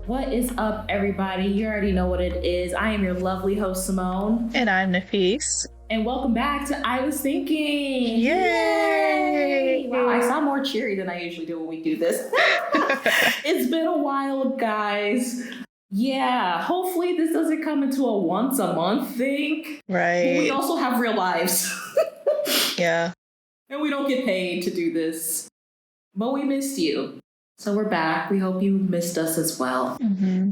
What is up, everybody? You already know what it is. I am your lovely host, Simone. And I'm Nafis. And welcome back to I Was Thinking. Yay! Wow, I sound more cheery than I usually do when we do this. It's been a while, guys. Yeah, hopefully this doesn't come into a once a month thing. Right. But we also have real lives. Yeah. And we don't get paid to do this. But we missed you. So we're back. We hope you missed us as well. Mm-hmm.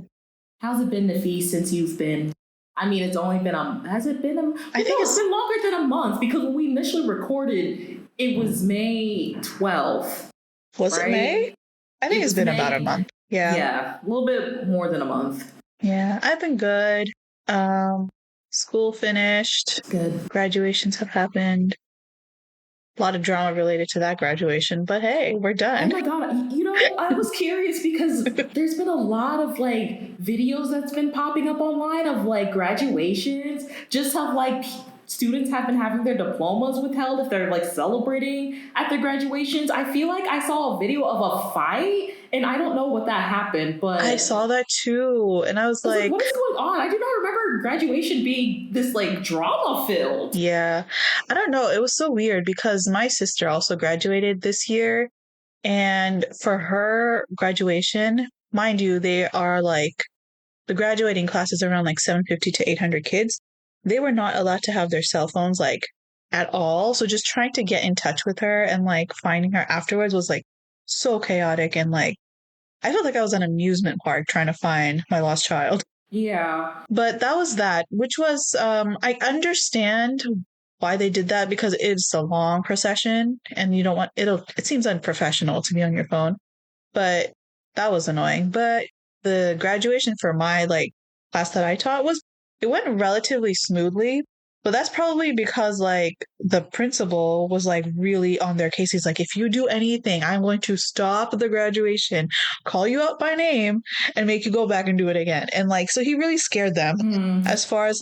How's it been, Nafis, since you've been? I mean, it's only been has it been I think it's been longer than a month, because when we initially recorded, it was May 12th. Was it May? I think it's been May. About a month. Yeah. Yeah, a little bit more than a month. Yeah, I've been good. School finished. Good. Graduations have happened. A lot of drama related to that graduation, but hey, we're done. Oh my god, you know, I was curious because there's been a lot of videos that's been popping up online of graduations, just how students have been having their diplomas withheld if they're celebrating at their graduations. I feel like I saw a video of a fight, and I don't know what that happened, but I saw that too, and I was like, what is going on? I do not remember graduation being this drama filled. Yeah, I don't know. It was so weird because my sister also graduated this year, and for her graduation, mind you, they are the graduating class is around 750 to 800 kids. They were not allowed to have their cell phones at all. So just trying to get in touch with her and finding her afterwards was so chaotic, and I felt like I was at an amusement park trying to find my lost child. Yeah. But that was that, which was I understand why they did that, because it's a long procession and you don't want it seems unprofessional to be on your phone. But that was annoying. But the graduation for my class that I taught it went relatively smoothly, but that's probably because the principal was really on their case. He's if you do anything, I'm going to stop the graduation, call you out by name, and make you go back and do it again. And so he really scared them as far as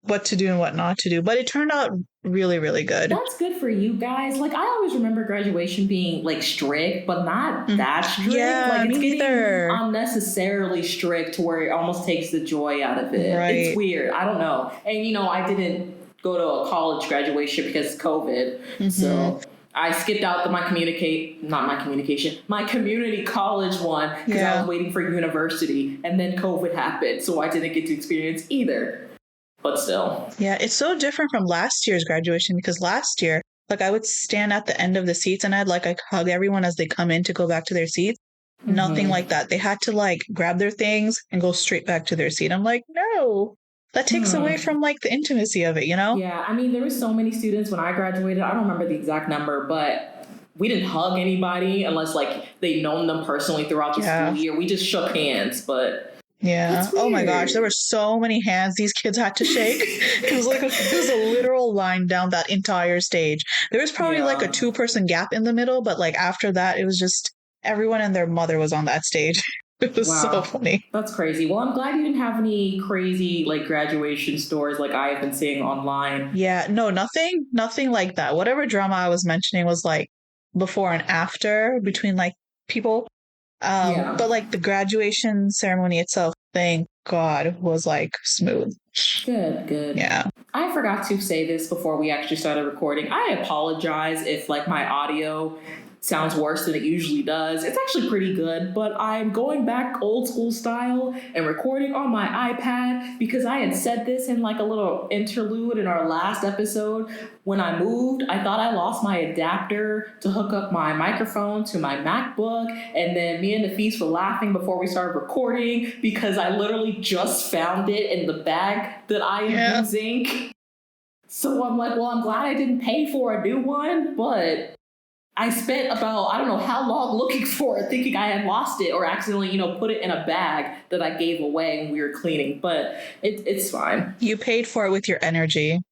what to do and what not to do. But it turned out really, really good. That's good for you guys. I always remember graduation being strict, but not that strict. Yeah, it's getting unnecessarily strict to where it almost takes the joy out of it. Right. It's weird. I don't know. And I didn't go to a college graduation because of COVID. Mm-hmm. So I skipped out my community college one because I was waiting for university, and then COVID happened, so I didn't get to experience either. But still. Yeah, it's so different from last year's graduation, because last year, I would stand at the end of the seats and I'd hug everyone as they come in to go back to their seats. Mm-hmm. Nothing like that. They had to grab their things and go straight back to their seat. I'm no, that takes away from the intimacy of it, you know? Yeah, I mean, there were so many students when I graduated. I don't remember the exact number, but we didn't hug anybody unless they'd known them personally throughout the school year. We just shook hands, but... Yeah. Oh my gosh, there were so many hands these kids had to shake. It was it was a literal line down that entire stage. There was probably a 2-person gap in the middle, but after that, it was just everyone and their mother was on that stage. It was so funny. That's crazy. Well, I'm glad you didn't have any crazy graduation stories I have been seeing online. Yeah, no, nothing like that. Whatever drama I was mentioning was before and after between people. But the graduation ceremony itself, thank God, was smooth. Good. Yeah. I forgot to say this before we actually started recording. I apologize if my audio sounds worse than it usually does. It's actually pretty good, but I'm going back old school style and recording on my iPad because I had said this in a little interlude in our last episode. When I moved, I thought I lost my adapter to hook up my microphone to my MacBook, and then me and Nafis were laughing before we started recording because I literally just found it in the bag that I am using. So I'm well, I'm glad I didn't pay for a new one, but I spent about, I don't know how long looking for it, thinking I had lost it or accidentally, put it in a bag that I gave away when we were cleaning. But it's fine. You paid for it with your energy.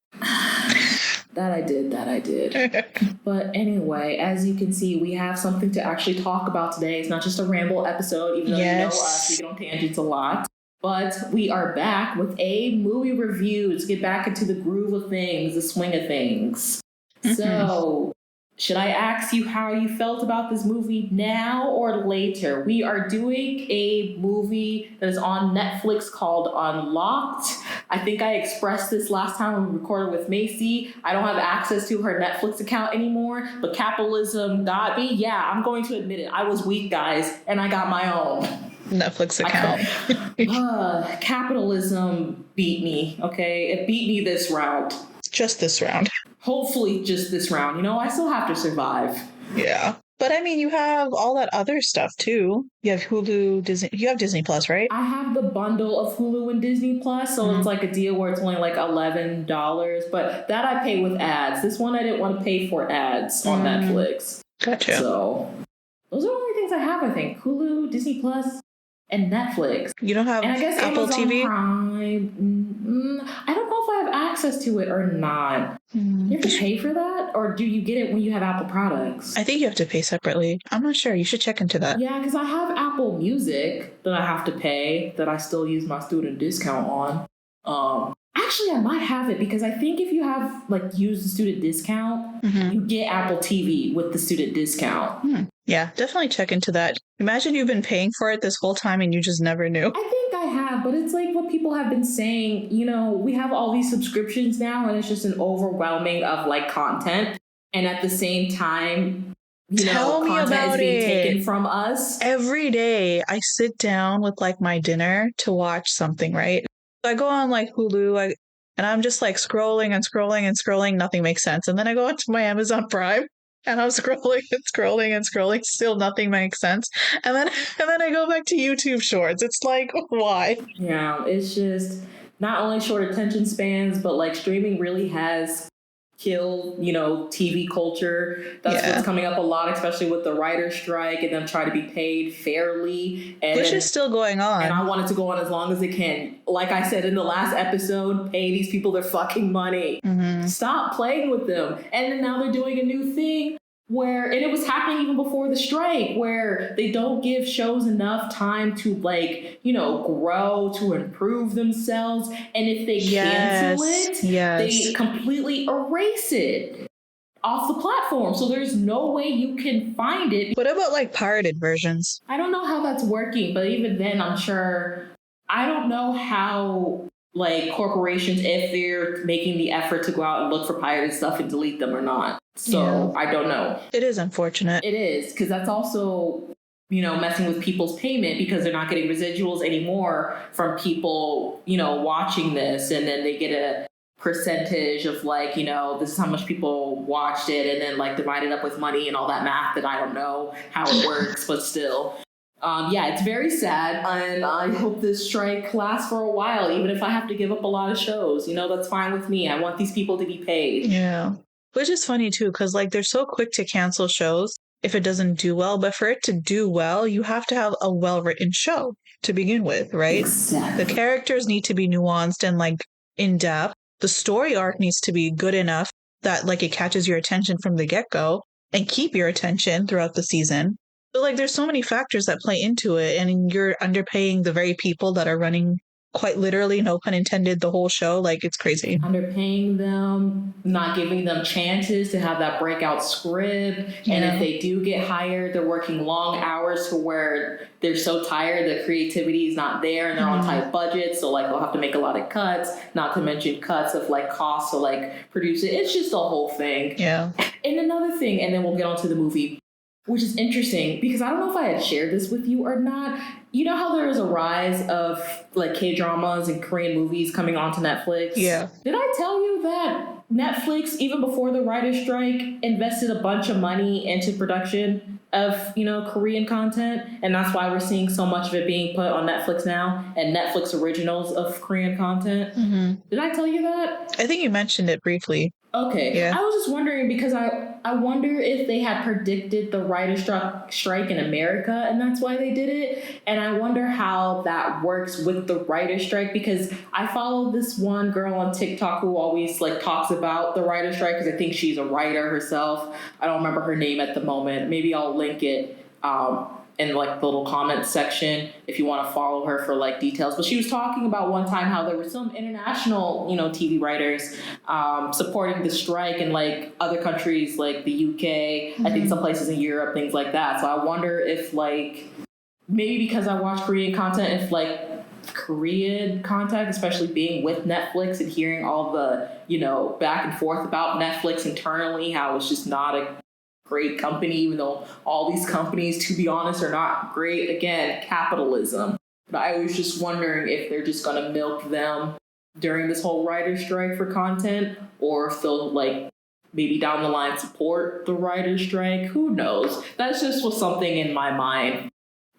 That I did. But anyway, as you can see, we have something to actually talk about today. It's not just a ramble episode, even though you know us, we get on tangents a lot. But we are back with a movie review to get back into the groove of things, the swing of things. Mm-hmm. So... Should I ask you how you felt about this movie now or later? We are doing a movie that is on Netflix called Unlocked. I think I expressed this last time we recorded with Macy. I don't have access to her Netflix account anymore, but capitalism got me. Yeah, I'm going to admit it. I was weak, guys, and I got my own Netflix account. Capitalism beat me, okay? It beat me this round. Just this round. Hopefully just this round. You know, I still have to survive. Yeah. But I mean, you have all that other stuff too. You have Hulu, Disney. You have Disney Plus, right? I have the bundle of Hulu and Disney Plus, so it's like a deal where it's only like $11, but that I pay with ads. This one I didn't want to pay for ads on Netflix. Gotcha. So those are the only things I have, I think. Hulu, Disney Plus, and Netflix. You don't have and I guess Apple Amazon TV? Prime. I don't know if I have access to it or not. You have to pay for that? Or do you get it when you have Apple products? I think you have to pay separately. I'm not sure. You should check into that. Yeah, because I have Apple Music that I have to pay that I still use my student discount on. Actually, I might have it because I think if you have use the student discount, you get Apple TV with the student discount. Yeah, definitely check into that. Imagine you've been paying for it this whole time and you just never knew. I think I have, but it's like what people have been saying. You know, we have all these subscriptions now, and it's just an overwhelming of content, and at the same time, Tell me content about is being it. taken from us. Every day I sit down with my dinner to watch something, right? So I go on Hulu, and I'm just scrolling and scrolling and scrolling. Nothing makes sense. And then I go onto my Amazon Prime and I'm scrolling and scrolling and scrolling. Still nothing makes sense. And then I go back to YouTube Shorts. It's like, why? Yeah, it's just not only short attention spans, but streaming really has killed, TV culture. That's what's coming up a lot, especially with the writer's strike and them trying to be paid fairly. Which is still going on. And I want it to go on as long as it can. Like I said in the last episode, pay these people their fucking money. Stop playing with them. And then now they're doing a new thing and it was happening even before the strike, where they don't give shows enough time to grow, to improve themselves. And if they cancel it, they completely erase it off the platform. So there's no way you can find it. What about pirated versions? I don't know how that's working, but even then I'm sure, I don't know how corporations, if they're making the effort to go out and look for pirated stuff and delete them or not. So I don't know. It is unfortunate. It is, because that's also, messing with people's payment, because they're not getting residuals anymore from people, watching this. And then they get a percentage of this is how much people watched it, and then divide it up with money and all that math that I don't know how it works, but still. It's very sad, and I hope this strike lasts for a while, even if I have to give up a lot of shows. That's fine with me. I want these people to be paid. Yeah. Which is funny, too, because they're so quick to cancel shows if it doesn't do well. But for it to do well, you have to have a well-written show to begin with, right? Exactly. The characters need to be nuanced and in-depth. The story arc needs to be good enough that it catches your attention from the get-go and keep your attention throughout the season. But there's so many factors that play into it, and you're underpaying the very people that are running, quite literally, no pun intended, the whole show. It's crazy. Underpaying them, not giving them chances to have that breakout script. And if they do get hired, they're working long hours to where they're so tired, the creativity is not there, and they're on tight budgets. So they'll have to make a lot of cuts, not to mention cuts of costs to produce it. It's just a whole thing. Yeah. And another thing, and then we'll get on to the movie, which is interesting because I don't know if I had shared this with you or not. You know how there is a rise of K-dramas and Korean movies coming onto Netflix? Yeah. Did I tell you that Netflix, even before the writer's strike, invested a bunch of money into production of, Korean content? And that's why we're seeing so much of it being put on Netflix now, and Netflix originals of Korean content. Did I tell you that? I think you mentioned it briefly. Okay. Yeah. I was just wondering because I wonder if they had predicted the writer's strike in America and that's why they did it. And I wonder how that works with the writer's strike, because I follow this one girl on TikTok who always talks about the writer's strike, because I think she's a writer herself. I don't remember her name at the moment. Maybe I'll link it. in like the little comment section if you want to follow her for like details. But she was talking about one time how there were some international, TV writers supporting the strike in like other countries like the UK, I think some places in Europe, things like that. So I wonder if like maybe because I watch Korean content, if like Korean content, especially being with Netflix and hearing all the, back and forth about Netflix internally, how it's just not a great company, even though all these companies, to be honest, are not great. Again, capitalism. But I was just wondering if they're just going to milk them during this whole writer's strike for content, or if they'll like maybe down the line support the writer's strike. Who knows? That's just was something in my mind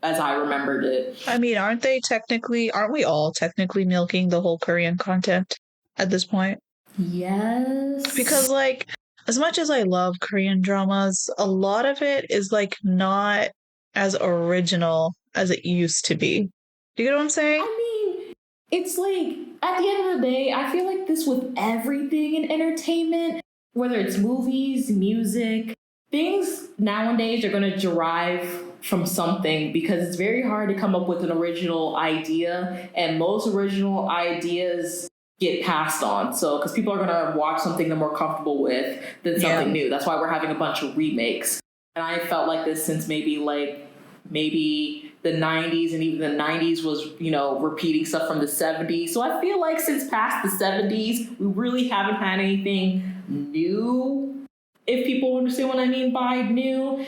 as I remembered it. I mean, aren't we all technically milking the whole Korean content at this point? Yes. Because like, as much as I love Korean dramas, a lot of it is like not as original as it used to be. Do you get what I'm saying? I mean, it's like, at the end of the day, I feel like this with everything in entertainment, whether it's movies, music, things nowadays are going to derive from something, because it's very hard to come up with an original idea, and most original ideas get passed on. So, because people are going to watch something they're more comfortable with than something new. That's why we're having a bunch of remakes. And I felt like this since maybe the 90s, and even the 90s was, repeating stuff from the 70s. So I feel like since past the 70s, we really haven't had anything new, if people understand what I mean by new.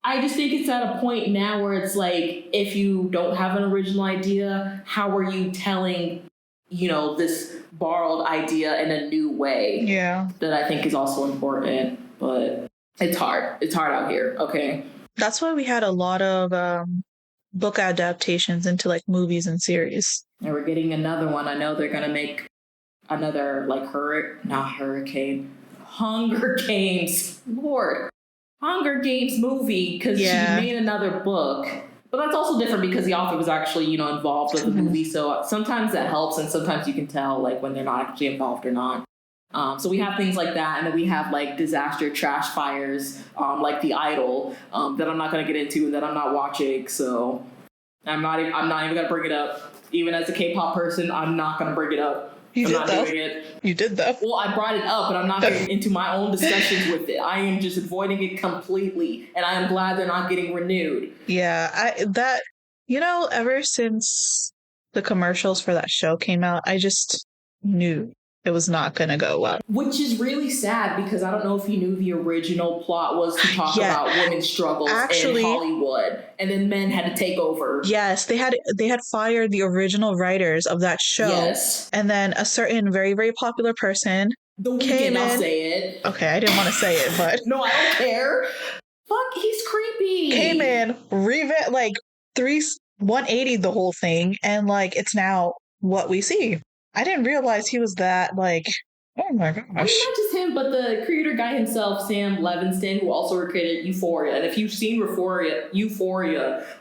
I just think it's at a point now where it's like, if you don't have an original idea, how are you telling, this borrowed idea in a new way? Yeah. That I think is also important. But it's hard. It's hard out here. Okay. That's why we had a lot of book adaptations into like movies and series. And we're getting another one. I know they're going to make another like Hunger Games. Lord. Hunger Games movie, because she made another book. But that's also different because the author was actually, involved with the movie. So sometimes that helps, and sometimes you can tell like when they're not actually involved or not. So we have things like that, and then we have like disaster trash fires, like The Idol, that I'm not going to get into and that I'm not watching. So I'm not even going to bring it up. Even as a K-pop person, I'm not going to bring it up. You I'm did not though. doing it. You did though. Well, I brought it up, but I'm not getting into my own discussions with it. I am just avoiding it completely, and I am glad they're not getting renewed. Yeah, ever since the commercials for that show came out, I just knew it was not going to go well. Which is really sad, because I don't know if you knew the original plot was to talk about women's struggles in Hollywood, and then men had to take over. Yes, they had fired the original writers of that show. Yes. And then a certain very, very popular person came in. I'll say it. Okay, I didn't want to say it, but no, I don't care. Fuck, he's creepy. Came in, 180 the whole thing, and like it's now what we see. I didn't realize he was that like, oh my gosh. Well, not just him, but the creator guy himself, Sam Levinson, who also created Euphoria. And if you've seen Euphoria,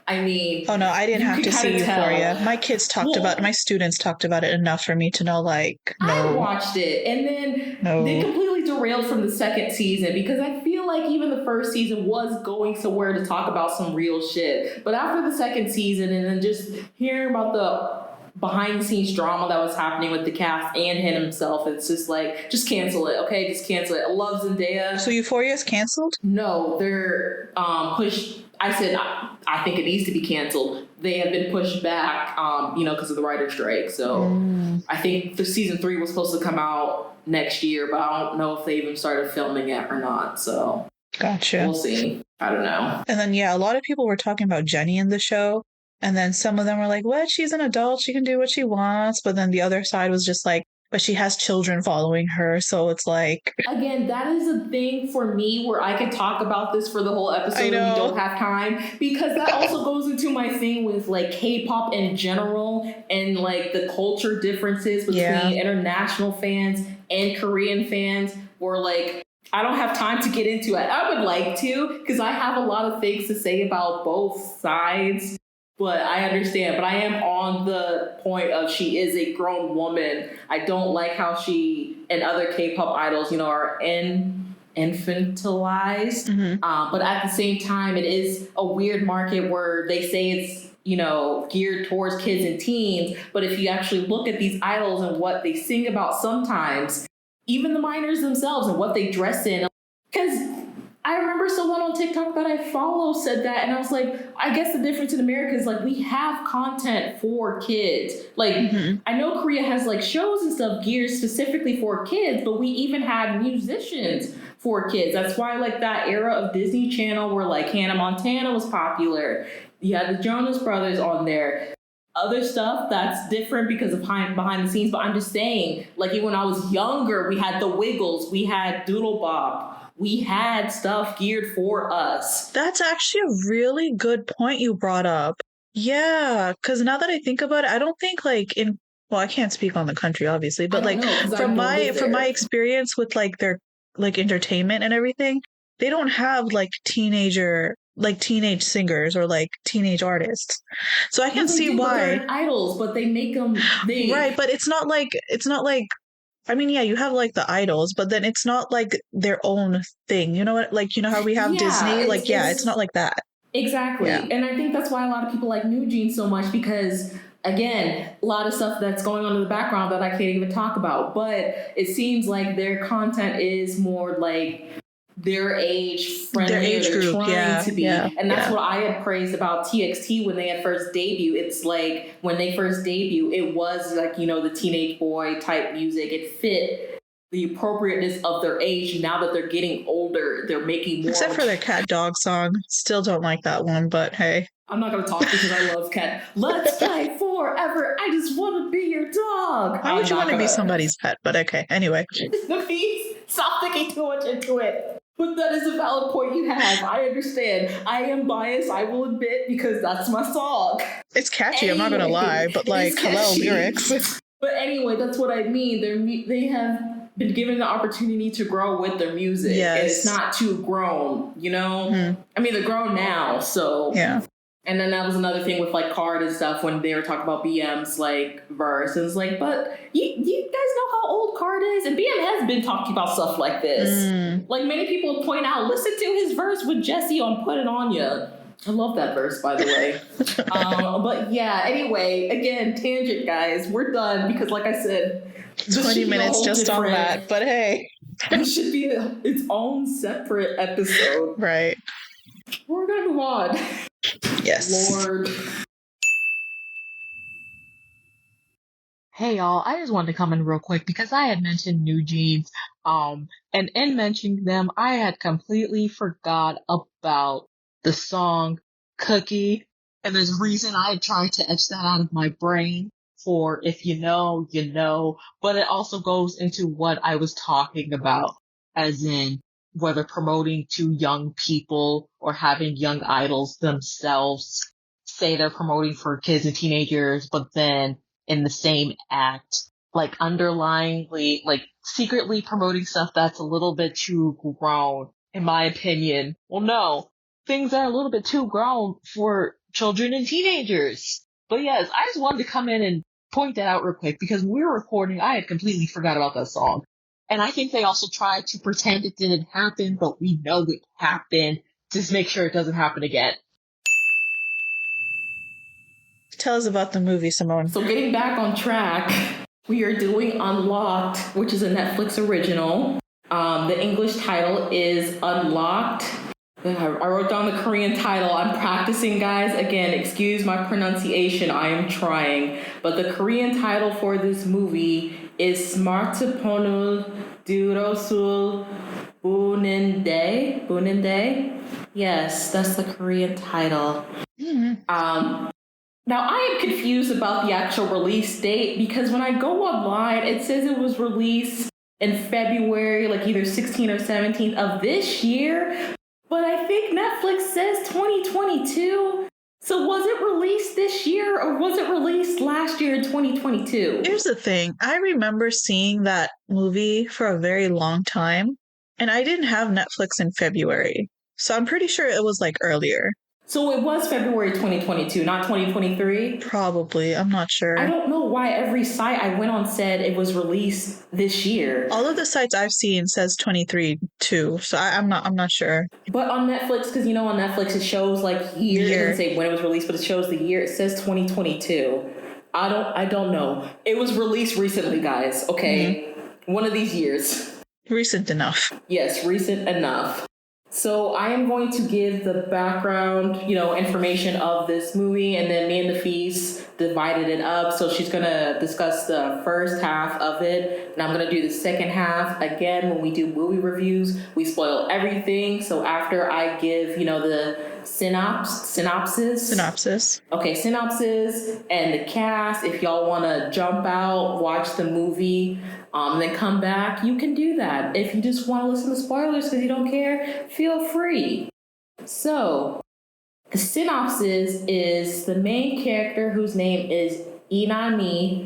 I mean... Oh, no, I didn't have to see Euphoria. My kids my students talked about it enough for me to know, like, no. I watched it, and then they completely derailed from the second season, because I feel like even the first season was going somewhere to talk about some real shit. But after the second season, and then just hearing about the behind the scenes drama that was happening with the cast and him himself, it's just like, just cancel it, okay? Just cancel it. I love Zendaya. So Euphoria is canceled? No, they're pushed. I said I think it needs to be canceled. They have been pushed back, because of the writer's strike. So I think the season 3 was supposed to come out next year, but I don't know if they even started filming it or not. So gotcha. We'll see. I don't know. And then a lot of people were talking about Jenny in the show. And then some of them were like, what? She's an adult. She can do what she wants. But then the other side was just like, but she has children following her. So it's like... Again, that is a thing for me where I could talk about this for the whole episode and we don't have time. Because that also goes into my thing with like K-pop in general and like the culture differences between international fans and Korean fans, where like... I don't have time to get into it. I would like to, because I have a lot of things to say about both sides. But I understand. But I am on the point of she is a grown woman. I don't like how she and other K-pop idols, are in infantilized. Mm-hmm. But at the same time, it is a weird market where they say it's, geared towards kids and teens. But if you actually look at these idols and what they sing about sometimes, even the minors themselves and what they dress in, because I remember someone on TikTok that I follow said that, and I was like, I guess the difference in America is like we have content for kids. Like, I know Korea has like shows and stuff geared specifically for kids, but we even had musicians for kids. That's why like that era of Disney Channel where like Hannah Montana was popular. You had the Jonas Brothers on there. Other stuff that's different because of behind the scenes, but I'm just saying, like even when I was younger, we had the Wiggles, we had Doodle Bob. We had stuff geared for us. That's actually a really good point you brought up. Yeah, because now that I think about it, I don't think like I can't speak on the country obviously, but like from my experience with like their like entertainment and everything, they don't have like teenage singers or like teenage artists. So I can see why they're idols, but they make them right, but it's not like I mean, yeah, you have like the idols, but then it's not like their own thing. You know what? Like, you know how we have Disney? Like, it's not like that. Exactly. Yeah. And I think that's why a lot of people like New Jeans so much because, again, a lot of stuff that's going on in the background that I can't even talk about. But it seems like their content is more like their age friendly, their age group, trying to be. And that's what I had praised about TXT when they had first debuted. It's like when they first debuted, it was like, the teenage boy type music. It fit the appropriateness of their age. Now that they're getting older, they're making more. Except for their cat dog song. Still don't like that one, but hey. I'm not going to talk because I love cat. Let's play forever. I just want to be your dog. Why would you want to be somebody's pet? But okay, anyway. Stop thinking too much into it. But that is a valid point you have. I understand. I am biased, I will admit, because that's my song. It's catchy, I'm not going to lie, but like, hello, lyrics. But anyway, that's what I mean. They have been given the opportunity to grow with their music. Yes. And it's not too grown, I mean, they're grown now, so. Yeah. And then that was another thing with like Card and stuff when they were talking about BM's like verse. It was like, but you guys know how old Card is? And BM has been talking about stuff like this. Like many people point out, listen to his verse with Jesse on Put It On Ya. I love that verse, by the way. But yeah, anyway, again, tangent, guys. We're done because like I said, 20 minutes just on that, but hey. It should be its own separate episode. Right. We're going to move on. Yes. Lord. Hey y'all, I just wanted to come in real quick because I had mentioned New Jeans. And in mentioning them, I had completely forgot about the song Cookie. And there's a reason I had tried to etch that out of my brain for if you know, you know. But it also goes into what I was talking about, as in whether promoting to young people or having young idols themselves say they're promoting for kids and teenagers, but then in the same act, like underlyingly, like secretly promoting stuff that's a little bit too grown, in my opinion. Well, no, things that are a little bit too grown for children and teenagers. But yes, I just wanted to come in and point that out real quick because when we were recording, I had completely forgot about that song. And I think they also tried to pretend it didn't happen, but we know it happened. Just make sure it doesn't happen again. Tell us about the movie, Simone. So getting back on track, we are doing Unlocked, which is a Netflix original. The English title is Unlocked. I wrote down the Korean title. I'm practicing, guys. Again, excuse my pronunciation. I am trying. But the Korean title for this movie is 스마트폰을 떨어렸을 보는데. Yes, that's the Korean title. Now, I am confused about the actual release date because when I go online, it says it was released in February, like either 16th or 17th of this year. But I think Netflix says 2022. So was it released this year or was it released last year in 2022? Here's the thing. I remember seeing that movie for a very long time, and I didn't have Netflix in February. So I'm pretty sure it was like earlier. So it was February 2022, not 2023? Probably. I'm not sure. I don't know why every site I went on said it was released this year. All of the sites I've seen says 23 too, so I'm not sure. But on Netflix, because on Netflix it shows like year. It doesn't say when it was released, but it shows the year. It says 2022. I don't know. It was released recently, guys. Okay, one of these years. Recent enough. Yes, recent enough. So I am going to give the background, information of this movie, and then me and Nafis divided it up. So she's going to discuss the first half of it, and I'm going to do the second half. Again, when we do movie reviews, we spoil everything. So after I give, the synopsis. Okay, synopsis and the cast. If y'all want to jump out, watch the movie, then come back, you can do that. If you just want to listen to spoilers because you don't care, feel free. So, the synopsis is the main character, whose name is Inami.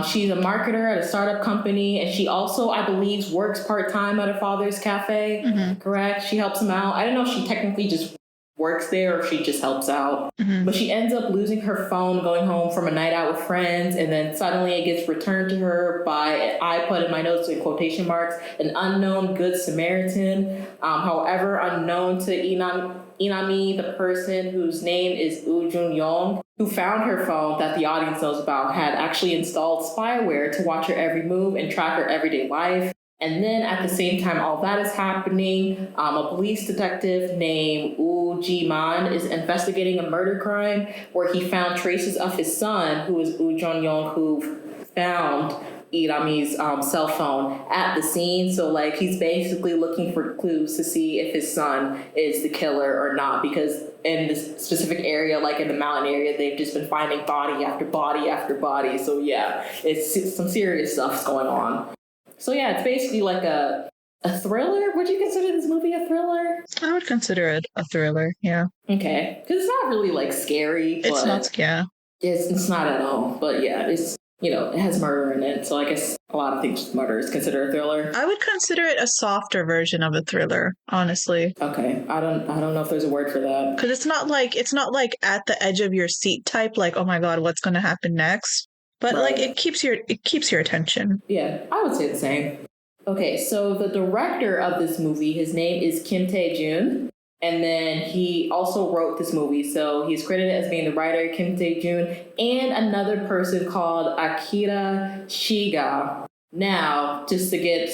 She's a marketer at a startup company, and she also, I believe, works part-time at her father's cafe. Correct? She helps him out. I don't know if she technically just works there or if she just helps out. But she ends up losing her phone going home from a night out with friends, and then suddenly it gets returned to her by, I put in my notes in quotation marks, an unknown good Samaritan. However, unknown to Inami, the person whose name is Woo Jun-young, who found her phone that the audience knows about, had actually installed spyware to watch her every move and track her everyday life. And then at the same time all that is happening, a police detective named Woo Ji-man is investigating a murder crime where he found traces of his son, who is Woo Jun-young, who found Irami's cell phone at the scene. So he's basically looking for clues to see if his son is the killer or not, because in this specific area, like in the mountain area, they've just been finding body after body after body. So yeah, it's some serious stuff's going on. So yeah, it's basically like a thriller. Would you consider this movie a thriller? I would consider it a thriller, yeah. Okay, because it's not really scary. It's not, yeah. It's not at all. But yeah, it's it has murder in it. So I guess a lot of things murder is considered a thriller. I would consider it a softer version of a thriller, honestly. Okay, I don't know if there's a word for that. Because it's not like at the edge of your seat type, like, oh my god, what's going to happen next? But right. it keeps your attention. Yeah, I would say the same. Okay, so the director of this movie, his name is Kim Tae-jun, and then he also wrote this movie. So he's credited as being the writer, Kim Tae-jun, and another person called Akira Shiga. Now, just to get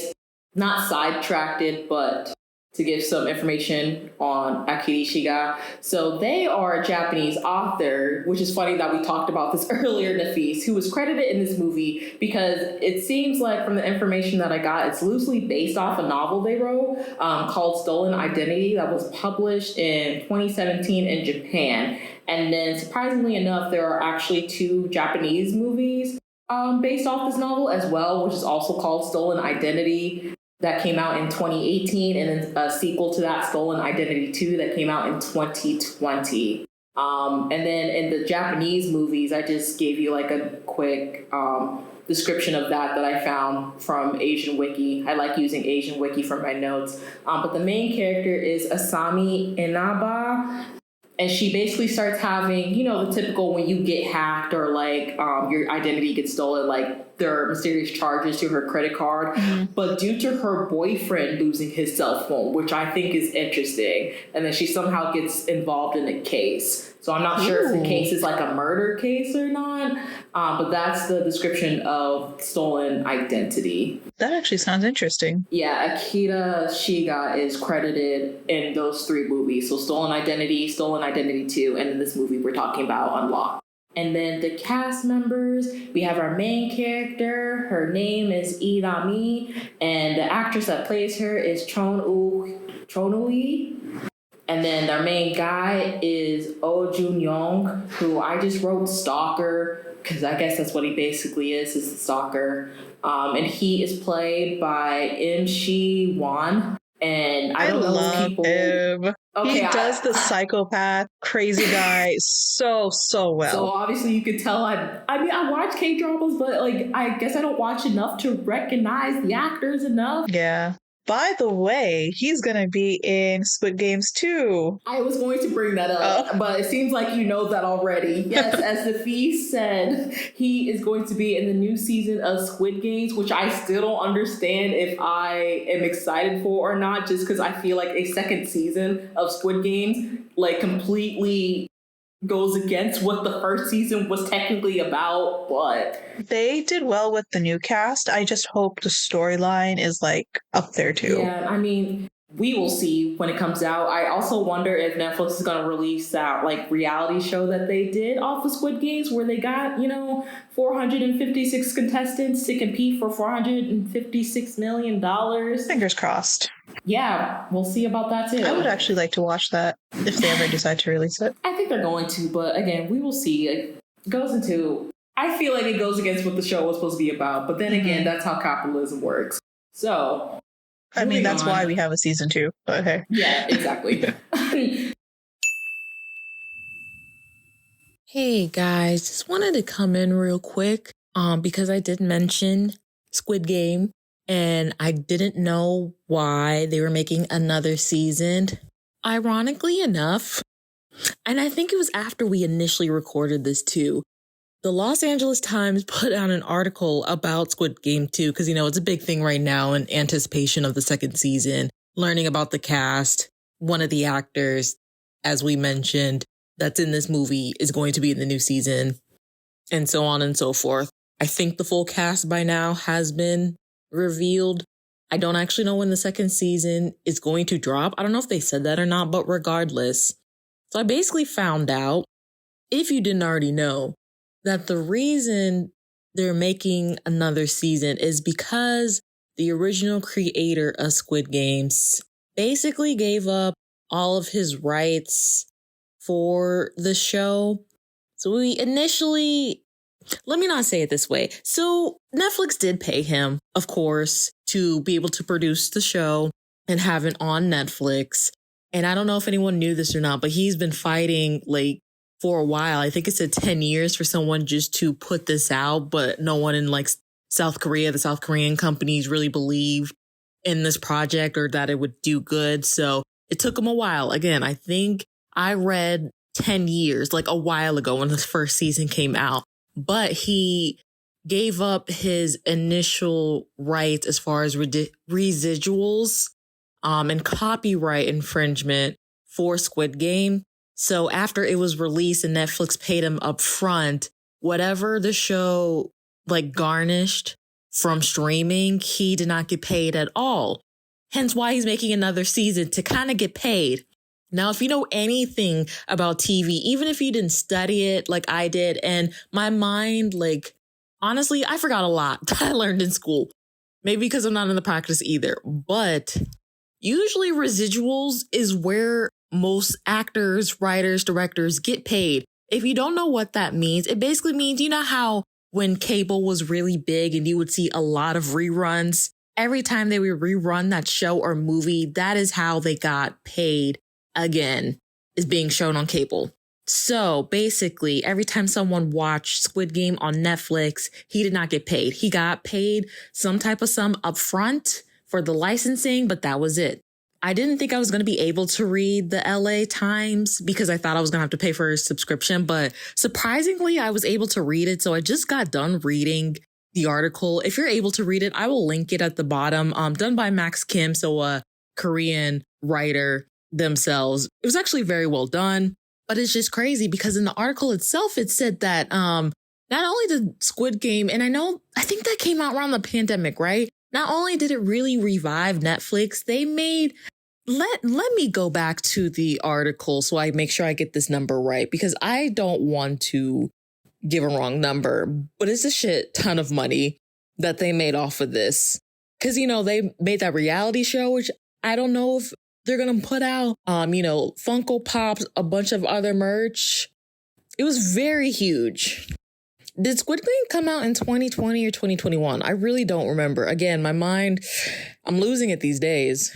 not sidetracked, but to give some information on Akira Shiga. So they are a Japanese author, which is funny that we talked about this earlier, Nafis, who was credited in this movie because it seems like from the information that I got, it's loosely based off a novel they wrote called Stolen Identity that was published in 2017 in Japan. And then surprisingly enough, there are actually 2 Japanese movies based off this novel as well, which is also called Stolen Identity. That came out in 2018, and then a sequel to that, Stolen Identity 2, that came out in 2020. And then in the Japanese movies, I just gave you a quick description of that I found from Asian Wiki. I like using Asian Wiki for my notes. But the main character is Asami Inaba. And she basically starts having, the typical when you get hacked or your identity gets stolen, there are mysterious charges to her credit card. But due to her boyfriend losing his cell phone, which I think is interesting, and then she somehow gets involved in a case. So I'm not sure if the case is a murder case or not, but that's the description of Stolen Identity. That actually sounds interesting. Yeah, Akira Shiga is credited in those 3 movies. So Stolen Identity 2, and in this movie we're talking about Unlocked. And then the cast members, we have our main character. Her name is Irami, and the actress that plays her is Chonui. And then our main guy is Oh Jun-young, who I just wrote stalker, because I guess that's what he basically is the stalker. And he is played by Im Shi-won. And I don't know people. Him. Okay, he does the psychopath, crazy guy so well. So obviously you could tell I watch K-dramas, but I guess I don't watch enough to recognize the actors enough. Yeah. by the way, he's going to be in Squid Games too. I was going to bring that up, but it seems like you know that already. Yes, as the feast said, he is going to be in the new season of Squid Games, which I still don't understand if I am excited for or not, just because I feel like a second season of Squid Games like completely goes against what the first season was technically about, but they did well with the new cast. I just hope the storyline is like up there too. Yeah, I mean, we will see when it comes out. I also wonder if Netflix is going to release that like reality show that they did off of Squid Games where they got, 456 contestants to compete for $456 million. Fingers crossed. Yeah, we'll see about that too. I would actually like to watch that if they ever decide to release it. I think they're going to, but again, we will see. It goes into, I feel like it goes against what the show was supposed to be about, but then again, that's how capitalism works. So, I mean, that's why we have a season 2, but hey. Yeah, exactly. Hey guys, just wanted to come in real quick because I did mention Squid Game and I didn't know why they were making another season. Ironically enough, and I think it was after we initially recorded this too, the Los Angeles Times put out an article about Squid Game 2 because, it's a big thing right now in anticipation of the second season, learning about the cast. One of the actors, as we mentioned, that's in this movie is going to be in the new season, and so on and so forth. I think the full cast by now has been revealed. I don't actually know when the second season is going to drop. I don't know if they said that or not, but regardless. So I basically found out, if you didn't already know, that the reason they're making another season is because the original creator of Squid Games basically gave up all of his rights for the show. So we initially, let me not say it this way. So Netflix did pay him, of course, to be able to produce the show and have it on Netflix. And I don't know if anyone knew this or not, but he's been fighting for a while. I think it said 10 years for someone just to put this out, but no one in South Korea, the South Korean companies really believed in this project or that it would do good. So it took him a while. Again, I think I read 10 years, a while ago when this first season came out, but he gave up his initial rights as far as residuals and copyright infringement for Squid Game. So after it was released and Netflix paid him up front, whatever the show garnished from streaming, he did not get paid at all. Hence why he's making another season to kind of get paid. Now, if you know anything about TV, even if you didn't study it like I did, and my mind, honestly, I forgot a lot that I learned in school. Maybe because I'm not in the practice either. But usually residuals is where most actors, writers, directors get paid. If you don't know what that means, it basically means, how when cable was really big and you would see a lot of reruns, every time they would rerun that show or movie, that is how they got paid again, is being shown on cable. So basically, every time someone watched Squid Game on Netflix, he did not get paid. He got paid some type of sum upfront for the licensing, but that was it. I didn't think I was going to be able to read the LA Times because I thought I was going to have to pay for a subscription, but surprisingly, I was able to read it. So I just got done reading the article. If you're able to read it, I will link it at the bottom. Done by Max Kim, so a Korean writer themselves. It was actually very well done, but it's just crazy because in the article itself, it said that not only did Squid Game, and I think that came out around the pandemic, right? Not only did it really revive Netflix, they made, let me go back to the article so I make sure I get this number right, because I don't want to give a wrong number, but it's a shit ton of money that they made off of this. Because, they made that reality show, which I don't know if they're going to put out, Funko Pops, a bunch of other merch. It was very huge. Did Squid Game come out in 2020 or 2021? I really don't remember. Again, my mind, I'm losing it these days.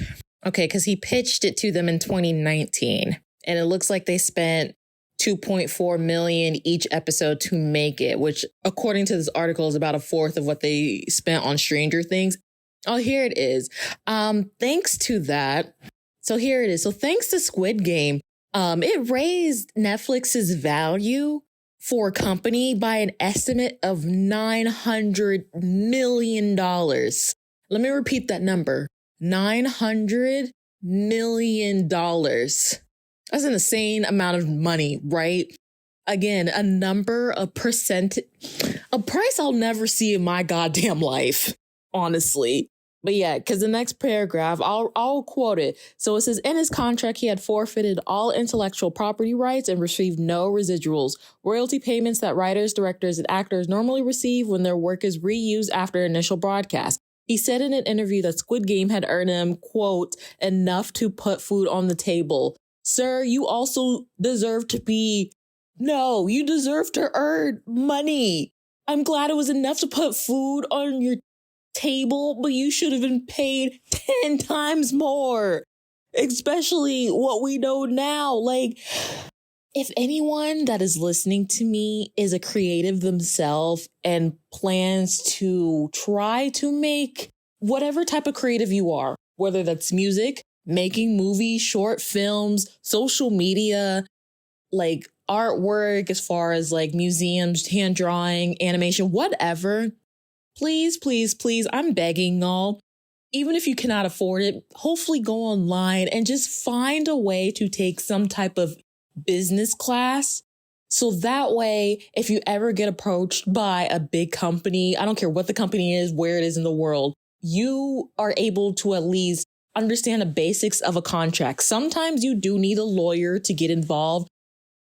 Okay, because he pitched it to them in 2019. And it looks like they spent $2.4 million each episode to make it, which according to this article is about a fourth of what they spent on Stranger Things. Oh, here it is. Thanks to that. So here it is. So thanks to Squid Game, it raised Netflix's value for a company by an estimate of $900 million. Let me repeat that number. $900 million. That's an insane amount of money, right? Again, a number, a percent, a price I'll never see in my goddamn life, honestly. But yeah, because the next paragraph, I'll quote it. So it says, in his contract, he had forfeited all intellectual property rights and received no residuals, royalty payments that writers, directors, and actors normally receive when their work is reused after initial broadcast. He said in an interview that Squid Game had earned him, quote, enough to put food on the table. Sir, you also deserve to be... No, you deserve to earn money. I'm glad it was enough to put food on your table, but you should have been paid 10 times more. Especially what we know now. Like, if anyone that is listening to me is a creative themselves and plans to try to make whatever type of creative you are, whether that's music, making movies, short films, social media, like artwork, as far as like museums, hand drawing, animation, whatever, please, please, please, I'm begging y'all, even if you cannot afford it, hopefully go online and just find a way to take some type of business class. So that way, if you ever get approached by a big company, I don't care what the company is, where it is in the world, you are able to at least understand the basics of a contract. Sometimes you do need a lawyer to get involved,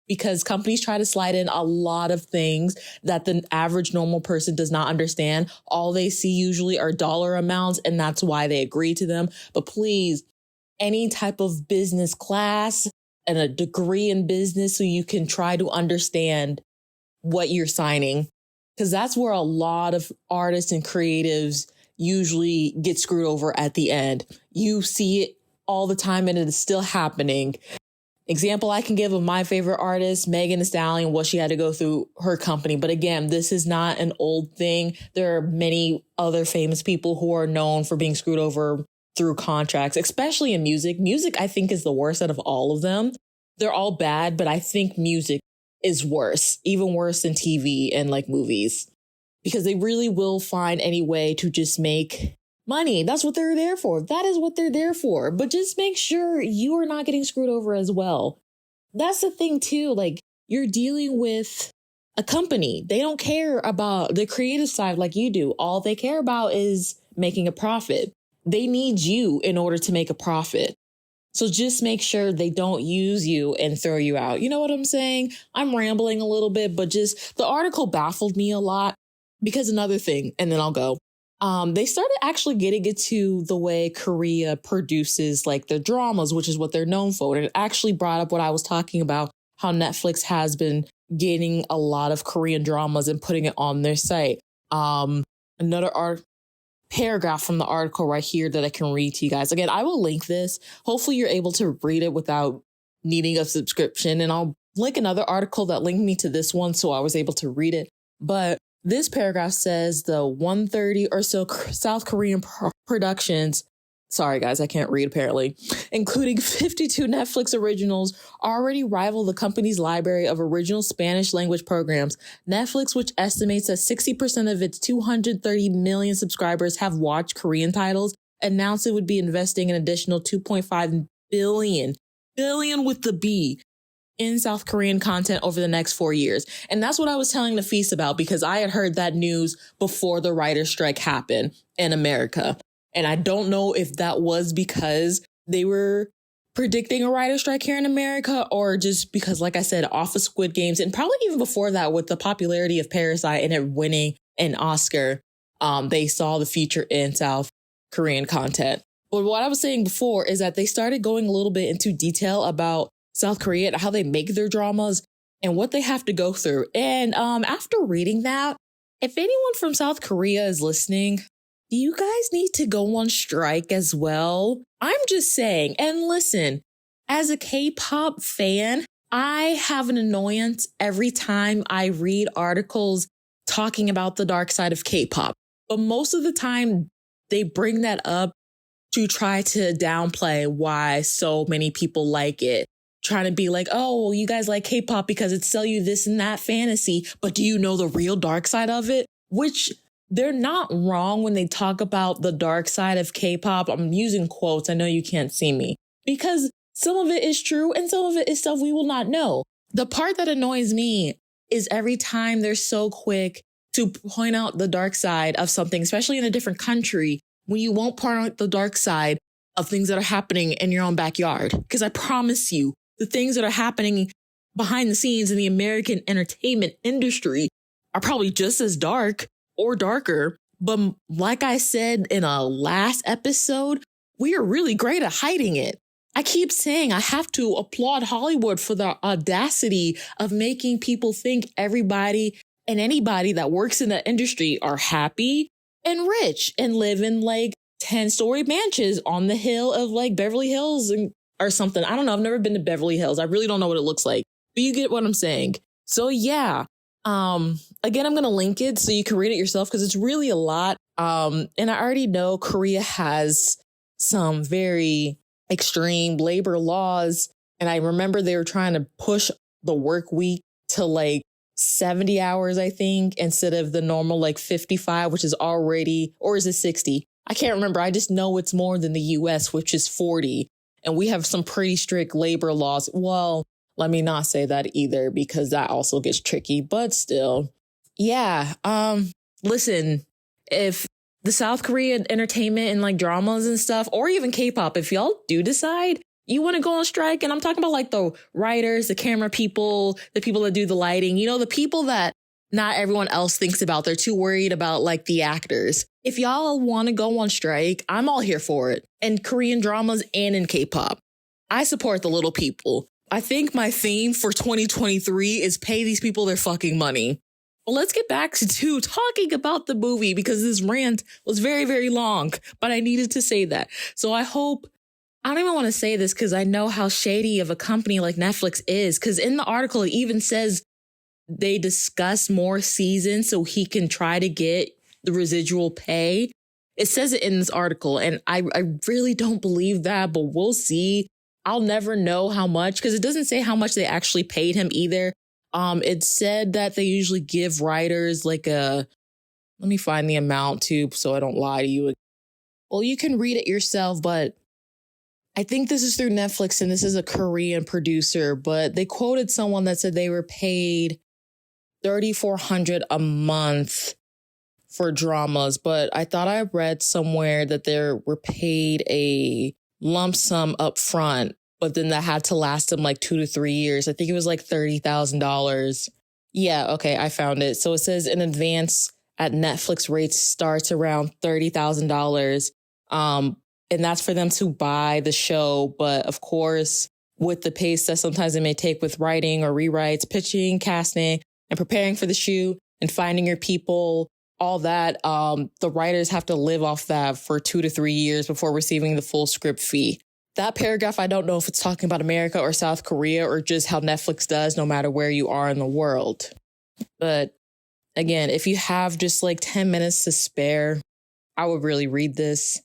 because companies try to slide in a lot of things that the average normal person does not understand. All they see usually are dollar amounts, and that's why they agree to them. But please, any type of business class and a degree in business so you can try to understand what you're signing, because that's where a lot of artists and creatives usually get screwed over at the end. You see it all the time, and it is still happening. Example I can give of my favorite artist, Megan Thee Stallion, what she had to go through her company. But again, this is not an old thing. There are many other famous people who are known for being screwed over through contracts, especially in music. Music, I think, is the worst out of all of them. They're all bad, but I think music is worse, even worse than TV and like movies, because they really will find any way to just make money. That's what they're there for. That is what they're there for. But just make sure you are not getting screwed over as well. That's the thing too. Like, you're dealing with a company. They don't care about the creative side like you do. All they care about is making a profit. They need you in order to make a profit. So just make sure they don't use you and throw you out. You know what I'm saying? I'm rambling a little bit, but just the article baffled me a lot, because another thing, and then I'll go. They started actually getting into the way Korea produces like their dramas, which is what they're known for. And it actually brought up what I was talking about, how Netflix has been getting a lot of Korean dramas and putting it on their site. Another paragraph from the article right here that I can read to you guys. Again, I will link this. Hopefully you're able to read it without needing a subscription. And I'll link another article that linked me to this one, so I was able to read it. But this paragraph says the 130 or so South Korean productions, sorry guys, I can't read apparently, including 52 Netflix originals, already rival the company's library of original Spanish language programs. Netflix, which estimates that 60% of its 230 million subscribers have watched Korean titles, announced it would be investing an additional 2.5 billion with the B, in South Korean content over the next 4 years. And that's what I was telling Nafis about, because I had heard that news before the writer's strike happened in America. And I don't know if that was because they were predicting a writer's strike here in America, or just because, like I said, off of Squid Games, and probably even before that with the popularity of Parasite and it winning an Oscar, they saw the future in South Korean content. But what I was saying before is that they started going a little bit into detail about South Korea, how they make their dramas and what they have to go through. And after reading that, if anyone from South Korea is listening, do you guys need to go on strike as well? I'm just saying. And listen, as a K-pop fan, I have an annoyance every time I read articles talking about the dark side of K-pop. But most of the time, they bring that up to try to downplay why so many people like it. Trying to be like, oh, well, you guys like K-pop because it sell you this and that fantasy, but do you know the real dark side of it? Which they're not wrong when they talk about the dark side of K-pop. I'm using quotes. I know you can't see me because some of it is true and some of it is stuff we will not know. The part that annoys me is every time they're so quick to point out the dark side of something, especially in a different country, when you won't point out the dark side of things that are happening in your own backyard. Because I promise you, the things that are happening behind the scenes in the American entertainment industry are probably just as dark or darker. But like I said in a last episode, we are really great at hiding it. I keep saying I have to applaud Hollywood for the audacity of making people think everybody and anybody that works in the industry are happy and rich and live in like 10-story mansions on the hill of like Beverly Hills or something. I don't know. I've never been to Beverly Hills. I really don't know what it looks like, but you get what I'm saying. So yeah. Again, I'm going to link it so you can read it yourself because it's really a lot. And I already know Korea has some very extreme labor laws. And I remember they were trying to push the work week to like 70 hours, I think, instead of the normal like 55, which is already, or is it 60? I can't remember. I just know it's more than the US, which is 40. And we have some pretty strict labor laws. Well, let me not say that either, because that also gets tricky, but still. Yeah. Listen, if the South Korean entertainment and like dramas and stuff, or even K-pop, if y'all do decide you want to go on strike, and I'm talking about like the writers, the camera people, the people that do the lighting, the people that not everyone else thinks about. They're too worried about like the actors. If y'all want to go on strike, I'm all here for it. In Korean dramas and in K-pop, I support the little people. I think my theme for 2023 is pay these people their fucking money. Well, let's get back to talking about the movie because this rant was very, very long, but I needed to say that. So I don't even want to say this because I know how shady of a company like Netflix is, because in the article, it even says they discuss more seasons so he can try to get the residual pay. It says it in this article, and I really don't believe that, but we'll see. I'll never know how much because it doesn't say how much they actually paid him either. It said that they usually give writers like let me find the amount too, so I don't lie to you. Well, you can read it yourself, but I think this is through Netflix and this is a Korean producer, but they quoted someone that said they were paid $3,400 a month for dramas, but I thought I read somewhere that they were paid a lump sum up front, but then that had to last them like 2 to 3 years. I think it was like $30,000. Yeah, okay, I found it. So it says in advance at Netflix rates starts around $30,000. And that's for them to buy the show. But of course, with the pace that sometimes it may take with writing or rewrites, pitching, casting, and preparing for the shoot and finding your people, all that, the writers have to live off that for 2 to 3 years before receiving the full script fee. That paragraph, I don't know if it's talking about America or South Korea or just how Netflix does no matter where you are in the world. But again, if you have just like 10 minutes to spare, I would really read this.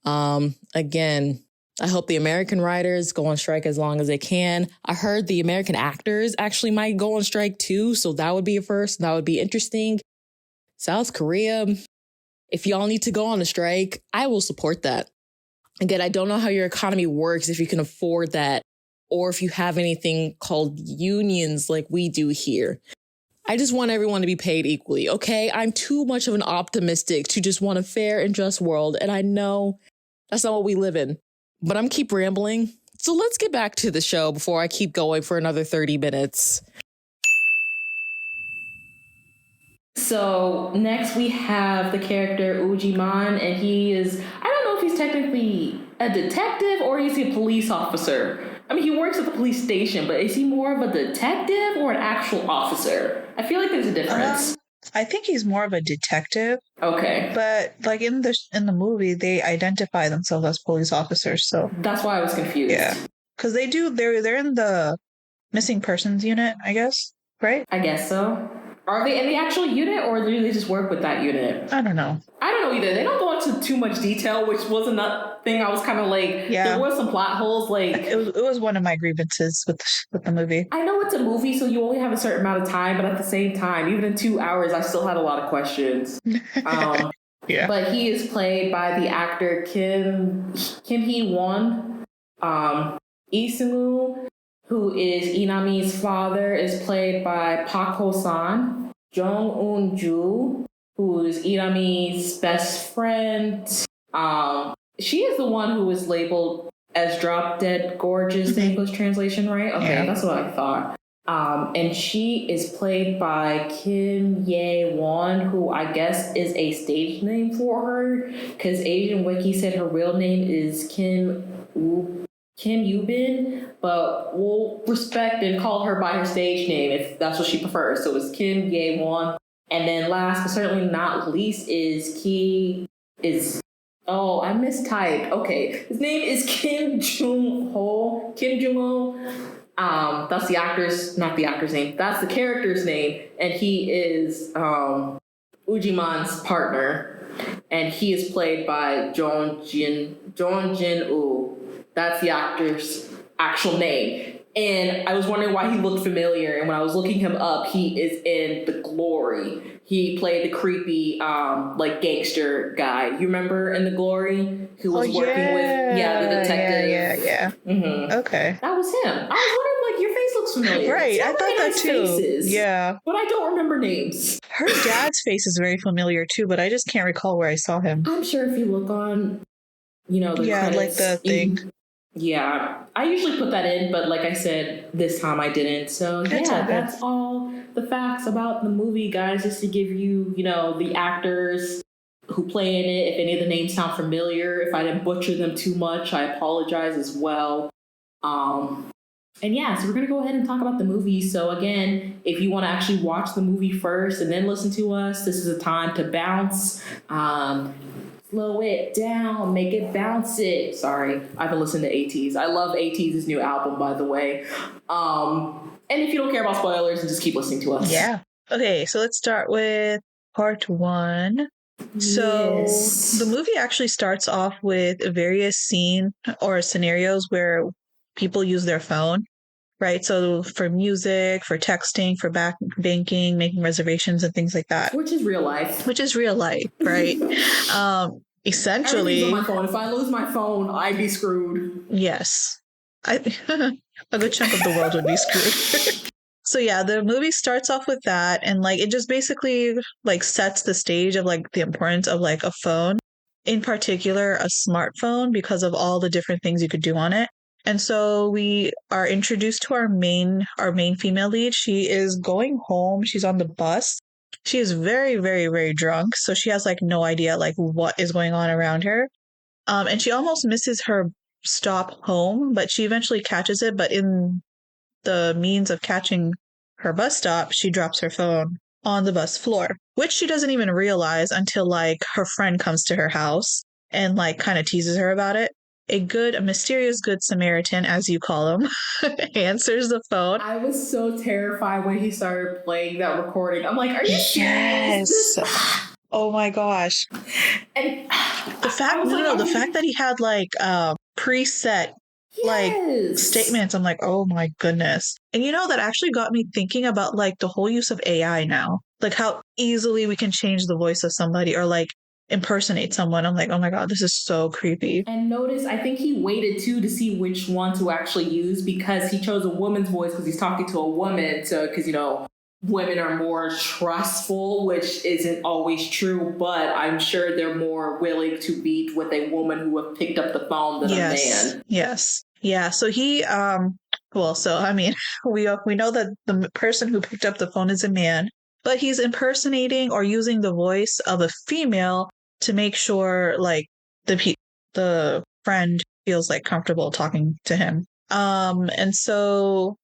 Again, I hope the American writers go on strike as long as they can. I heard the American actors actually might go on strike too, so that would be a first. That would be interesting. South Korea, if y'all need to go on a strike, I will support that. Again, I don't know how your economy works, if you can afford that, or if you have anything called unions like we do here. I just want everyone to be paid equally, okay? I'm too much of an optimistic to just want a fair and just world, and I know that's not what we live in. But I'm keep rambling. So let's get back to the show before I keep going for another 30 minutes. So next we have the character Ujiman, and he is, I don't know if he's technically a detective or is he a police officer. I mean, he works at the police station, but is he more of a detective or an actual officer? I feel like there's a difference. I think he's more of a detective. Okay. But like in the movie, they identify themselves as police officers, so that's why I was confused. Yeah, because they're in the missing persons unit, I guess, right? I guess so. Are they in the actual unit, or do they just work with that unit? I don't know. I don't know either. They don't go into too much detail, which wasn't that thing. I was kind of like, there was some plot holes. Like it was one of my grievances with the movie. I know it's a movie, so you only have a certain amount of time, but at the same time, even in 2 hours, I still had a lot of questions. Yeah. But he is played by the actor Kim Hee-won. Lee Seung-woo, who is Inami's father, is played by Park Ho-san. Jung Eun-ju, who is Inami's best friend. She is the one who was labeled as Drop Dead Gorgeous, the English translation, right? Okay, that's what I thought. And she is played by Kim Ye-won, who I guess is a stage name for her, because Asian Wiki said her real name is Kim Yubin, but we'll respect and call her by her stage name if that's what she prefers. So it's Kim Ye-won. And then last but certainly not least oh, I mistyped. Okay. His name is Kim Jung-ho. That's the actor's, not the actor's name. That's the character's name. And he is Ujiman's partner. And he is played by Jong Jin-woo. That's the actor's actual name. And I was wondering why he looked familiar. And when I was looking him up, he is in The Glory. He played the creepy, gangster guy. You remember in The Glory? Who was working with, the detective. Yeah. Mm-hmm. Okay. That was him. I was wondering, your face looks familiar. Right, I thought that too. Faces, yeah. But I don't remember names. Her dad's face is very familiar too, but I just can't recall where I saw him. I'm sure if you look on, the credits. Like the thing. Yeah, I usually put that in, but like I said, this time I didn't. So that's all the facts about the movie, guys, just to give you, the actors who play in it. If any of the names sound familiar, if I didn't butcher them too much, I apologize as well. So we're going to go ahead and talk about the movie. So again, if you want to actually watch the movie first and then listen to us, this is a time to bounce. Slow it down, make it bounce it. Sorry, I've been listening to ATEEZ. I love ATEEZ's new album, by the way. And if you don't care about spoilers, just keep listening to us. Yeah. Okay, so let's start with part 1. So the movie actually starts off with various scenes or scenarios where people use their phone, right? So for music, for texting, for banking, making reservations and things like that. Which is real life, right? Essentially, on my phone. If I lose my phone, I'd be screwed. Yes. A good chunk of the world would be screwed. So yeah, the movie starts off with that, and it just basically sets the stage of the importance of a phone, in particular a smartphone, because of all the different things you could do on it. And so we are introduced to our main female lead. She is going home. She's on the bus. She is very, very, very drunk. So she has no idea what is going on around her. And she almost misses her stop home, but she eventually catches it. But in the means of catching her bus stop, she drops her phone on the bus floor, which she doesn't even realize until her friend comes to her house and kind of teases her about it. A mysterious good Samaritan, as you call him, answers the phone. I was so terrified when he started playing that recording. I'm like, are you serious? Yes. Oh my gosh. And the fact that he had preset statements, I'm like, oh my goodness. And that actually got me thinking about the whole use of AI now. How easily we can change the voice of somebody or impersonate someone. I'm like, oh my god, this is so creepy. And notice, I think he waited too to see which one to actually use, because he chose a woman's voice because he's talking to a woman. So, because women are more trustful, which isn't always true, but I'm sure they're more willing to beat with a woman who have picked up the phone than a man. Yes. Yeah. So he, we know that the person who picked up the phone is a man, but he's impersonating or using the voice of a female to make sure the friend feels comfortable talking to him. And so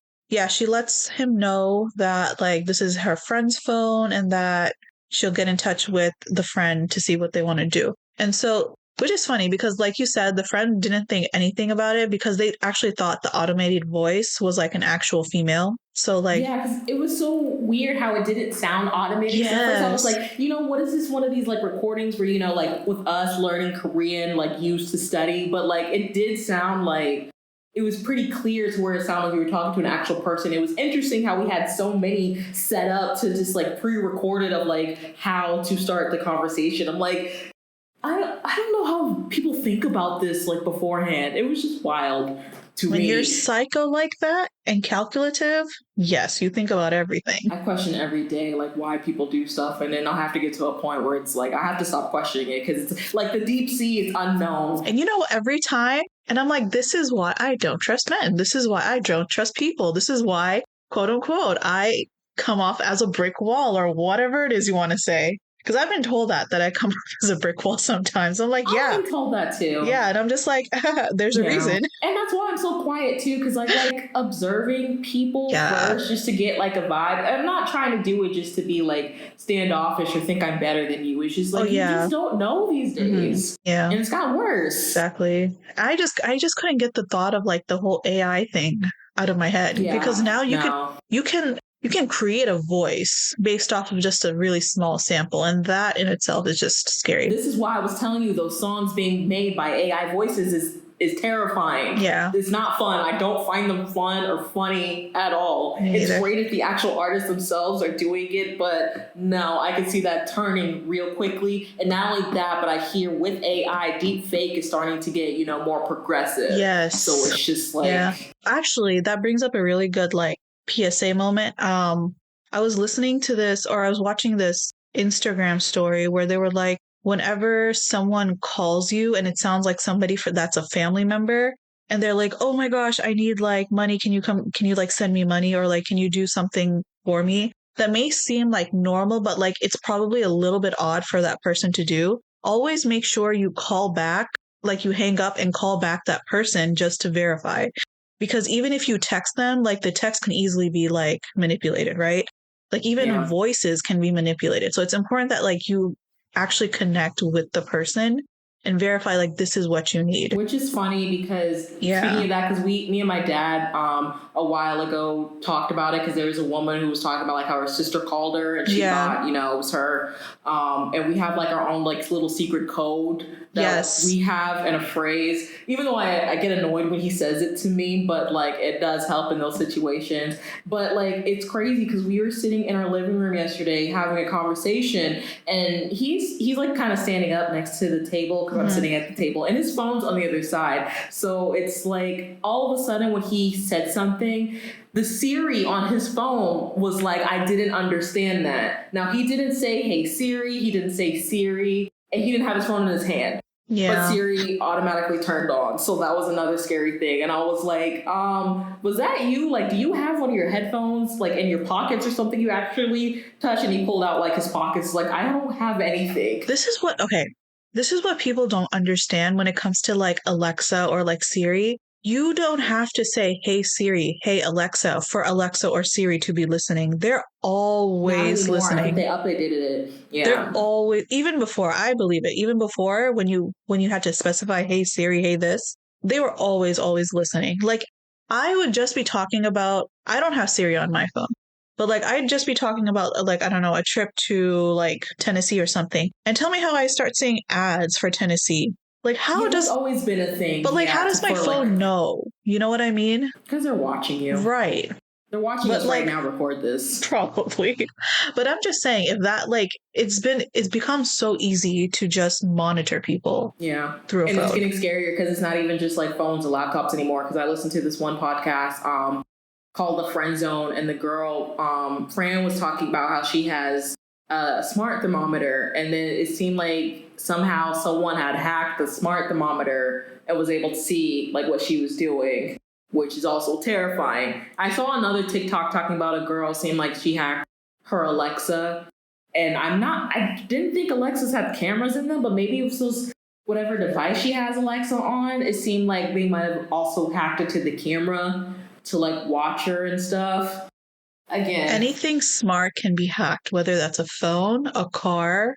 she lets him know that this is her friend's phone and that she'll get in touch with the friend to see what they want to do. And so Which is funny because, like you said, the friend didn't think anything about it because they actually thought the automated voice was like an actual female. So, like, yeah, because it was so weird how it didn't sound automated. Yes. At first I was like, what is this one of these like recordings where, like with us learning Korean, like used to study, but like it did sound like it was pretty clear to where it sounded like we were talking to an actual person. It was interesting how we had so many set up to just like pre-recorded of like how to start the conversation. I'm like, I don't know how people think about this like beforehand. It was just wild to me. When you're psycho like that and calculative, yes, you think about everything. I question every day like why people do stuff, and then I'll have to get to a point where it's like I have to stop questioning it because it's like the deep sea is unknown. And every time, and I'm like, this is why I don't trust men. This is why I don't trust people. This is why, quote unquote, I come off as a brick wall or whatever it is you want to say. Because I've been told that I come off as a brick wall sometimes. I'm like, yeah. I've been told that too. Yeah, and I'm just like, there's a reason. And that's why I'm so quiet too, because I like observing people first just to get like a vibe. I'm not trying to do it just to be like standoffish or think I'm better than you. It's just like you just don't know these days. Mm-hmm. Yeah. And it's got worse. Exactly. I just couldn't get the thought of like the whole AI thing out of my head. Yeah. Because now you can create a voice based off of just a really small sample, and that in itself is just scary. This is why I was telling you those songs being made by AI voices is terrifying. Yeah. It's not fun. I don't find them fun or funny at all. It's great if the actual artists themselves are doing it, but no, I can see that turning real quickly. And not only that, but I hear with AI, deep fake is starting to get, more progressive. Yes. So it's just like... Yeah. Actually, that brings up a really good, like, PSA moment. I was listening to this, or I was watching this Instagram story where they were like, whenever someone calls you and it sounds like somebody that's a family member, and they're like, oh my gosh, I need like money. Can you like send me money, or like, can you do something for me? That may seem like normal, but like it's probably a little bit odd for that person to do. Always make sure you call back, like you hang up and call back that person just to verify. Because even if you text them, like the text can easily be like manipulated, right? Like even voices can be manipulated. So it's important that like you actually connect with the person and verify like this is what you need. Which is funny because speaking of that, because me and my dad a while ago talked about it because there was a woman who was talking about like how her sister called her and she thought, it was her. And we have like our own like little secret code that we have and a phrase, even though I get annoyed when he says it to me, but like it does help in those situations. But like it's crazy because we were sitting in our living room yesterday having a conversation, and he's like kind of standing up next to the table because I'm sitting at the table, and his phone's on the other side. So it's like all of a sudden when he said something, the Siri on his phone was like, I didn't understand that. Now he didn't say, hey Siri, he didn't say Siri, and he didn't have his phone in his hand. Yeah. But Siri automatically turned on. So that was another scary thing. And I was like, was that you? Like, do you have one of your headphones like in your pockets or something you actually touch? And he pulled out like his pockets. Like, I don't have anything. This is what people don't understand when it comes to like Alexa or like Siri. You don't have to say, hey Siri, hey Alexa, for Alexa or Siri to be listening. They're always listening. I think they updated it. Yeah. They're always, even before, I believe it, even before when you had to specify, hey Siri, hey this, they were always listening. Like I would just be talking about, I don't have Siri on my phone, but like I'd just be talking about like, I don't know, a trip to like Tennessee or something. And tell me how I start seeing ads for Tennessee. Like how does... It's always been a thing. But like how does my phone know? You know what I mean? Because they're watching you. Right. They're watching us right now record this. Probably. But I'm just saying, if that like it's become so easy to just monitor people. Yeah. Through a phone. And it's getting scarier because it's not even just like phones and laptops anymore. Because I listened to this one podcast called The Friend Zone, and the girl Fran was talking about how she has a smart thermometer, and then it seemed like somehow someone had hacked the smart thermometer and was able to see like what she was doing, which is also terrifying. I saw another TikTok talking about a girl seemed like she hacked her Alexa, and I didn't think Alexas had cameras in them, but maybe it was those, whatever device she has Alexa on, it seemed like they might have also hacked it to the camera to like watch her and stuff. Again, anything smart can be hacked, whether that's a phone, a car,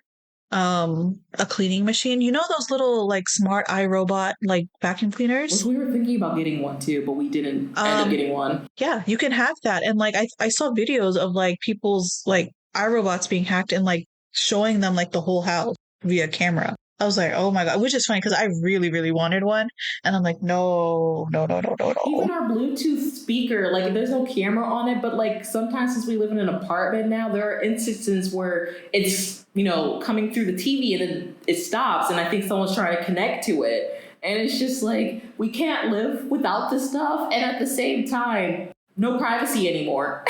a cleaning machine. You know those little like smart iRobot like vacuum cleaners? We were thinking about getting one too, but we didn't end up getting one. Yeah, you can hack that. And like I saw videos of like people's like iRobots being hacked and like showing them like the whole house via camera. I was like, oh my God, which is funny because I really, really wanted one. And I'm like, no. Even our Bluetooth speaker, like there's no camera on it, but like sometimes since we live in an apartment now, there are instances where it's, coming through the TV and then it stops. And I think someone's trying to connect to it. And it's just like, we can't live without this stuff. And at the same time, no privacy anymore.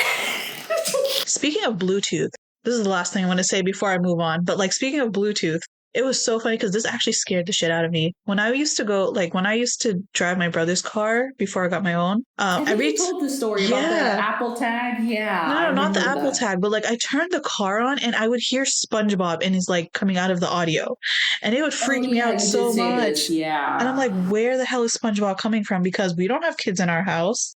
Speaking of Bluetooth, this is the last thing I want to say before I move on. But like speaking of Bluetooth, it was so funny because this actually scared the shit out of me. When I used to drive my brother's car before I got my own. You told the story about the Apple Tag. Yeah. No, not the Apple Tag, but like I turned the car on and I would hear SpongeBob and he's like coming out of the audio, and it would freak me out so much. Yeah. And I'm like, where the hell is SpongeBob coming from? Because we don't have kids in our house.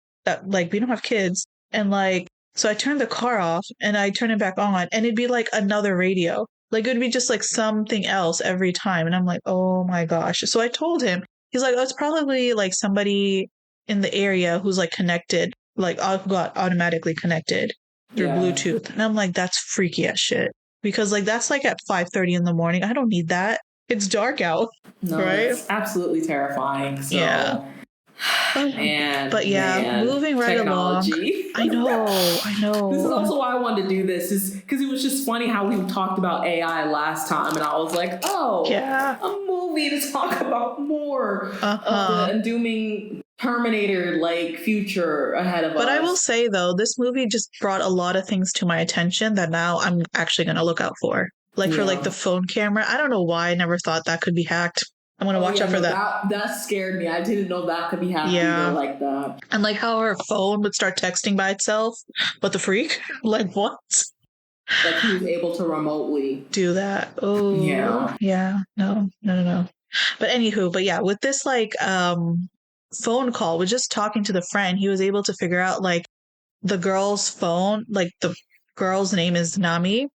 We don't have kids, and like. So I turned the car off and I turned it back on and it'd be like another radio. Like it would be just like something else every time. And I'm like, oh my gosh. So I told him, he's like, oh, it's probably like somebody in the area who's like connected, like got automatically connected through Bluetooth. And I'm like, that's freaky as shit. Because like that's like at 5:30 in the morning. I don't need that. It's dark out. No, right? It's absolutely terrifying. So. Yeah. But moving right technology. along. I know. This is also why I wanted to do this, is because it was just funny how we talked about AI last time, and I was like, a movie to talk about more of the dooming Terminator like future ahead of us. But I will say though, this movie just brought a lot of things to my attention that now I'm actually going to look out for. Like for like the phone camera. I don't know why I never thought that could be hacked. I'm going to watch out for that. That scared me. I didn't know that could be happening like that. And like how her phone would start texting by itself. What the freak? Like what? Like he was able to remotely do that. Oh. Yeah. Yeah. No. But anywho, with this like phone call, with just talking to the friend, he was able to figure out like the girl's phone, like the girl's name is Nami.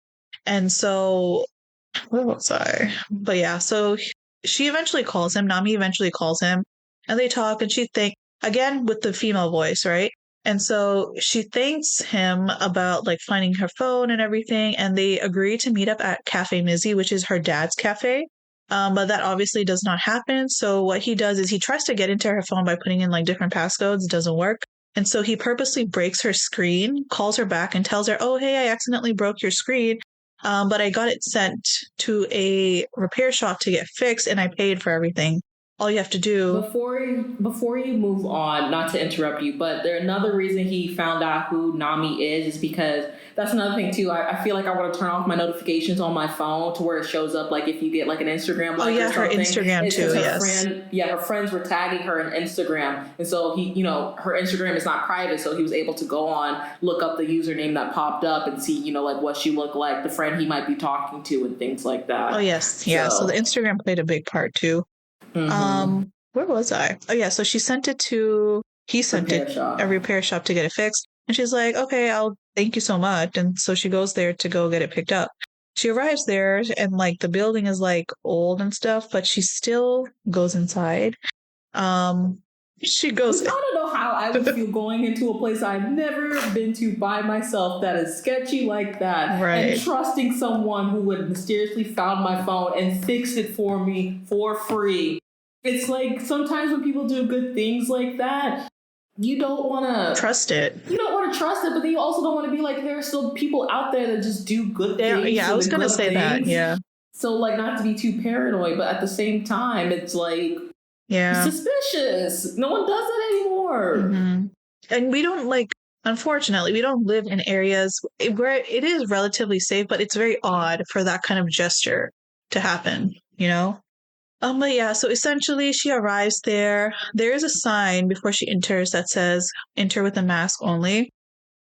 And so, where was I? But yeah, so she eventually calls him. Nami eventually calls him, and they talk. And she again with the female voice, right? And so she thanks him about like finding her phone and everything. And they agree to meet up at Cafe Mizzy, which is her dad's cafe. But that obviously does not happen. So what he does is he tries to get into her phone by putting in like different passcodes. It doesn't work. And so he purposely breaks her screen, calls her back, and tells her, "Oh, hey, I accidentally broke your screen. But I got it sent to a repair shop to get fixed, and I paid for everything. All you have to do..." Before you move on, not to interrupt you, but another reason he found out who Nami is because that's another thing too. I feel like I want to turn off my notifications on my phone to where it shows up like if you get like an Instagram like or something. Her Instagram too, yes. Her friends were tagging her in Instagram, and so he, her Instagram is not private, so he was able to go on, look up the username that popped up and see, like what she looked like, the friend he might be talking to, and things like that. Oh yes, yeah. So the Instagram played a big part too. Mm-hmm. Where was I? Oh yeah, so he sent it a repair shop to get it fixed. And she's like, "Okay, I'll thank you so much." And so she goes there to go get it picked up. She arrives there and like the building is like old and stuff, but she still goes inside. She goes, I don't know how I would feel going into a place I've never been to by myself that is sketchy like that. Right. And trusting someone who would mysteriously found my phone and fix it for me for free. It's like sometimes when people do good things like that, you don't want to trust it. You don't want to trust it, but then you also don't want to be like, there are still people out there that just do good things. Yeah, I was going to say that. Yeah. So like not to be too paranoid, but at the same time, it's like, suspicious. No one does it anymore. Mm-hmm. And we don't unfortunately, we don't live in areas where it is relatively safe, but it's very odd for that kind of gesture to happen, But yeah, so essentially she arrives there. There is a sign before she enters that says, "Enter with a mask only."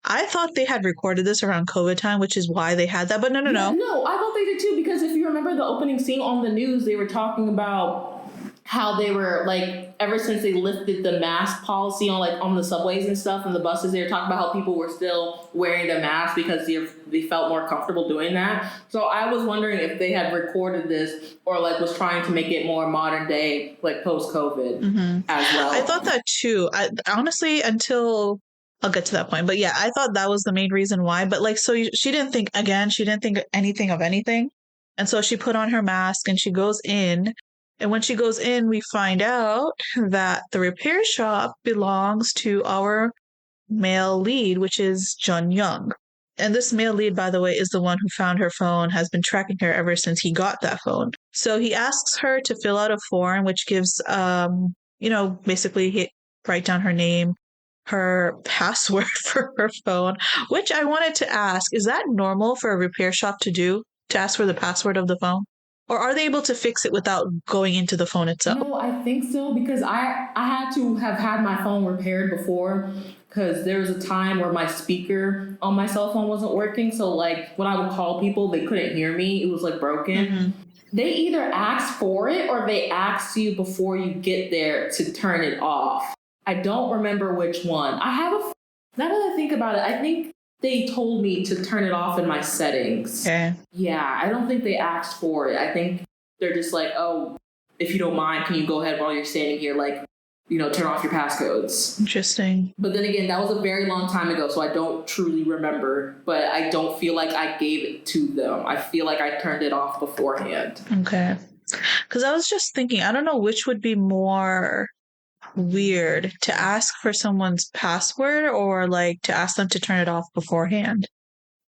I thought they had recorded this around COVID time, which is why they had that, but no. No, I thought they did too, because if you remember the opening scene on the news, they were talking about how they were like ever since they lifted the mask policy on the subways and stuff and the buses, they were talking about how people were still wearing the mask because they felt more comfortable doing that. So I was wondering if they had recorded this or like was trying to make it more modern day, like post-COVID as well. I thought that too. I honestly, until I'll get to that point, but yeah, I thought that was the main reason why. But like, so she didn't think anything of anything, and so she put on her mask and she goes in. And when she goes in, we find out that the repair shop belongs to our male lead, which is Jun Young. And this male lead, by the way, is the one who found her phone, has been tracking her ever since he got that phone. So he asks her to fill out a form, which gives, basically write down her name, her password for her phone, which I wanted to ask, is that normal for a repair shop to do, to ask for the password of the phone? Or are they able to fix it without going into the phone itself? No, I think so, because I had to have had my phone repaired before, because there was a time where my speaker on my cell phone wasn't working. So like when I would call people, they couldn't hear me. It was like broken. They either ask for it or they ask you before you get there to turn it off. I don't remember which one. Now that I think about it, I think they told me to turn it off in my settings. Okay. Yeah, I don't think they asked for it. I think they're just like, oh, if you don't mind, can you go ahead while you're standing here, like, turn off your passcodes. Interesting. But then again, that was a very long time ago, so I don't truly remember. But I don't feel like I gave it to them. I feel like I turned it off beforehand. Okay. Because I was just thinking, I don't know which would be more weird, to ask for someone's password or like to ask them to turn it off beforehand,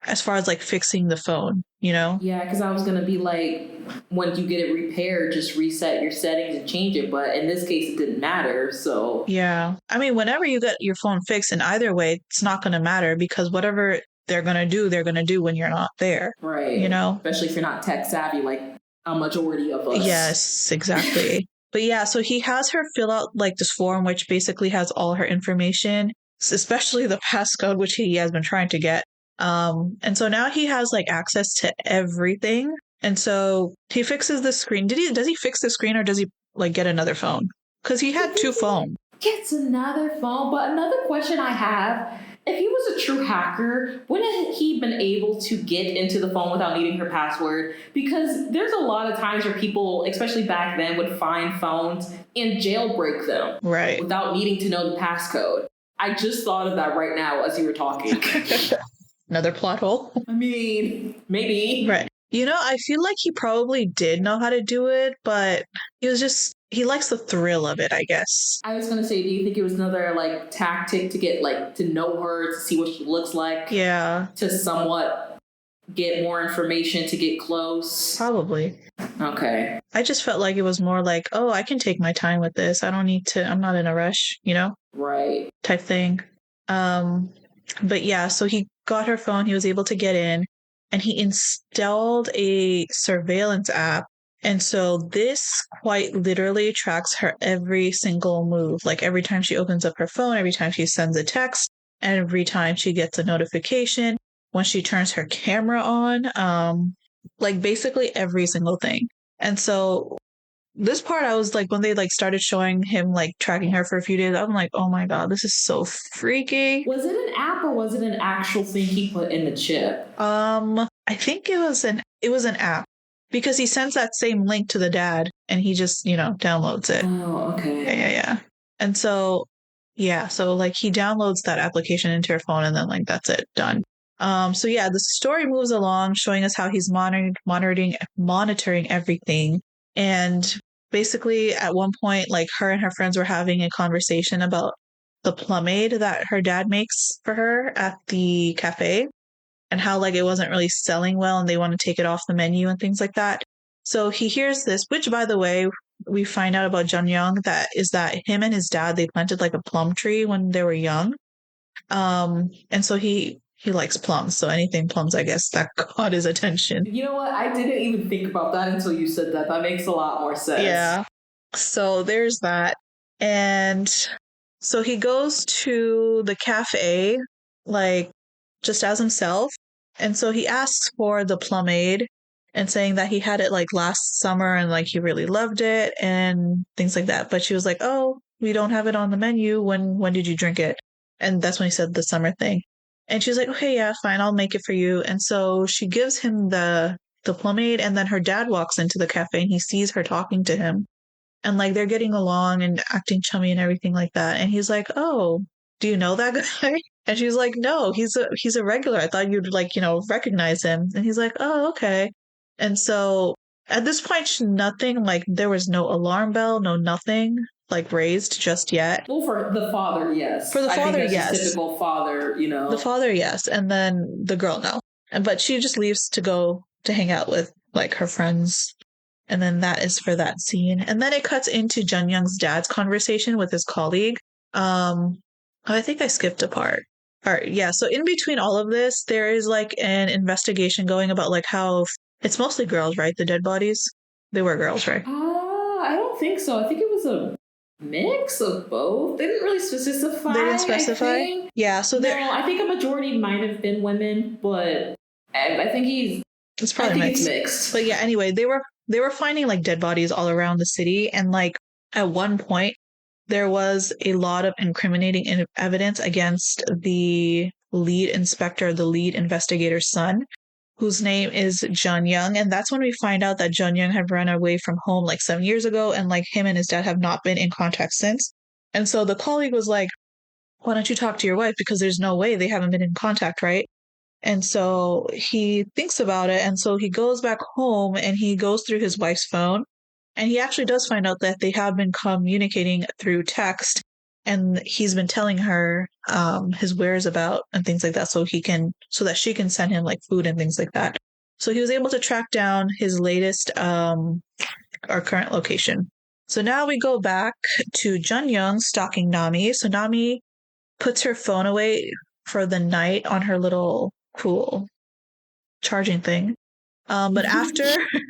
as far as like fixing the phone, Yeah, because I was going to be like, when you get it repaired, just reset your settings and change it. But in this case, it didn't matter. So yeah, I mean, whenever you get your phone fixed, in either way, it's not going to matter, because whatever they're going to do when you're not there. Right. Especially if you're not tech savvy, like a majority of us. Yes, exactly. But yeah, so he has her fill out like this form, which basically has all her information, especially the passcode, which he has been trying to get. And so now he has like access to everything. And so he fixes the screen. Does he fix the screen, or does he like get another phone? Because he had two phones. Gets another phone. But another question I have, if he was a true hacker, wouldn't he been able to get into the phone without needing her password? Because there's a lot of times where people, especially back then, would find phones and jailbreak them. Right. Without needing to know the passcode. I just thought of that right now as you were talking. Another plot hole. I mean, maybe. Right. I feel like he probably did know how to do it, but he likes the thrill of it, I guess. I was going to say, do you think it was another like tactic to get like to know her, to see what she looks like? Yeah. To somewhat get more information, to get close? Probably. Okay. I just felt like it was more like, oh, I can take my time with this. I'm not in a rush, Right. Type thing. But yeah, so he got her phone, he was able to get in, and he installed a surveillance app. And so this quite literally tracks her every single move. Like every time she opens up her phone, every time she sends a text, and every time she gets a notification, when she turns her camera on, like basically every single thing. And so this part, I was like, when they like started showing him like tracking her for a few days, I'm like, oh my God, this is so freaky. Was it an app or was it an actual thing he put in the chip? I think it was an app, because he sends that same link to the dad and he just, downloads it. Oh, okay. Yeah. And so, yeah, so like he downloads that application into her phone and then like that's it, done. So yeah, the story moves along, showing us how he's monitoring everything. And basically at one point, like her and her friends were having a conversation about the plumade that her dad makes for her at the cafe, and how like it wasn't really selling well and they want to take it off the menu and things like that. So he hears this, which by the way, we find out about Jun Young that him and his dad, they planted like a plum tree when they were young. And so he likes plums, so anything plums, I guess, that caught his attention. You know what? I didn't even think about that until you said that. That makes a lot more sense. Yeah. So there's that. And so he goes to the cafe, like, just as himself. And so he asks for the plumade. and saying that he had it like last summer and like he really loved it and things like that. But she was like, "Oh, we don't have it on the menu. When did you drink it?" And that's when he said the summer thing. And she's like, "Okay, yeah, fine, I'll make it for you." And so she gives him the pomade, and then her dad walks into the cafe and he sees her talking to him. And like they're getting along and acting chummy and everything like that. And he's like, "Oh, do you know that guy?" And she's like, "No, he's a regular. I thought you'd like, recognize him." And he's like, "Oh, okay." And so at this point, nothing like there was no alarm bell, no nothing like raised just yet. Well, for the father, yes. For the I think father, that's yes. just typical father, The father, yes. And then the girl, no. But she just leaves to go to hang out with like her friends. And then that is for that scene. And then it cuts into Jun Young's dad's conversation with his colleague. I think I skipped a part. All right, yeah. So in between all of this, there is like an investigation going about like how it's mostly girls, right? The dead bodies. They were girls, right? I don't think so. I think it was a mix of both. They didn't really specify. They didn't specify? I think. Yeah, so no, I think a majority might have been women, but I think it's probably mixed. But yeah, anyway, they were finding like dead bodies all around the city, and like at one point there was a lot of incriminating evidence against the lead inspector, the lead investigator's son, whose name is Jun Young. And that's when we find out that Jun Young had run away from home like 7 years ago, and like him and his dad have not been in contact since. And so the colleague was like, "Why don't you talk to your wife? Because there's no way they haven't been in contact, right?" And so he thinks about it. And so he goes back home and he goes through his wife's phone. And he actually does find out that they have been communicating through text. And he's been telling her his whereabouts and things like that so that she can send him like food and things like that. So he was able to track down his latest our current location. So now we go back to Jun Young stalking Nami. So Nami puts her phone away for the night on her little cool charging thing. But after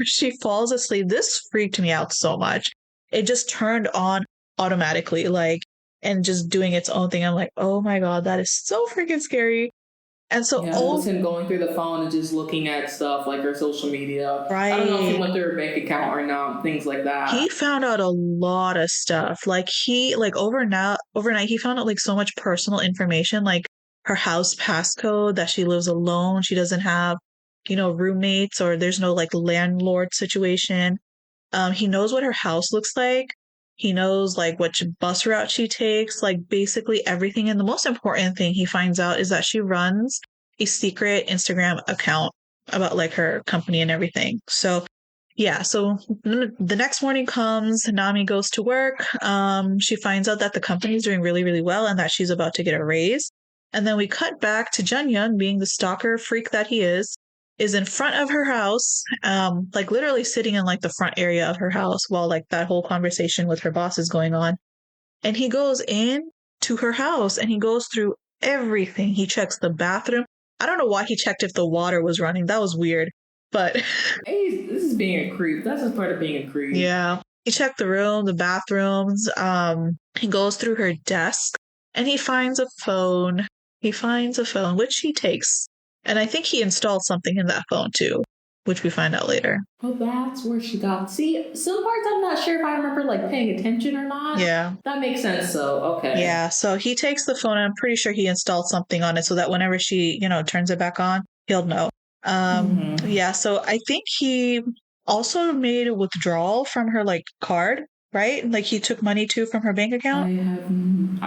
she falls asleep, this freaked me out so much. It just turned on automatically, like, and just doing its own thing. I'm like, oh my God, that is so freaking scary. And so, it was him going through the phone and just looking at stuff like her social media. Right. I don't know if he went through her bank account or not, things like that. He found out a lot of stuff. Like overnight, he found out like so much personal information, like her house passcode, that she lives alone. She doesn't have, roommates, or there's no like landlord situation. He knows what her house looks like. He knows like which bus route she takes, like basically everything. And the most important thing he finds out is that she runs a secret Instagram account about like her company and everything. So yeah, so the next morning comes, Nami goes to work. She finds out that the company is doing really, really well and that she's about to get a raise. And then we cut back to Jun Young, being the stalker freak that he is in front of her house, like literally sitting in like the front area of her house while like that whole conversation with her boss is going on. And he goes in to her house and he goes through everything. He checks the bathroom. I don't know why he checked if the water was running. That was weird. But this is being a creep. That's just part of being a creep. Yeah. He checked the room, the bathrooms. He goes through her desk and he finds a phone. Which he takes. And I think he installed something in that phone too, which we find out later. Oh, that's where she got. See, some parts I'm not sure if I remember like paying attention or not. Yeah. That makes sense. So, okay. Yeah. So he takes the phone and I'm pretty sure he installed something on it so that whenever she, turns it back on, he'll know. Yeah. So I think he also made a withdrawal from her like card, right? Like he took money too from her bank account.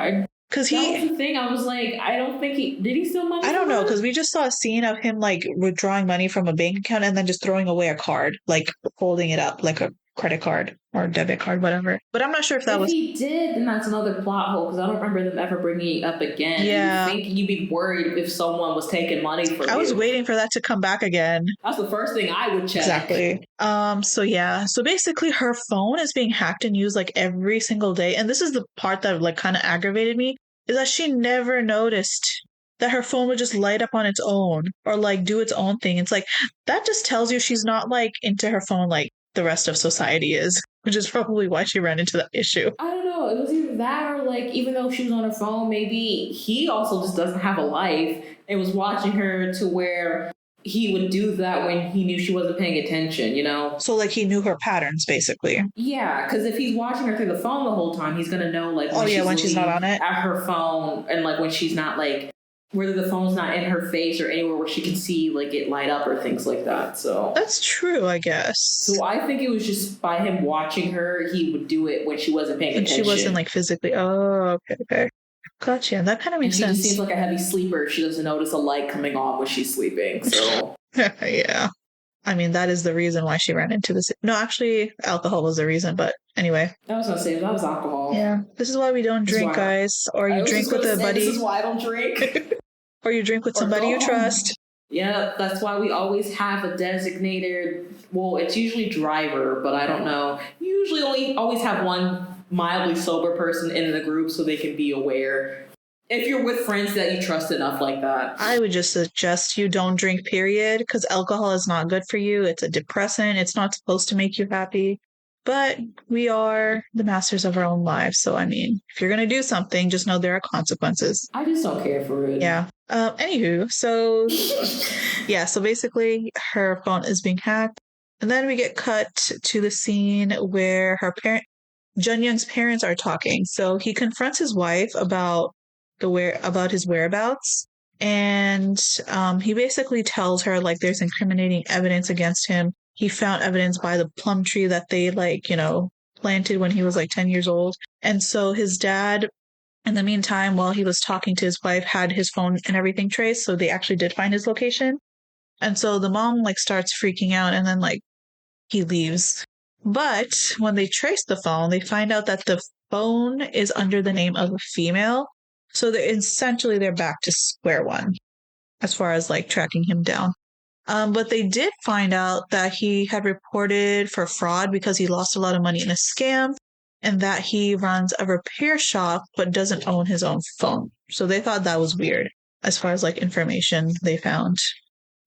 Because that was the thing. I was like, I don't think did he steal money? I don't know, because we just saw a scene of him like withdrawing money from a bank account and then just throwing away a card, like holding it up like a credit card or debit card, whatever. But I'm not sure if he did, then that's another plot hole because I don't remember them ever bringing it up again. Yeah. You'd be worried if someone was taking money from you. I was waiting for that to come back again. That's the first thing I would check. Exactly. So yeah. So basically her phone is being hacked and used like every single day. And this is the part that like kind of aggravated me, is that she never noticed that her phone would just light up on its own or like do its own thing. It's like, that just tells you she's not like into her phone like the rest of society is, which is probably why she ran into that issue. I don't know. It was either that or like, even though she was on her phone, maybe he also just doesn't have a life and was watching her to where he would do that when he knew she wasn't paying attention, you know? So, like, he knew her patterns, basically. Yeah, because if he's watching her through the phone the whole time, he's going to know, like, when she's not on it. At her phone, and, like, when she's not, like, whether the phone's not in her face or anywhere where she can see, like, it light up or things like that, so. That's true, I guess. So I think it was just by him watching her, he would do it when she wasn't paying attention. And she wasn't, like, physically. Oh, okay. Gotcha. That kind of makes sense. She just seems like a heavy sleeper if she doesn't notice a light coming on when she's sleeping, so. Yeah. I mean, that is the reason why she ran into this. No, actually, alcohol was the reason, but anyway. I was going to say, that was alcohol. Yeah. This is why we don't drink, guys. Or you drink with a buddy. This is why I don't drink. Or you drink with somebody you trust. Yeah, that's why we always have a designated, well, it's usually driver, but I don't know. Usually always have one mildly sober person in the group so they can be aware. If you're with friends that you trust enough like that. I would just suggest you don't drink, period, because alcohol is not good for you. It's a depressant. It's not supposed to make you happy. But we are the masters of our own lives. So, I mean, if you're going to do something, just know there are consequences. I just don't care for it. Yeah. Anywho, so, yeah, so basically her phone is being hacked. And then we get cut to the scene where Jun Young's parents are talking. So he confronts his wife about his whereabouts, and he basically tells her, like, there's incriminating evidence against him. He found evidence by the plum tree that they, like, you know, planted when he was like 10 years old. And so his dad, in the meantime, while he was talking to his wife, had his phone and everything traced, so they actually did find his location. And so the mom, like, starts freaking out, and then, like, he leaves. But when they trace the phone, they find out that the phone is under the name of a female. So they're back to square one as far as, like, tracking him down. But they did find out that he had reported for fraud because he lost a lot of money in a scam, and that he runs a repair shop but doesn't own his own phone. So they thought that was weird as far as, like, information they found.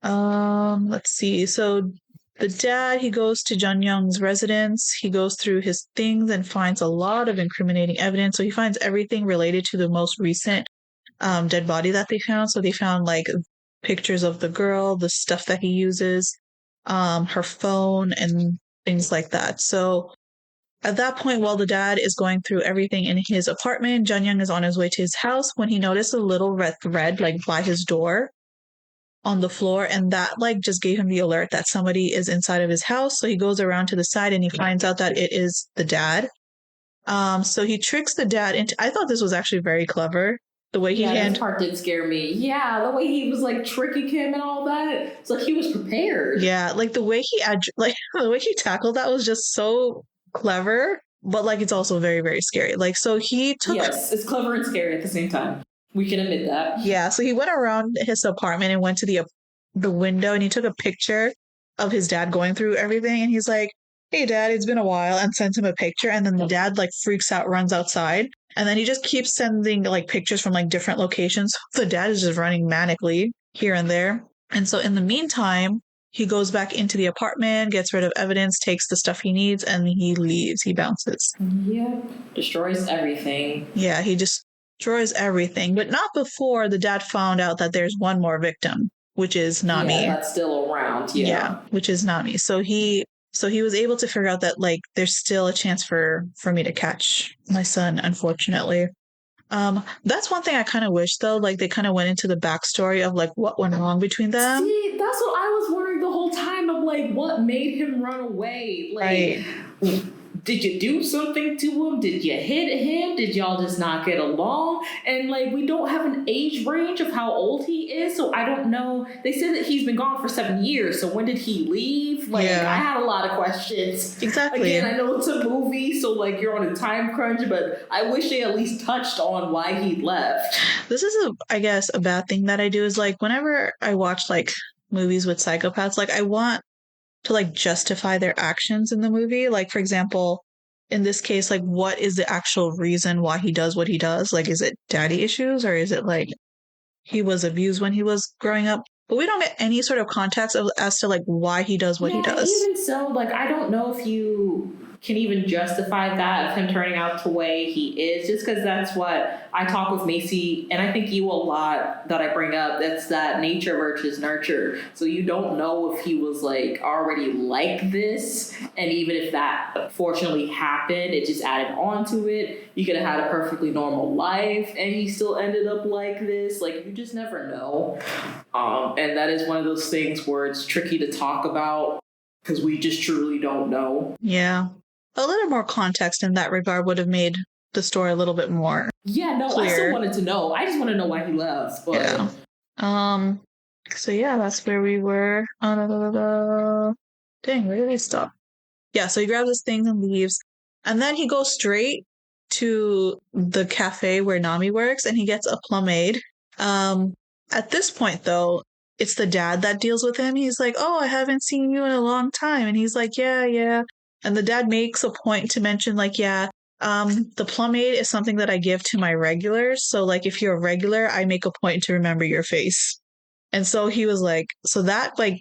Let's see. So the dad, he goes to Jun Young's residence. He goes through his things and finds a lot of incriminating evidence. So he finds everything related to the most recent dead body that they found. So they found, like, pictures of the girl, the stuff that he uses, her phone, and things like that. So at that point, while the dad is going through everything in his apartment, Jun Young is on his way to his house when he noticed a little red thread, like, by his door on the floor, and that, like, just gave him the alert that somebody is inside of his house. So he goes around to the side and he finds out that it is the dad. So he tricks the dad into, I thought this was actually very clever, the way this part did scare me. Yeah, the way he was, like, tricking him and all that. It's like he was prepared. Yeah, like, the way he the way he tackled that was just so clever, but, like, it's also very, very scary. Like, so he took, yes, it's clever and scary at the same time. We can admit that. Yeah, so he went around his apartment and went to the window, and he took a picture of his dad going through everything, and he's like, "Hey, Dad, it's been a while," and sends him a picture. And then the dad, like, freaks out, runs outside, and then he just keeps sending, like, pictures from, like, different locations. The dad is just running manically here and there. And so in the meantime, he goes back into the apartment, gets rid of evidence, takes the stuff he needs, and he leaves. He bounces. Yep, destroys everything. Yeah, he just destroys everything, but not before the dad found out that there's one more victim, which is Nami. Yeah, that's still around. Yeah, which is Nami. So he was able to figure out that, like, there's still a chance for me to catch my son, unfortunately. That's one thing I kind of wish, though, like, they kind of went into the backstory of, like, what went wrong between them. See, that's what I was wondering the whole time, of, like, what made him run away? Like, right. Did you do something to him? Did you hit him? Did y'all just not get along? And, like, we don't have an age range of how old he is, so I don't know. They said that he's been gone for 7 years, so when did he leave? Like, I had a lot of questions. Exactly. Again, I know it's a movie, so, like, you're on a time crunch, but I wish they at least touched on why he left. This is, I guess, a bad thing that I do is, like, whenever I watch, like, movies with psychopaths, like, I want to, like, justify their actions in the movie. Like, for example, in this case, like, what is the actual reason why he does what he does? Like, is it daddy issues, or is it, like, he was abused when he was growing up? But we don't get any sort of context as to, like, why he does what he does. Even so, like, I don't know if you can even justify that of him turning out the way he is, just because that's what I talk with Macy, and I think you a lot that I bring up. That's that nature versus nurture. So you don't know if he was like already like this, and even if that fortunately happened, it just added on to it. You could have had a perfectly normal life, and he still ended up like this. Like, you just never know. And that is one of those things where it's tricky to talk about because we just truly don't know. Yeah. A little more context in that regard would have made the story a little bit more clear. I still wanted to know. I just want to know why he left. But yeah. So yeah, that's where we were. Dang, where did I stop? Yeah, so he grabs his things and leaves. And then he goes straight to the cafe where Nami works, and he gets a pomade. At this point, though, it's the dad that deals with him. He's like, oh, I haven't seen you in a long time. And he's like, yeah. And the dad makes a point to mention, like, the pomade is something that I give to my regulars. So, like, if you're a regular, I make a point to remember your face. And so he was like, so that, like,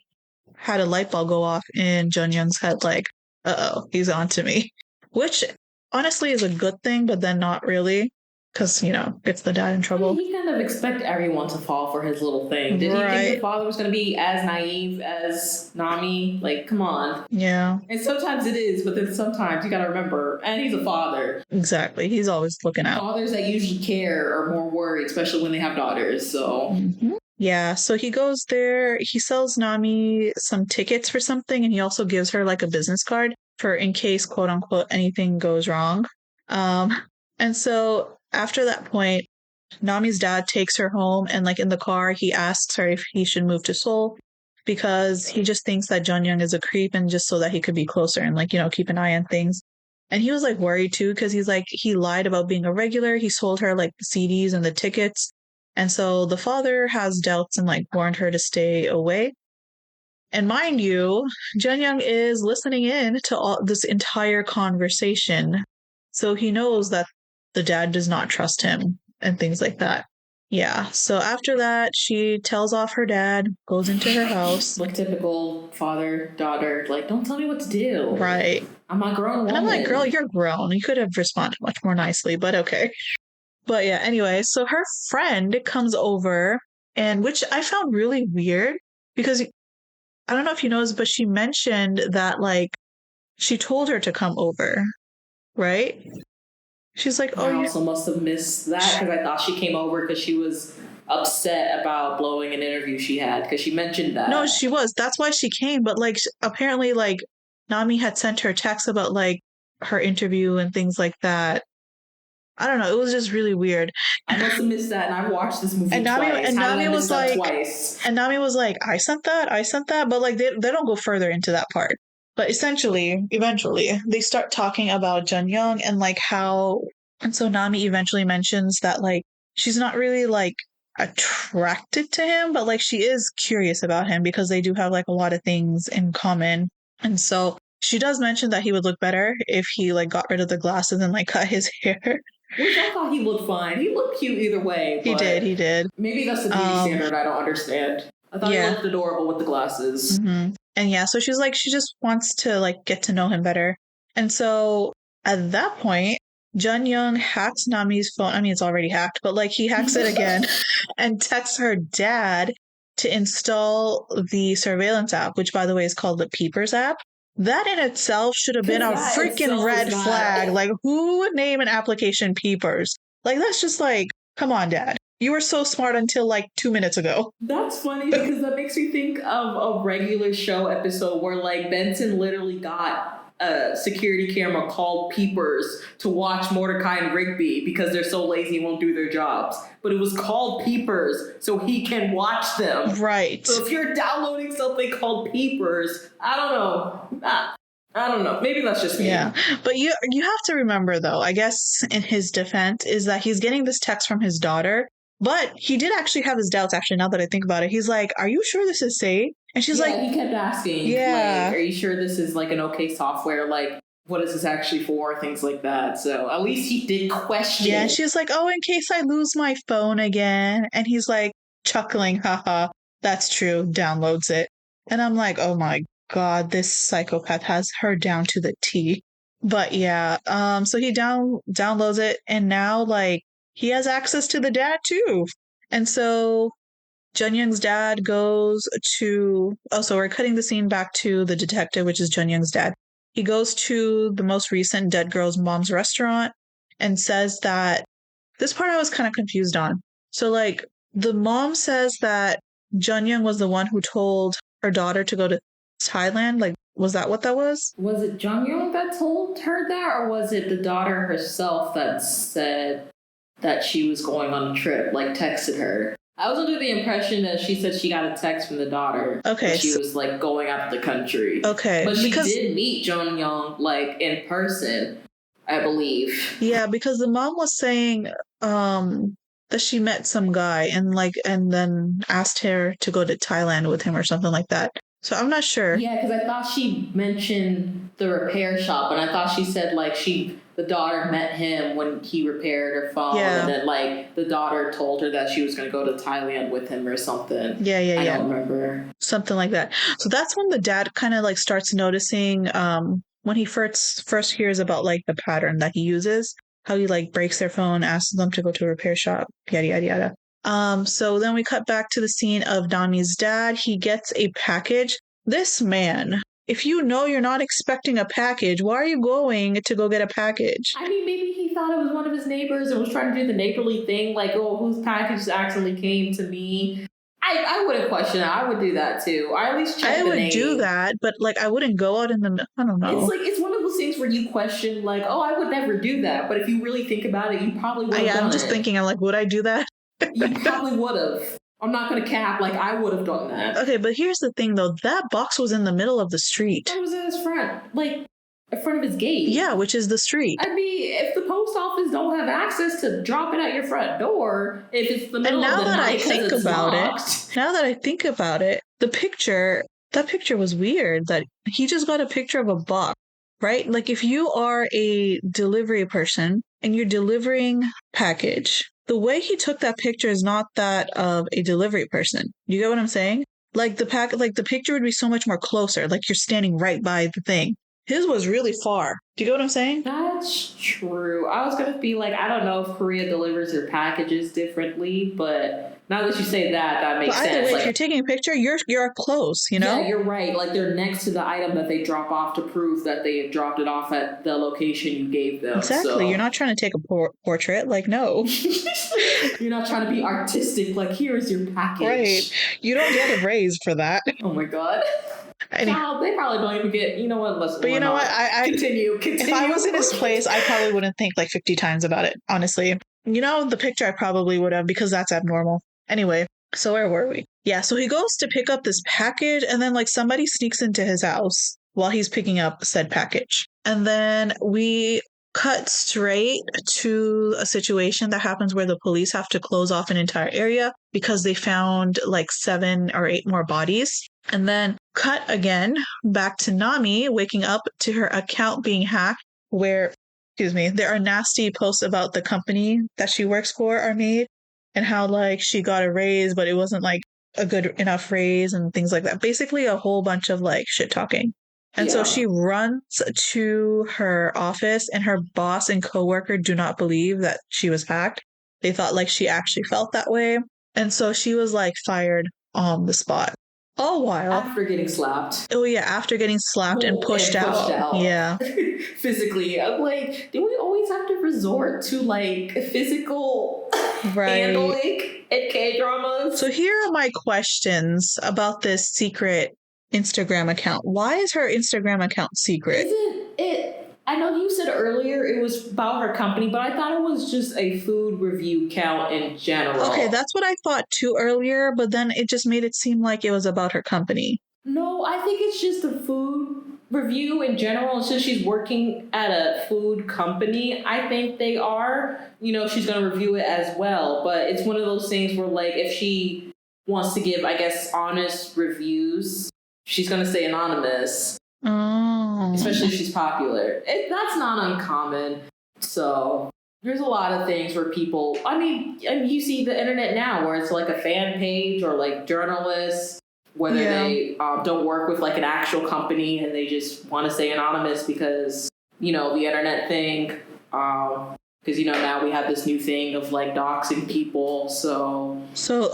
had a light bulb go off in Jun Young's head, like, uh-oh, he's on to me. Which, honestly, is a good thing, but then not really. Because, gets the dad in trouble. He kind of expect everyone to fall for his little thing. Did he think the father was going to be as naive as Nami? Like, come on. Yeah. And sometimes it is, but then sometimes you got to remember, and he's a father. Exactly. He's always looking out. Fathers that usually care are more worried, especially when they have daughters, so... Mm-hmm. Yeah, so he goes there, he sells Nami some tickets for something, and he also gives her, like, a business card for in case, quote-unquote, anything goes wrong. And so... after that point, Nami's dad takes her home, and like in the car, he asks her if he should move to Seoul because he just thinks that Jun Young is a creep, and just so that he could be closer and like, keep an eye on things. And he was like worried too because he's like, he lied about being a regular. He sold her like the CDs and the tickets. And so the father has doubts and like warned her to stay away. And mind you, Jun Young is listening in to all this entire conversation. So he knows that the dad does not trust him and things like that. Yeah. So after that, she tells off her dad, goes into her house. Like typical father, daughter, like, don't tell me what to do. Right. I'm a grown woman. And I'm like, girl, you're grown. You could have responded much more nicely, but okay. But yeah, anyway, so her friend comes over, and which I found really weird because I don't know if you noticed, but she mentioned that like she told her to come over, right? She's like, oh, I also must have missed that because I thought she came over because she was upset about blowing an interview she had because she mentioned that. No, she was. That's why she came. But like, apparently, like Nami had sent her text about like her interview and things like that. I don't know. It was just really weird. I must have missed that, and I've watched this movie twice. And Nami was like, twice? And Nami was like, I sent that, but like they don't go further into that part. But eventually, they start talking about Jun Young and like how, and so Nami eventually mentions that like she's not really like attracted to him, but like she is curious about him because they do have like a lot of things in common. And so she does mention that he would look better if he like got rid of the glasses and like cut his hair. Which I thought he looked fine. He looked cute either way. He did. Maybe that's the beauty standard I don't understand. I thought he looked adorable with the glasses. Mm-hmm. And yeah, so she's like, she just wants to like get to know him better. And so at that point, Jun Young hacks Nami's phone. I mean, it's already hacked, but like he hacks it again and texts her dad to install the surveillance app, which by the way is called the Peepers app. That in itself should have been a freaking red flag. Like, who would name an application Peepers? Like, that's just like, come on, Dad. You were so smart until like 2 minutes ago. That's funny because that makes me think of a regular show episode where like Benson literally got a security camera called Peepers to watch Mordecai and Rigby because they're so lazy and won't do their jobs. But it was called Peepers so he can watch them. Right. So if you're downloading something called Peepers, I don't know. Maybe that's just me. Yeah. But you have to remember, though, I guess in his defense, is that he's getting this text from his daughter. But he did actually have his doubts, actually, now that I think about it. He's like, are you sure this is safe? And she's like... he kept asking, like, are you sure this is, like, an okay software? Like, what is this actually for? Things like that. So at least he did question. Yeah, she's like, oh, in case I lose my phone again. And he's like, chuckling, haha, that's true, downloads it. And I'm like, oh my God, this psychopath has her down to the T. But yeah, so he downloads it, and now like he has access to the dad too. And so Junyoung's dad goes to, oh, so we're cutting the scene back to the detective, which is Junyoung's dad. He goes to the most recent dead girl's mom's restaurant and says that this part I was kind of confused on. So like the mom says that Junyoung was the one who told her daughter to go to Thailand. Like, was that what that was? Was it Jungyoon that told her that, or was it the daughter herself that said that she was going on a trip, like texted her? I was under the impression that she said she got a text from the daughter. Okay. She was like going out of the country. Okay. But she did meet Jungyoon like in person, I believe. Yeah, because the mom was saying that she met some guy and then asked her to go to Thailand with him or something like that. So I'm not sure. Yeah, because I thought she mentioned the repair shop, and I thought she said like the daughter met him when he repaired her phone, and then like the daughter told her that she was going to go to Thailand with him or something. Yeah. I don't remember. Something like that. So that's when the dad kind of like starts noticing when he first hears about like the pattern that he uses, how he like breaks their phone, asks them to go to a repair shop, yada yada yada. So then we cut back to the scene of Nami's dad. He gets a package. This man, if you know you're not expecting a package, why are you going to go get a package? I mean, maybe he thought it was one of his neighbors and was trying to do the neighborly thing, like, oh, whose package accidentally came to me. I wouldn't question it. I would do that too. Or at least check the name. I would do that, but like I wouldn't go out in the, I don't know. It's one of those things where you question like, oh, I would never do that. But if you really think about it, you probably would have done it. I'm just thinking, I'm like, would I do that? You probably would have. I'm not going to cap. Like, I would have done that. Okay, but here's the thing, though. That box was in the middle of the street. It was in his front. Like, in front of his gate. Yeah, which is the street. I mean, if the post office don't have access to drop it at your front door, if it's the middle of the night because it's locked. Now that I think about it, that picture was weird. That he just got a picture of a box, right? Like, if you are a delivery person and you're delivering package, the way he took that picture is not that of a delivery person. You get what I'm saying? Like the picture would be so much more closer. Like you're standing right by the thing. His was really far. Do you get what I'm saying? That's true. I was going to be like, I don't know if Korea delivers their packages differently, but now that you say that, that makes sense. Either way, like, if you're taking a picture, you're close, you know? Yeah, you're right. Like they're next to the item that they drop off to prove that they have dropped it off at the location you gave them. Exactly. So. You're not trying to take a portrait. Like, no. You're not trying to be artistic. Like, here is your package. Right. You don't get a raise for that. Oh my God. Child, they probably don't even get, you know what, but you know what, I continue. If I was in his place, I probably wouldn't think like 50 times about it, honestly. You know, the picture I probably would have, because that's abnormal. Anyway, so where were we? Yeah, so he goes to pick up this package, and then like somebody sneaks into his house while he's picking up said package. And then we cut straight to a situation that happens where the police have to close off an entire area because they found like 7 or 8 more bodies. And then cut again back to Nami waking up to her account being hacked, where, there are nasty posts about the company that she works for are made, and how like she got a raise, but it wasn't like a good enough raise and things like that. Basically a whole bunch of like shit talking. And so she runs to her office, and her boss and coworker do not believe that she was hacked. They thought like she actually felt that way. And so she was like fired on the spot. All while after getting slapped. Oh yeah, after getting slapped and pushed out. Yeah. Physically. I'm like, do we always have to resort to like physical handling in K-dramas? So here are my questions about this secret Instagram account. Why is her Instagram account secret? Isn't it? I know you said earlier it was about her company, but I thought it was just a food review count in general. Okay, that's what I thought too earlier, but then it just made it seem like it was about her company. No, I think it's just a food review in general. Since she's working at a food company, I think they are, she's going to review it as well. But it's one of those things where, like, if she wants to give, I guess, honest reviews, she's going to stay anonymous. Oh. Especially if she's popular. That's not uncommon. So there's a lot of things where people, you see the internet now where it's like a fan page or like journalists, whether they don't work with like an actual company and they just want to stay anonymous because the internet thing. Because, now we have this new thing of like doxing people. So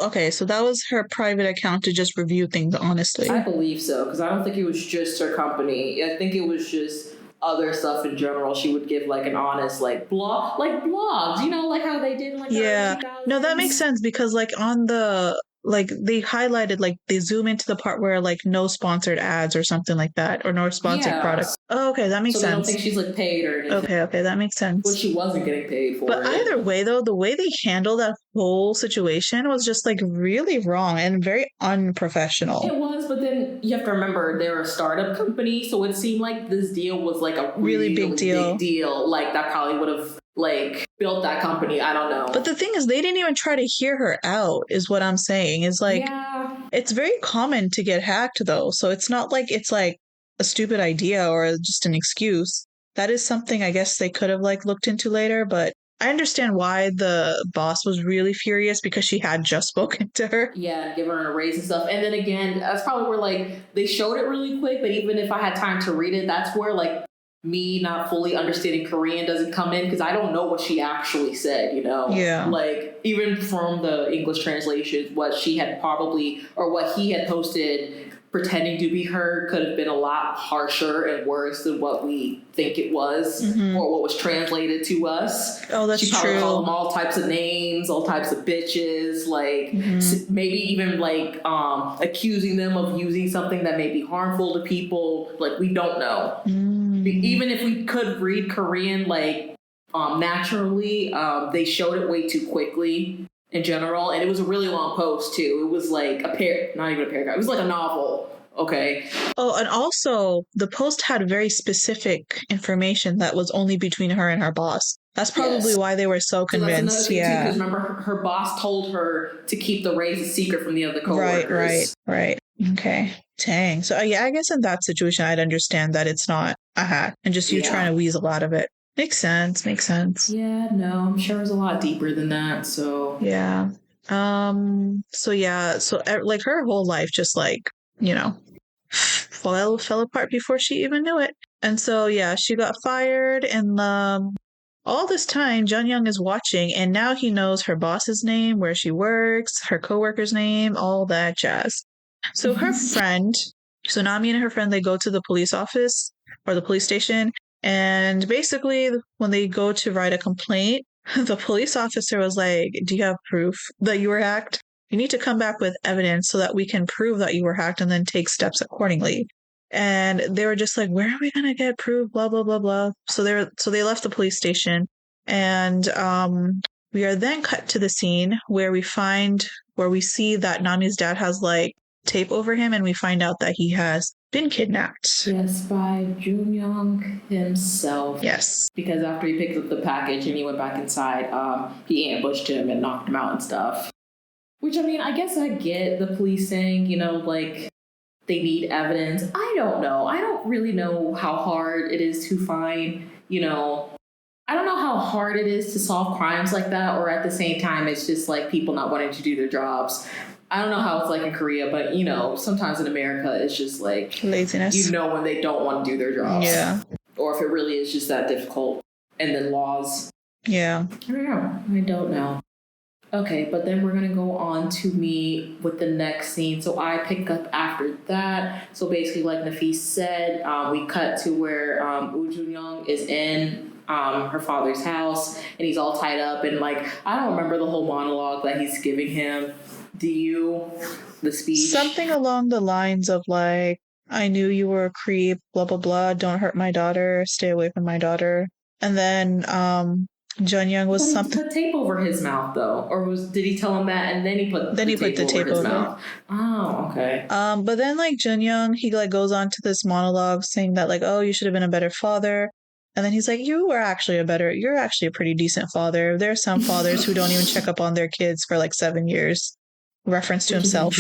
okay, so that was her private account to just review things honestly. I believe so, because I don't think it was just her company. I think it was just other stuff in general. She would give like an honest like blogs, like how they did like yeah. No, that makes sense because like on the like they highlighted like they zoom into the part where like no sponsored ads or something like that or no sponsored products. Oh, okay, that makes so sense. I don't think she's like paid or anything. Okay, that makes sense. But she wasn't getting paid for it. But either way though, the way they handled that whole situation was just like really wrong and very unprofessional. It was, but then you have to remember they're a startup company, so it seemed like this deal was like a really big deal. Like that probably would have like built that company. I don't know. But the thing is, they didn't even try to hear her out, is what I'm saying. Is like, it's very common to get hacked though. So it's not like it's like a stupid idea or just an excuse. That is something I guess they could have like looked into later, but I understand why the boss was really furious because she had just spoken to her. Yeah, give her a raise and stuff. And then again, that's probably where like they showed it really quick, but even if I had time to read it, that's where like me not fully understanding Korean doesn't come in because I don't know what she actually said, Yeah. Like even from the English translation, what she had probably or what he had posted pretending to be her could have been a lot harsher and worse than what we think it was or what was translated to us. Oh, that's true. She probably called them all types of names, all types of bitches, like maybe even like accusing them of using something that may be harmful to people. Like we don't know. Even if we could read Korean like naturally, they showed it way too quickly in general, and it was a really long post too. It was like not even a paragraph. It was like a novel. Okay. Oh, and also the post had very specific information that was only between her and her boss. That's probably why they were so convinced. Because remember, her boss told her to keep the raise a secret from the other coworkers. Right. Okay. Dang. So yeah, I guess in that situation, I'd understand that it's not a hack and just you trying to weasel out of it. Makes sense. Yeah. No, I'm sure it was a lot deeper than that. So yeah. So like her whole life just like fell apart before she even knew it. And so yeah, she got fired, and all this time Jun Young is watching, and now he knows her boss's name, where she works, her coworker's name, all that jazz. So her friend, so Nami and her friend, they go to the police office or the police station, and basically when they go to write a complaint, the police officer was like, "Do you have proof that you were hacked? You need to come back with evidence so that we can prove that you were hacked and then take steps accordingly." And they were just like, "Where are we going to get proof? Blah, blah, blah, blah." So they left the police station, and we are then cut to the scene where we see that Nami's dad has like tape over him, and we find out that he has been kidnapped. Yes, by Jun Young himself. Yes. Because after he picked up the package and he went back inside, he ambushed him and knocked him out and stuff. Which, I mean, I guess I get the police saying, like, they need evidence. I don't know. I don't really know how hard it is to find, I don't know how hard it is to solve crimes like that, or at the same time, it's just like people not wanting to do their jobs. I don't know how it's like in Korea, but, sometimes in America, it's just like laziness. When they don't want to do their jobs. Yeah. Or if it really is just that difficult. And then laws. Yeah. I don't know. Okay, but then we're going to go on to me with the next scene. So I pick up after that. So basically, like Nafis said, we cut to where Woo Jun Young is in her father's house, and he's all tied up. And, like, I don't remember the whole monologue that he's giving him. Do you? The speech? Something along the lines of, like, "I knew you were a creep, blah, blah, blah. Don't hurt my daughter. Stay away from my daughter." And then Jun Young was something. He put tape over his mouth, though, or did he tell him that and then he put the tape over his mouth? Oh, okay. But then like Jun Young, he like goes on to this monologue saying that like, "Oh, you should have been a better father," and then he's like, "You're actually a pretty decent father. There are some fathers who don't even check up on their kids for like 7 years." Reference to himself.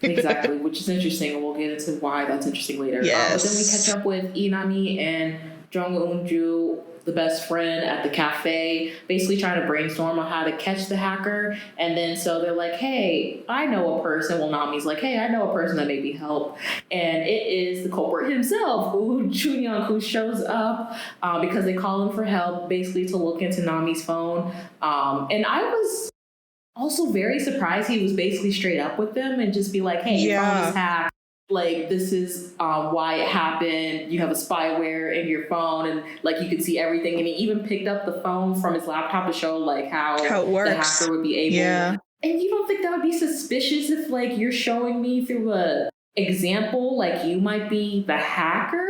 Exactly, which is interesting, and we'll get into why that's interesting later. Yes. But then we catch up with Inami and Jung Eun-ju the best friend at the cafe, basically trying to brainstorm on how to catch the hacker. And then so they're like, hey, I know a person. Well, Nami's like, hey, I know a person that maybe help. And it is the culprit himself, Chunyoung, who shows up because they call him for help, basically to look into Nami's phone. And I was also very surprised he was basically straight up with them and just be like, hey, your phone is hacked. Like, this is why it happened. You have a spyware in your phone, and like you could see everything. And he even picked up the phone from his laptop to show like how it works. The hacker would be able. Yeah. And you don't think that would be suspicious if like you're showing me through a example like you might be the hacker?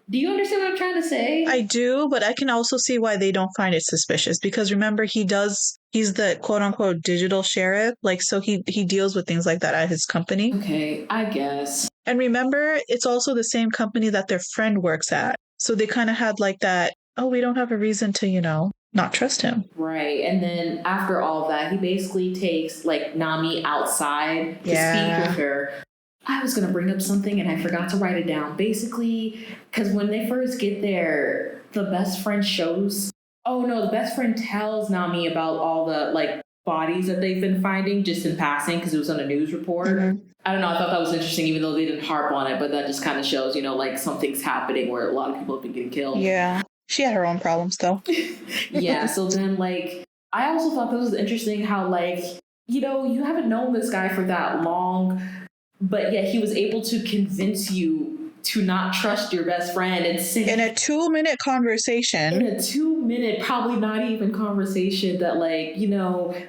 Do you understand what I'm trying to say? I do, but I can also see why they don't find it suspicious, because remember, he's the quote unquote digital sheriff. Like, so he deals with things like that at his company. Okay, I guess. And remember, it's also the same company that their friend works at. So they kind of had like that, oh, we don't have a reason to, not trust him. Right. And then after all of that, he basically takes like Nami outside to speak with her. I was going to bring up something and I forgot to write it down. Basically, because when they first get there, the best friend the best friend tells Nami about all the like bodies that they've been finding just in passing because it was on a news report. Mm-hmm. I don't know. I thought that was interesting, even though they didn't harp on it, but that just kind of shows, like something's happening where a lot of people have been getting killed. Yeah. She had her own problems though. Yeah. So then like, I also thought this was interesting how like, you haven't known this guy for that long, but yet he was able to convince you to not trust your best friend and in a 2-minute conversation. In a 2-minute, probably not even conversation that like,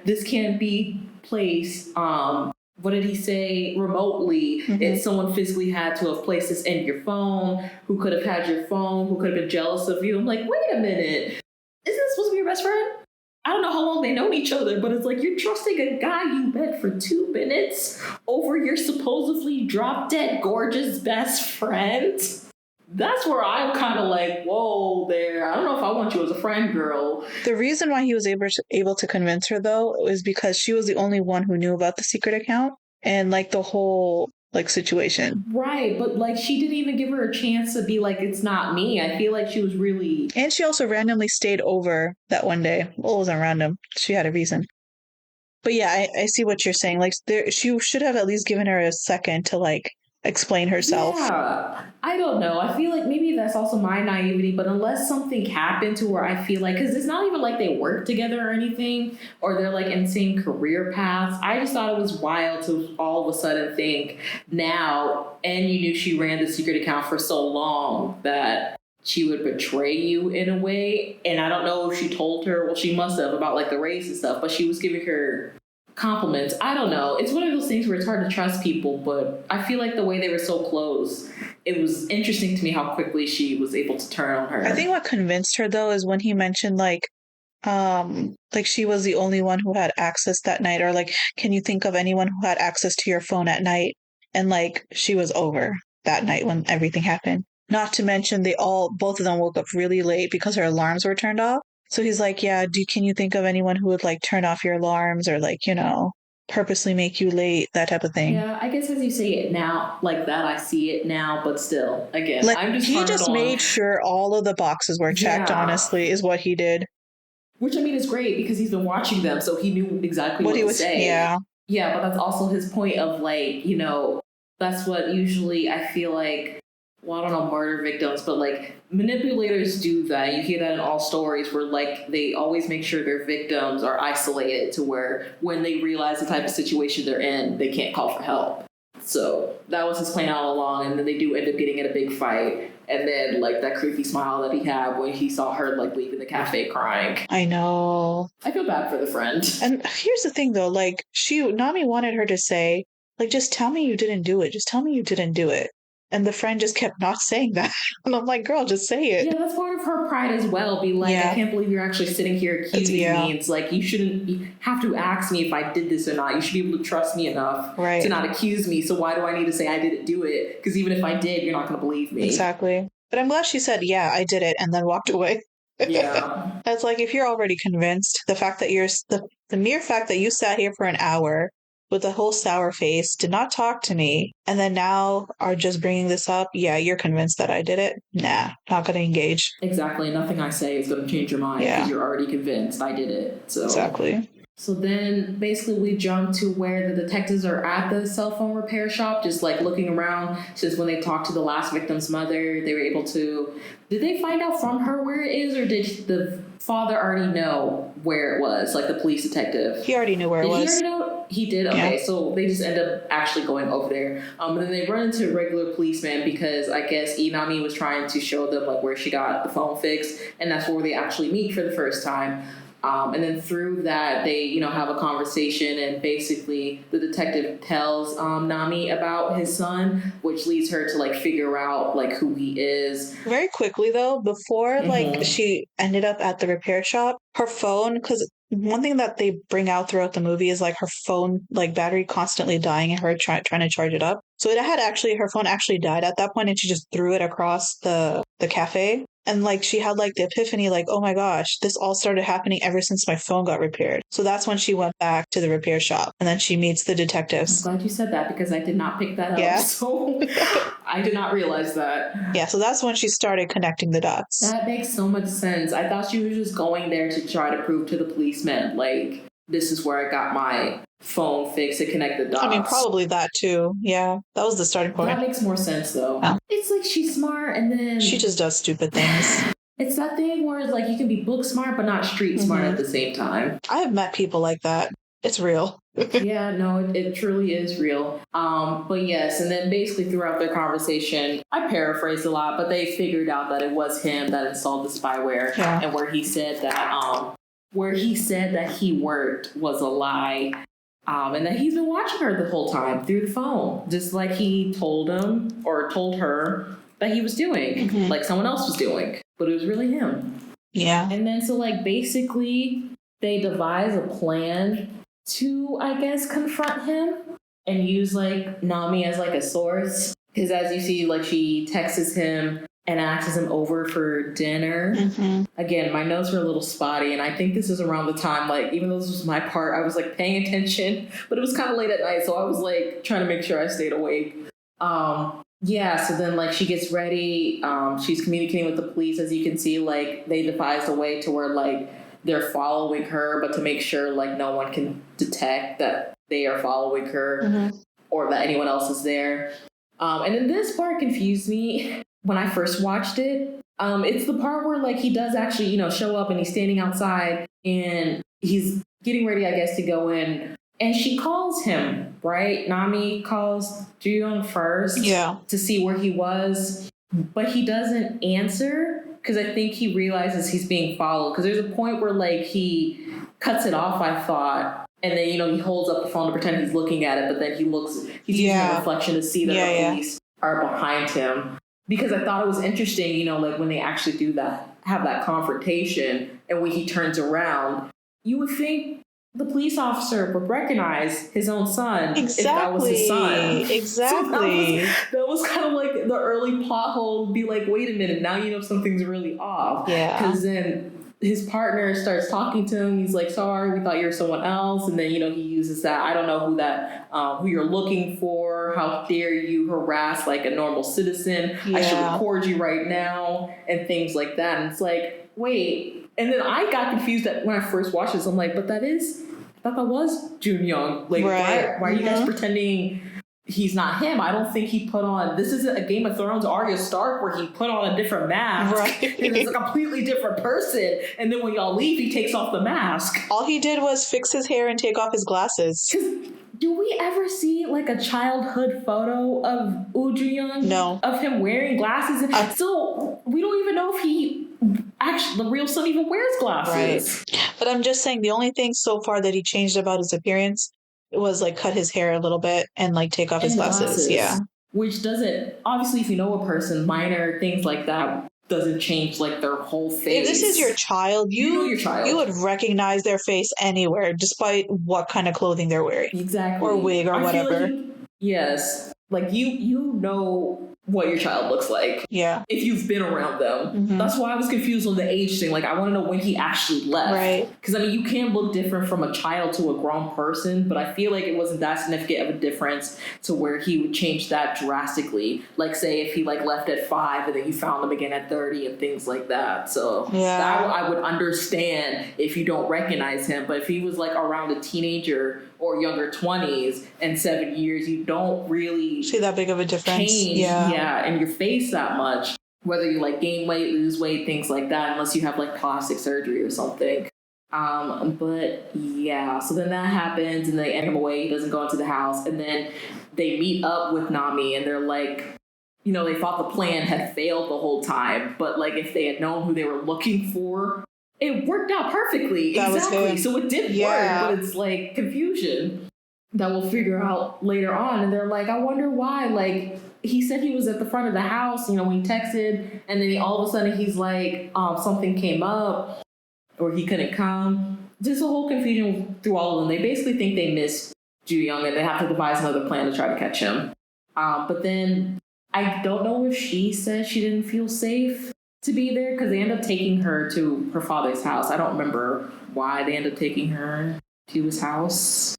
this can't be placed. What did he say? Remotely. Mm-hmm. It's someone physically had to have placed this in your phone, who could have had your phone, who could have been jealous of you. I'm like, wait a minute. Isn't this supposed to be your best friend? I don't know how long they know each other, but it's like you're trusting a guy you met for 2 minutes over your supposedly drop-dead gorgeous best friend. That's where I'm kind of like, whoa there. I don't know if I want you as a friend, girl. The reason why he was able to convince her, though, is because she was the only one who knew about the secret account and like the whole like situation. Right, but like she didn't even give her a chance to be like, it's not me. I feel like she was really... And she also randomly stayed over that one day. Well, it wasn't random. She had a reason. But yeah, I see what you're saying. Like she should have at least given her a second to like explain herself. Yeah, I don't know. I feel like maybe that's also my naivety, but unless something happened to where I feel like, because it's not even like they work together or anything, or they're like in the same career paths. I just thought it was wild to all of a sudden think now, and you knew she ran the secret account for so long, that she would betray you in a way. And I don't know if she told her, well, she must have, about like the race and stuff, but she was giving her compliments. I don't know. It's one of those things where it's hard to trust people, but I feel like the way they were so close, it was interesting to me how quickly she was able to turn on her. I think what convinced her though is when he mentioned like she was the only one who had access that night, or like, can you think of anyone who had access to your phone at night? And like she was over that night when everything happened. Not to mention both of them woke up really late because her alarms were turned off. So he's like, yeah, can you think of anyone who would like turn off your alarms or like, purposely make you late, that type of thing. Yeah, I guess as you say it now, like that, I see it now, but still, again, like, I'm just he just made sure all of the boxes were checked, honestly, is what he did. Which I mean is great because he's been watching them, so he knew exactly what he was saying. Yeah. Yeah, but that's also his point of like, that's what usually I feel like, well, I don't know, murder victims, but like manipulators do that. You hear that in all stories where like they always make sure their victims are isolated to where when they realize the type of situation they're in, they can't call for help. So that was his plan all along. And then they do end up getting in a big fight. And then like that creepy smile that he had when he saw her like leaving the cafe crying. I know. I feel bad for the friend. And here's the thing though, like Nami wanted her to say, like, just tell me you didn't do it. Just tell me you didn't do it. And the friend just kept not saying that. And I'm like, girl, just say it. Yeah, that's part of her pride as well. Be like, I can't believe you're actually sitting here accusing me. It's like, you shouldn't have to ask me if I did this or not. You should be able to trust me enough to not accuse me. So why do I need to say I didn't do it? Because even if I did, you're not going to believe me. Exactly. But I'm glad she said, yeah, I did it, and then walked away. Yeah. It's like, if you're already convinced, the mere fact that you sat here for an hour with a whole sour face, did not talk to me, and then now are just bringing this up. Yeah, you're convinced that I did it? Nah, not going to engage. Exactly. Nothing I say is going to change your mind because you're already convinced I did it. So exactly. So then basically we jump to where the detectives are at the cell phone repair shop, just like looking around, since when they talked to the last victim's mother, they were able to... Did they find out from her where it is, or did the father already know where it was, like the police detective? He already knew where it was. Did he already know? He did? Okay, so they just end up actually going over there. And then they run into a regular policeman because I guess Inami was trying to show them like where she got the phone fixed, and that's where they actually meet for the first time. And then through that, they, have a conversation, and basically the detective tells Nami about his son, which leads her to like figure out like who he is. Very quickly though, before like she ended up at the repair shop, her phone, because one thing that they bring out throughout the movie is like her phone like battery constantly dying and her trying to charge it up. So it had actually, her phone actually died at that point, and she just threw it across the cafe. And like she had like the epiphany, like, oh my gosh, this all started happening ever since my phone got repaired. So that's when she went back to the repair shop, and then she meets the detectives. I'm glad you said that because I did not pick that up. Yeah. So I did not realize that. Yeah, so that's when she started connecting the dots. That makes so much sense. I thought she was just going there to try to prove to the policeman, like, this is where I got my phone fixed to connect the dots. I mean, probably that too. Yeah, that was the starting point. That makes more sense, though. Yeah. It's like she's smart, and then... She just does stupid things. It's that thing where it's like you can be book smart, but not street smart at the same time. I have met people like that. It's real. Yeah, no, it truly is real. But yes, and then basically throughout their conversation, I paraphrased a lot, but they figured out that it was him that installed the spyware, and where he said that he worked was a lie. And that he's been watching her the whole time through the phone, just like he told him or told her that he was doing, like someone else was doing, but it was really him. Yeah. And then so like basically they devise a plan to, I guess, confront him and use like Nami as like a source. Because as you see, like she texts him and asks him over for dinner. Again, my notes were a little spotty, and I think this is around the time, like, even though this was my part, I was like paying attention, but it was kind of late at night, so I was like trying to make sure I stayed awake. Yeah, so then like she gets ready, she's communicating with the police. As you can see, like they devised a way to where like they're following her, but to make sure like no one can detect that they are following her or that anyone else is there. And then this part confused me when I first watched it. It's the part where like he does actually, show up, and he's standing outside and he's getting ready, I guess, to go in. And she calls him, right? Nami calls Jooyoung first to see where he was, but he doesn't answer because I think he realizes he's being followed. Because there's a point where like he cuts it off, I thought, and then he holds up the phone to pretend he's looking at it, but then he's using a reflection to see that the police are behind him. Because I thought it was interesting, like when they actually do that, have that confrontation, and when he turns around, you would think the police officer would recognize his own son if that was his son. Exactly. So that was kind of like the early plot hole. Be like, wait a minute, now something's really off. Yeah. Because then his partner starts talking to him. He's like, sorry, we thought you were someone else. And then, he uses that, I don't know who you're looking for. How dare you harass like a normal citizen? I should record you right now, and things like that. And it's like, wait. And then I got confused when I first watched this. I'm like, but I thought that was Jooyoung. Like, why are you guys pretending he's not him? I don't think he put on... This isn't a Game of Thrones Arya Stark where he put on a different mask. Right. He's a completely different person. And then when y'all leave, he takes off the mask. All he did was fix his hair and take off his glasses. Do we ever see like a childhood photo of Jooyoung? No. Of him wearing glasses? So we don't even know if he... Actually, the real son even wears glasses. Right. But I'm just saying, the only thing so far that he changed about his appearance was like cut his hair a little bit and like take off his glasses. Yeah. Which doesn't, obviously, if you know a person, minor things like that doesn't change like their whole face. If this is your child, you know your child. You would recognize their face anywhere, despite what kind of clothing they're wearing. Exactly. Or wig or whatever. Yes. Like you know what your child looks like. Yeah. If you've been around them. That's why I was confused on the age thing. Like, I want to know when he actually left. Right. Because, I mean, you can look different from a child to a grown person, but I feel like it wasn't that significant of a difference to where he would change that drastically. Like, say, if he, like, left at 5 and then you found him again at 30 and things like that. So that I would understand if you don't recognize him. But if he was, like, around a teenager or younger 20s and 7 years, you don't really see that big of a difference. Change, in your face that much, whether you like gain weight, lose weight, things like that, unless you have like plastic surgery or something. But yeah, so then that happens and they end him away. He doesn't go into the house, and then they meet up with Nami and they're like, you know, they thought the plan had failed the whole time, but like if they had known who they were looking for, it worked out perfectly. Exactly. So it did work, but it's like confusion that we'll figure out later on. And they're like, I wonder why. Like, he said he was at the front of the house, you know, when he texted, and then all of a sudden he's like, something came up, or he couldn't come. Just a whole confusion through all of them. They basically think they missed Ju Young, and they have to devise another plan to try to catch him. But then I don't know if she said she didn't feel safe to be there, because they end up taking her to her father's house. I don't remember why they end up taking her to his house.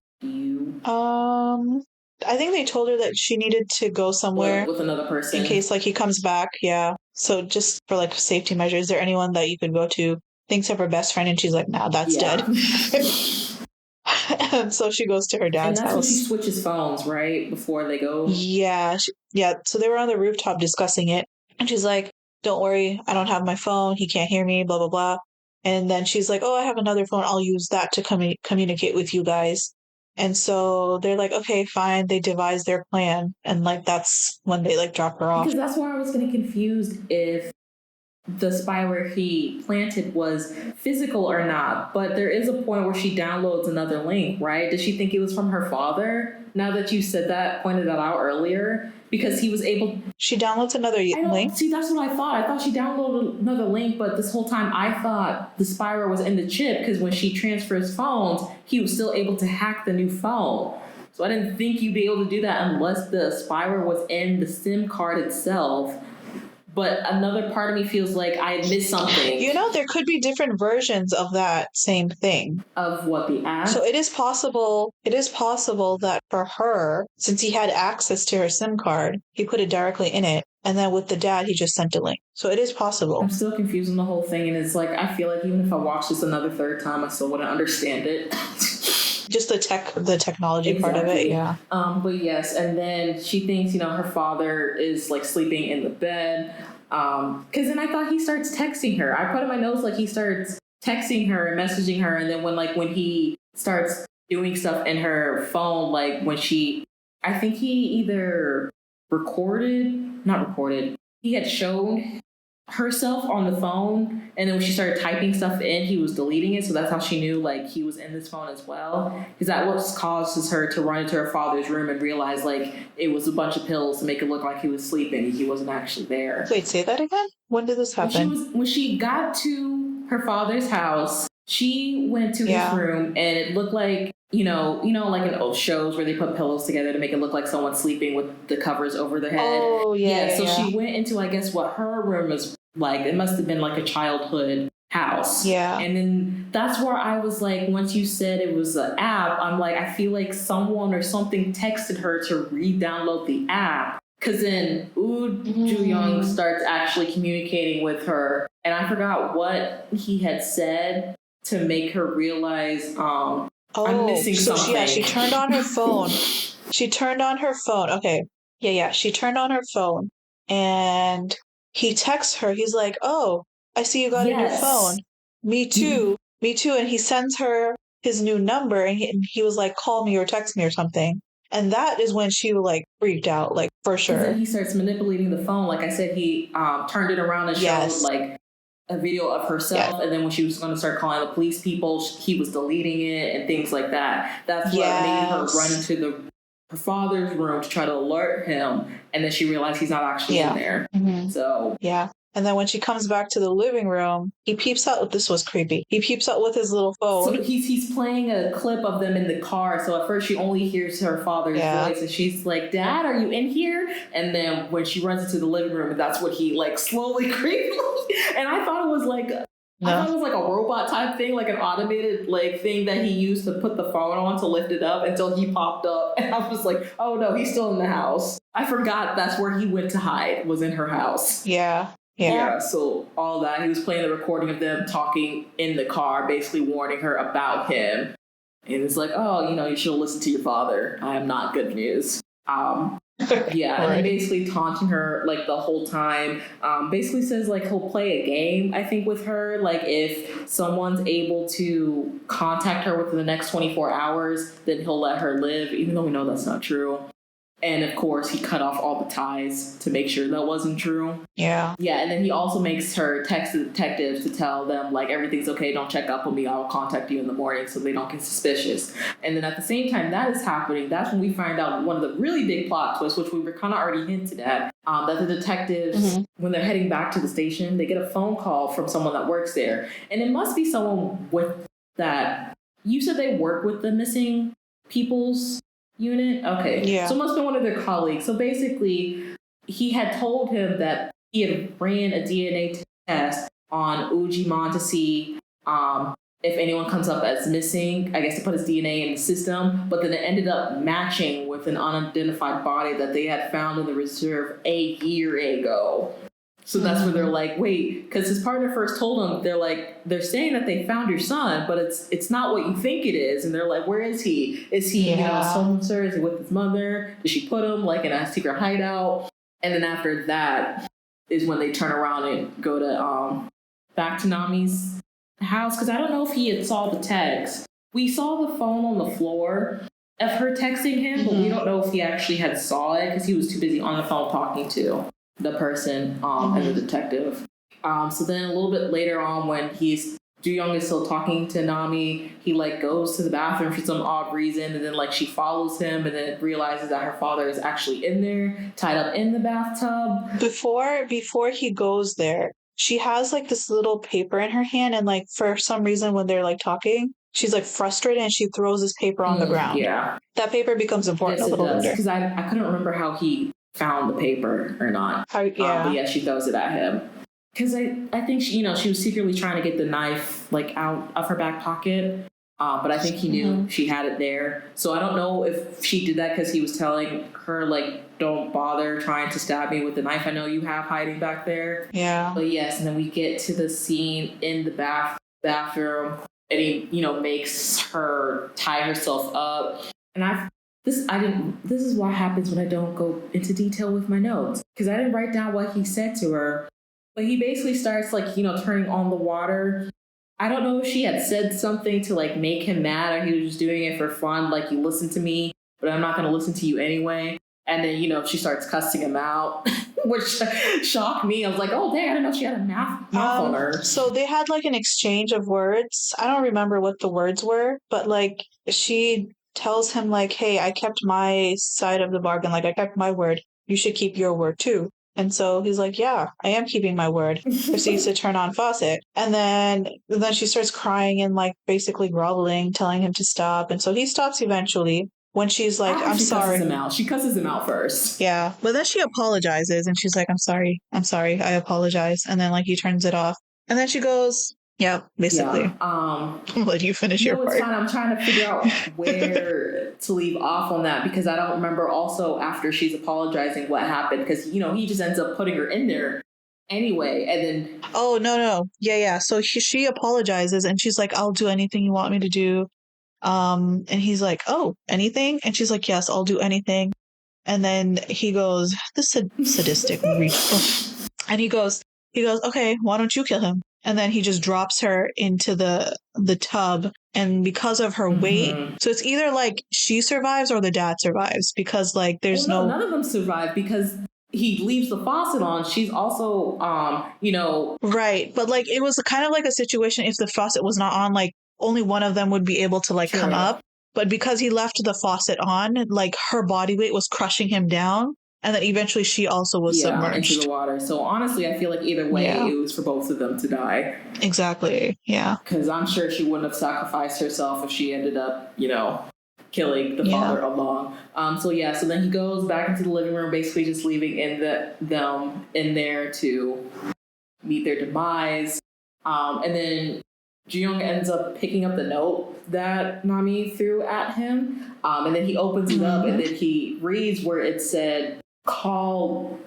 I think they told her that she needed to go somewhere with another person in case like he comes back. Yeah. So just for like safety measures, is there anyone that you could go to? Thinks of her best friend, and she's like, nah, that's dead. And so she goes to her dad's house. And that's when she switches phones, right? Before they go. Yeah. So they were on the rooftop discussing it, and she's like, don't worry, I don't have my phone. He can't hear me, blah, blah, blah. And then she's like, oh, I have another phone. I'll use that to communicate with you guys. And so they're like, okay, fine. They devise their plan. And like, that's when they like drop her off. Because that's why I was getting confused if the spyware he planted was physical or not. But there is a point where she downloads another link, right? Did she think it was from her father? Now that you said that, pointed that out earlier, because he was able. She downloads another link? See, that's what I thought. I thought she downloaded another link, but this whole time I thought the spyware was in the chip, because when she transfers phones, he was still able to hack the new phone. So I didn't think you'd be able to do that unless the spyware was in the SIM card itself. But another part of me feels like I missed something. You know, there could be different versions of that same thing. Of what, the app? So it is possible that for her, since he had access to her SIM card, he put it directly in it. And then with the dad, he just sent a link. So it is possible. I'm still confused on the whole thing. And it's like, I feel like even if I watch this another third time, I still wouldn't understand it. Just the technology part of it, yeah. But yes, and then she thinks, you know, her father is like sleeping in the bed. Because then I thought he starts texting her. I put in my notes like he starts texting her and messaging her, and then when he starts doing stuff in her phone, like when I think he either not recorded. He had shown herself on the phone, and then when she started typing stuff in, he was deleting it. So that's how she knew like he was in this phone as well, because that what causes her to run into her father's room and realize like it was a bunch of pills to make it look like he was sleeping and he wasn't actually there. Wait, say that again? When did this happen? When she got to her father's house, she went to his room, and it looked like you know, like in old shows where they put pillows together to make it look like someone's sleeping with the covers over their head. Oh, yeah. So she went into, I guess, what her room is like. It must have been like a childhood house. Yeah. And then that's where I was like, once you said it was an app, I'm like, I feel like someone or something texted her to re-download the app. Because then Ju Young starts actually communicating with her. And I forgot what he had said to make her realize, I'm missing something. Yeah, she turned on her phone. Okay. Yeah. She turned on her phone, and he texts her. He's like, oh, I see you got a new phone. Me too. Me too. And he sends her his new number, and he was like, call me or text me or something. And that is when she like freaked out, like for sure. Then he starts manipulating the phone. Like I said, he turned it around and showed like a video of herself, and then when she was going to start calling the police people, he was deleting it and things like that. That's what made her run into her father's room to try to alert him, and then she realized he's not actually in there. So And then when she comes back to the living room, he peeps out. This was creepy. He peeps out with his little phone. So he's playing a clip of them in the car. So at first she only hears her father's voice, and she's like, "Dad, are you in here?" And then when she runs into the living room, that's what he like slowly creepily. And I thought it was like. I thought it was like a robot type thing, like an automated like thing that he used to put the phone on to lift it up until he popped up. And I was like, oh no, he's still in the house. I forgot that's where he went to hide, was in her house. Yeah. So all that, he was playing the recording of them talking in the car, basically warning her about him. And it's like, oh, you should listen to your father. I am not good news. Yeah, and then basically taunting her like the whole time. Basically says like he'll play a game, I think, with her. Like if someone's able to contact her within the next 24 hours, then he'll let her live, even though we know that's not true. And of course, he cut off all the ties to make sure that wasn't true. Yeah. Yeah, and then he also makes her text the detectives to tell them, like, everything's okay, don't check up on me, I'll contact you in the morning so they don't get suspicious. And then at the same time that is happening, that's when we find out one of the really big plot twists, which we were kind of already hinted at, that the detectives, when they're heading back to the station, they get a phone call from someone that works there. And it must be someone with that. You said they work with the missing people's unit? Okay. Yeah. So it must be one of their colleagues. So basically, he had told him that he had ran a DNA test on Ujimon to see if anyone comes up as missing, I guess to put his DNA in the system, but then it ended up matching with an unidentified body that they had found in the reserve a year ago. So that's where they're like, wait, because his partner first told him, they're saying that they found your son, but it's not what you think it is. And they're like, where is he? Is he, somewhere? Is he with his mother? Did she put him like in a secret hideout? And then after that is when they turn around and go to back to Nami's house. Because I don't know if he had saw the text. We saw the phone on the floor of her texting him, but we don't know if he actually had saw it because he was too busy on the phone talking to the person and the detective. So then a little bit later on, when Ju-young is still talking to Nami, he like goes to the bathroom for some odd reason, and then like she follows him and then realizes that her father is actually in there, tied up in the bathtub. Before he goes there, she has like this little paper in her hand, and like for some reason when they're like talking, she's like frustrated and she throws this paper on the ground. Yeah. That paper becomes important a little later. Because I couldn't remember how he found the paper or not. But yeah, she throws it at him. Because I think she was secretly trying to get the knife like out of her back pocket. But I think he knew she had it there. So I don't know if she did that because he was telling her like, don't bother trying to stab me with the knife I know you have hiding back there. Yeah. But yes, and then we get to the scene in the bathroom, and he makes her tie herself up. And this is what happens when I don't go into detail with my notes, because I didn't write down what he said to her. But he basically starts like, turning on the water. I don't know if she had said something to like make him mad, or he was just doing it for fun. Like, you listen to me, but I'm not going to listen to you anyway. And then, she starts cussing him out, which shocked me. I was like, oh, dang, I didn't know she had a mouth on her. So they had like an exchange of words. I don't remember what the words were, but like she tells him like, hey, I kept my side of the bargain. Like, I kept my word. You should keep your word too. And so he's like, yeah, I am keeping my word. Proceeds to turn on faucet. And then she starts crying and like basically groveling, telling him to stop. And so he stops eventually when she's like, I'm sorry. She cusses him out first. Yeah. But then she apologizes and she's like, I'm sorry, I apologize. And then like he turns it off. And then she goes, yeah, basically. Yeah. I'll let you finish your part. It's fine. I'm trying to figure out where to leave off on that, because I don't remember also after she's apologizing what happened, because, he just ends up putting her in there anyway. And then... Oh, no. Yeah. So she apologizes and she's like, I'll do anything you want me to do. And he's like, oh, anything? And she's like, yes, I'll do anything. And then he goes, this sadistic reach. And he goes, okay, why don't you kill him? And then he just drops her into the tub. And because of her weight, so it's either like she survives or the dad survives, because like there's none of them survive because he leaves the faucet on. She's also, Right. But like it was kind of like a situation, if the faucet was not on, like only one of them would be able to like come up. But because he left the faucet on, like her body weight was crushing him down. And then eventually she also was submerged. Into the water. So honestly, I feel like either way, it was for both of them to die. Exactly. Yeah. Because I'm sure she wouldn't have sacrificed herself if she ended up, killing the father along. So then he goes back into the living room, basically just leaving them in there to meet their demise. And then Ji-young ends up picking up the note that Nami threw at him. And then he opens it up and then he reads where it said, call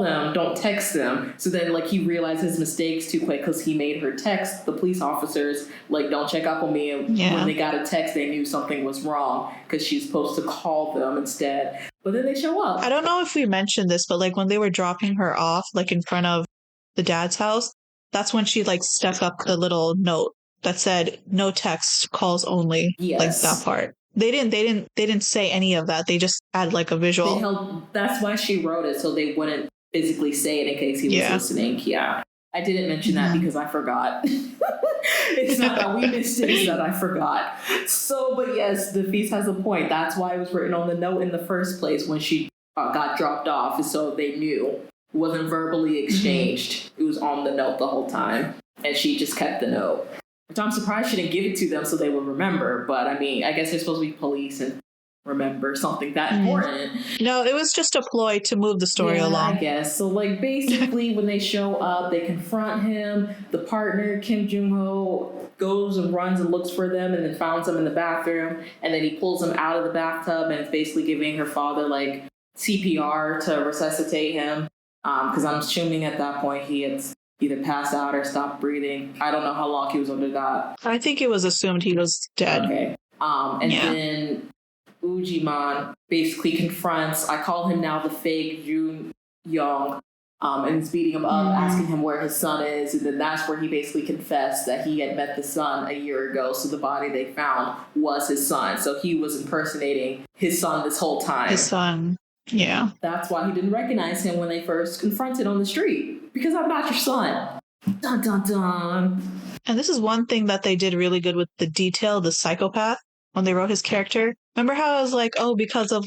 them, don't text them. So then he realized his mistakes too quick because he made her text the police officers, don't check up on me. And when they got a text, they knew something was wrong because she's supposed to call them instead. But then they show up. I don't know if we mentioned this, but when they were dropping her off, in front of the dad's house, that's when she stuck up the little note that said no text, calls only. Yes. That part. They didn't say any of that. They just had a visual. That's why she wrote it, so they wouldn't physically say it in case he was listening. Yeah. I didn't mention that because I forgot. It's not that we missed it, it's that I forgot. So, but yes, the feast has a point. That's why it was written on the note in the first place when she got dropped off, so they knew. It wasn't verbally exchanged. It was on the note the whole time, and she just kept the note. Which I'm surprised she didn't give it to them so they would remember. But I mean, I guess they're supposed to be police and remember something that important. No, it was just a ploy to move the story along. I guess. So basically when they show up, they confront him. The partner, Kim Jung-ho, goes and runs and looks for them and then finds them in the bathroom. And then he pulls them out of the bathtub and is basically giving her father CPR to resuscitate him. Because I'm assuming at that point he had either passed out or stopped breathing. I don't know how long he was under that. I think it was assumed he was dead. Okay. Then Ujiman basically confronts, I call him now the fake Jun-young, and is beating him up, asking him where his son is. And then that's where he basically confessed that he had met the son a year ago. So the body they found was his son. So he was impersonating his son this whole time. His son. Yeah. That's why he didn't recognize him when they first confronted on the street. Because I'm not your son. Dun, dun, dun. And this is one thing that they did really good with the detail, the psychopath, when they wrote his character. Remember how I was because of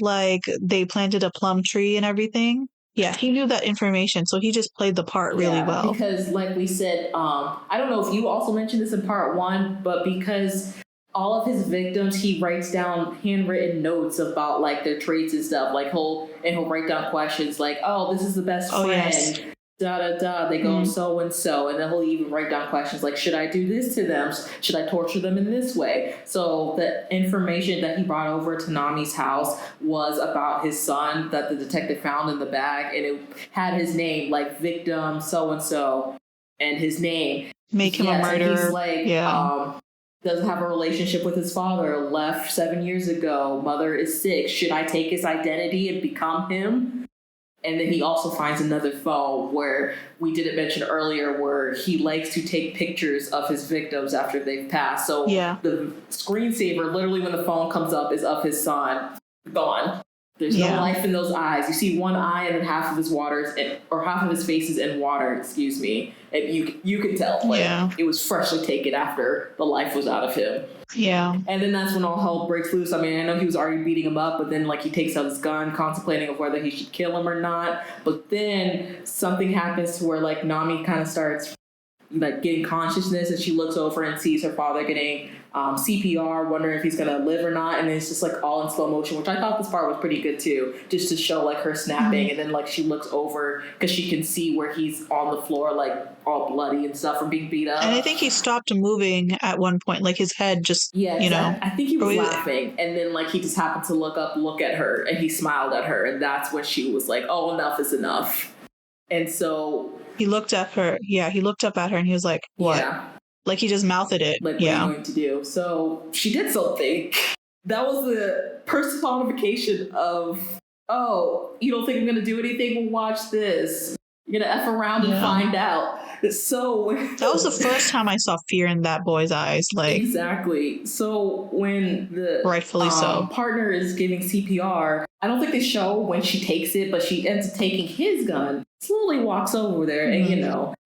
they planted a plum tree and everything? Yeah, he knew that information, so he just played the part really well. Because we said, I don't know if you also mentioned this in part 1, but because all of his victims, he writes down handwritten notes about their traits and stuff. He'll write down questions oh, this is the best friend. Yes. Da da da. They go so and so, and then he'll even write down questions should I do this to them? Should I torture them in this way? So the information that he brought over to Nami's house was about his son that the detective found in the bag, and it had his name victim so and so, and his name. Make him a murderer. He's doesn't have a relationship with his father, left 7 years ago, mother is sick. Should I take his identity and become him? And then he also finds another phone where we didn't mention earlier where he likes to take pictures of his victims after they've passed. So the screensaver, literally when the phone comes up, is of his son. Gone. There's no life in those eyes. You see one eye and then half of his half of his face is in water, excuse me. And you can tell it was freshly taken after the life was out of him. Yeah. And then that's when all hell breaks loose. I mean, I know he was already beating him up, but then he takes out his gun, contemplating of whether he should kill him or not. But then something happens to where Nami kind of starts getting consciousness, and she looks over and sees her father getting CPR, wondering if he's gonna live or not, and it's just all in slow motion, which I thought this part was pretty good too, just to show her snapping, and then she looks over because she can see where he's on the floor all bloody and stuff from being beat up. And I think he stopped moving at one point, his head just I think he was laughing, and then he just happened to look at her, and he smiled at her, and that's when she was oh, enough is enough. And so he looked at her. Yeah, he looked up at her and he was like, what? Yeah. He just mouthed it. What are you going to do? So she did something. That was the personification of, oh, you don't think I'm going to do anything? Well, watch this. You're going to F around and find out. So that was the first time I saw fear in that boy's eyes. Exactly. So when the rightfully so partner is giving CPR, I don't think they show when she takes it, but she ends up taking his gun, slowly walks over there, and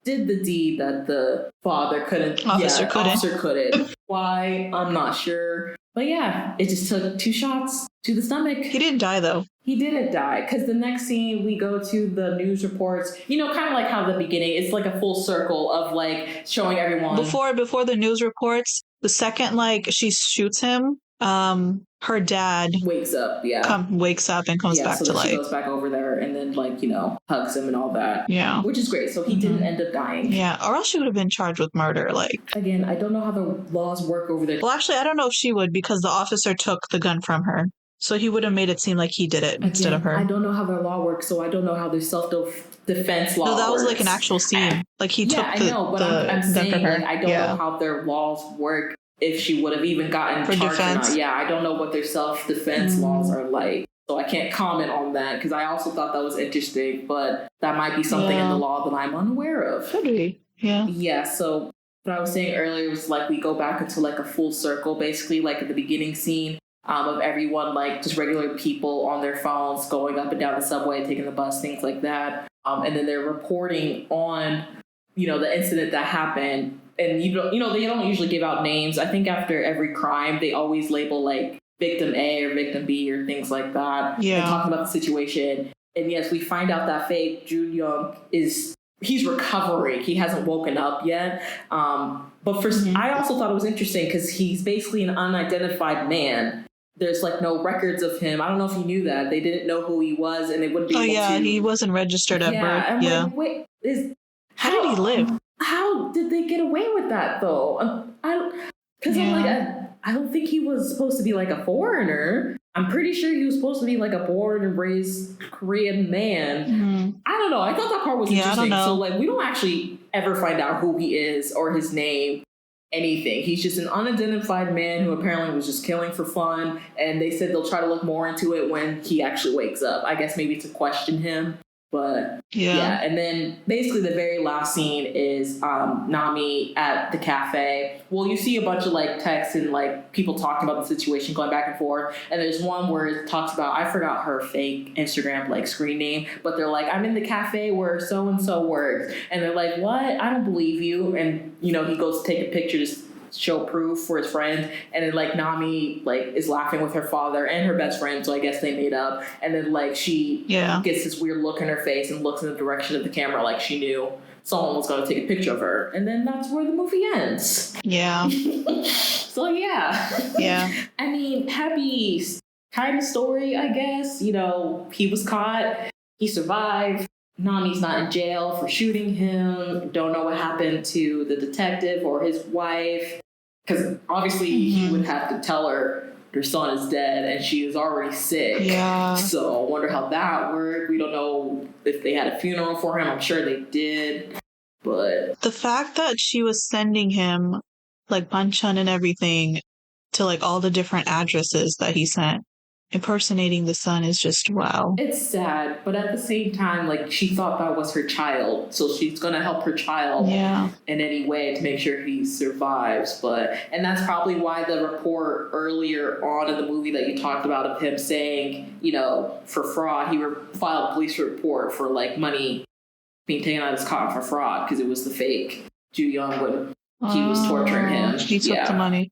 did the deed that the father couldn't. Officer couldn't. Officer couldn't. Why? I'm not sure. But yeah, it just took 2 shots to the stomach. He didn't die, though. He didn't die, because the next scene we go to the news reports. You know, kind of like how the beginning, it's like a full circle of like showing everyone. Before the news reports, the second like she shoots him, her dad wakes up, wakes up and comes back so to life. She goes back over there and then like, you know, hugs him and all that. Yeah. Which is great. So he didn't end up dying. Yeah, or else she would have been charged with murder. Like, again, I don't know how the laws work over there. Well, actually, I don't know if she would, because the officer took the gun from her. So he would have made it seem like he did it instead of her. I don't know how their law works, so I don't know how their self-defense law works. No, that was like an actual scene. Like he took the I'm gun saying, from her. like, I don't know how their laws work, if she would have even gotten for charged defense. or not. Yeah, I don't know what their self-defense laws are like. So I can't comment on that, because I also thought that was interesting, but that might be something in the law that I'm unaware of. Could be. Yeah. Yeah, so what I was saying earlier was like we go back into like a full circle, basically like at the beginning scene of everyone, like just regular people on their phones going up and down the subway, taking the bus, things like that. And then they're reporting on, you know, the incident that happened. And, they don't usually give out names. I think after every crime, they always label like victim A or victim B or things like that. Yeah. And talk about the situation. And yes, we find out that fake Jun Young he's recovering. He hasn't woken up yet. But I also thought it was interesting because he's basically an unidentified man. There's like no records of him. I don't know if you knew that. They didn't know who he was, and they wouldn't be able to. He wasn't registered at birth. Yeah. Like, wait, how did he live? How did they get away with that though? I'm like, I don't think he was supposed to be like a foreigner. I'm pretty sure he was supposed to be like a born and raised Korean man. Mm-hmm. I don't know. I thought that part was interesting. So like, we don't actually ever find out who he is or his name. Anything. He's just an unidentified man who apparently was just killing for fun, and they said they'll try to look more into it when he actually wakes up. I guess maybe to question him. But yeah, and then basically the very last scene is Nami at the cafe. Well, you see a bunch of like texts and like people talking about the situation, going back and forth. And there's one where it talks about, I forgot her fake Instagram like screen name, but they're like, I'm in the cafe where so and so works, and they're like, what? I don't believe you. And he goes to take a picture to show proof for his friend, and then like Nami like is laughing with her father and her best friend, so I guess they made up. And then like she gets this weird look in her face and looks in the direction of the camera like she knew someone was going to take a picture of her, and then that's where the movie ends. So I mean, happy kind of story, I guess. He was caught, he survived. Nami's not in jail for shooting him. Don't know what happened to the detective or his wife. Because obviously he would have to tell her son is dead and she is already sick. Yeah. So I wonder how that worked. We don't know if they had a funeral for him. I'm sure they did. But the fact that she was sending him like banchan and everything to like all the different addresses that he sent, impersonating the son, is just wow. It's sad, but at the same time, like, she thought that was her child, so she's gonna help her child in any way to make sure he survives. And that's probably why the report earlier on in the movie that you talked about of him saying, for fraud, he filed a police report for like money being taken out of his account for fraud, because it was the fake Ju Young when he was torturing him. He took the money.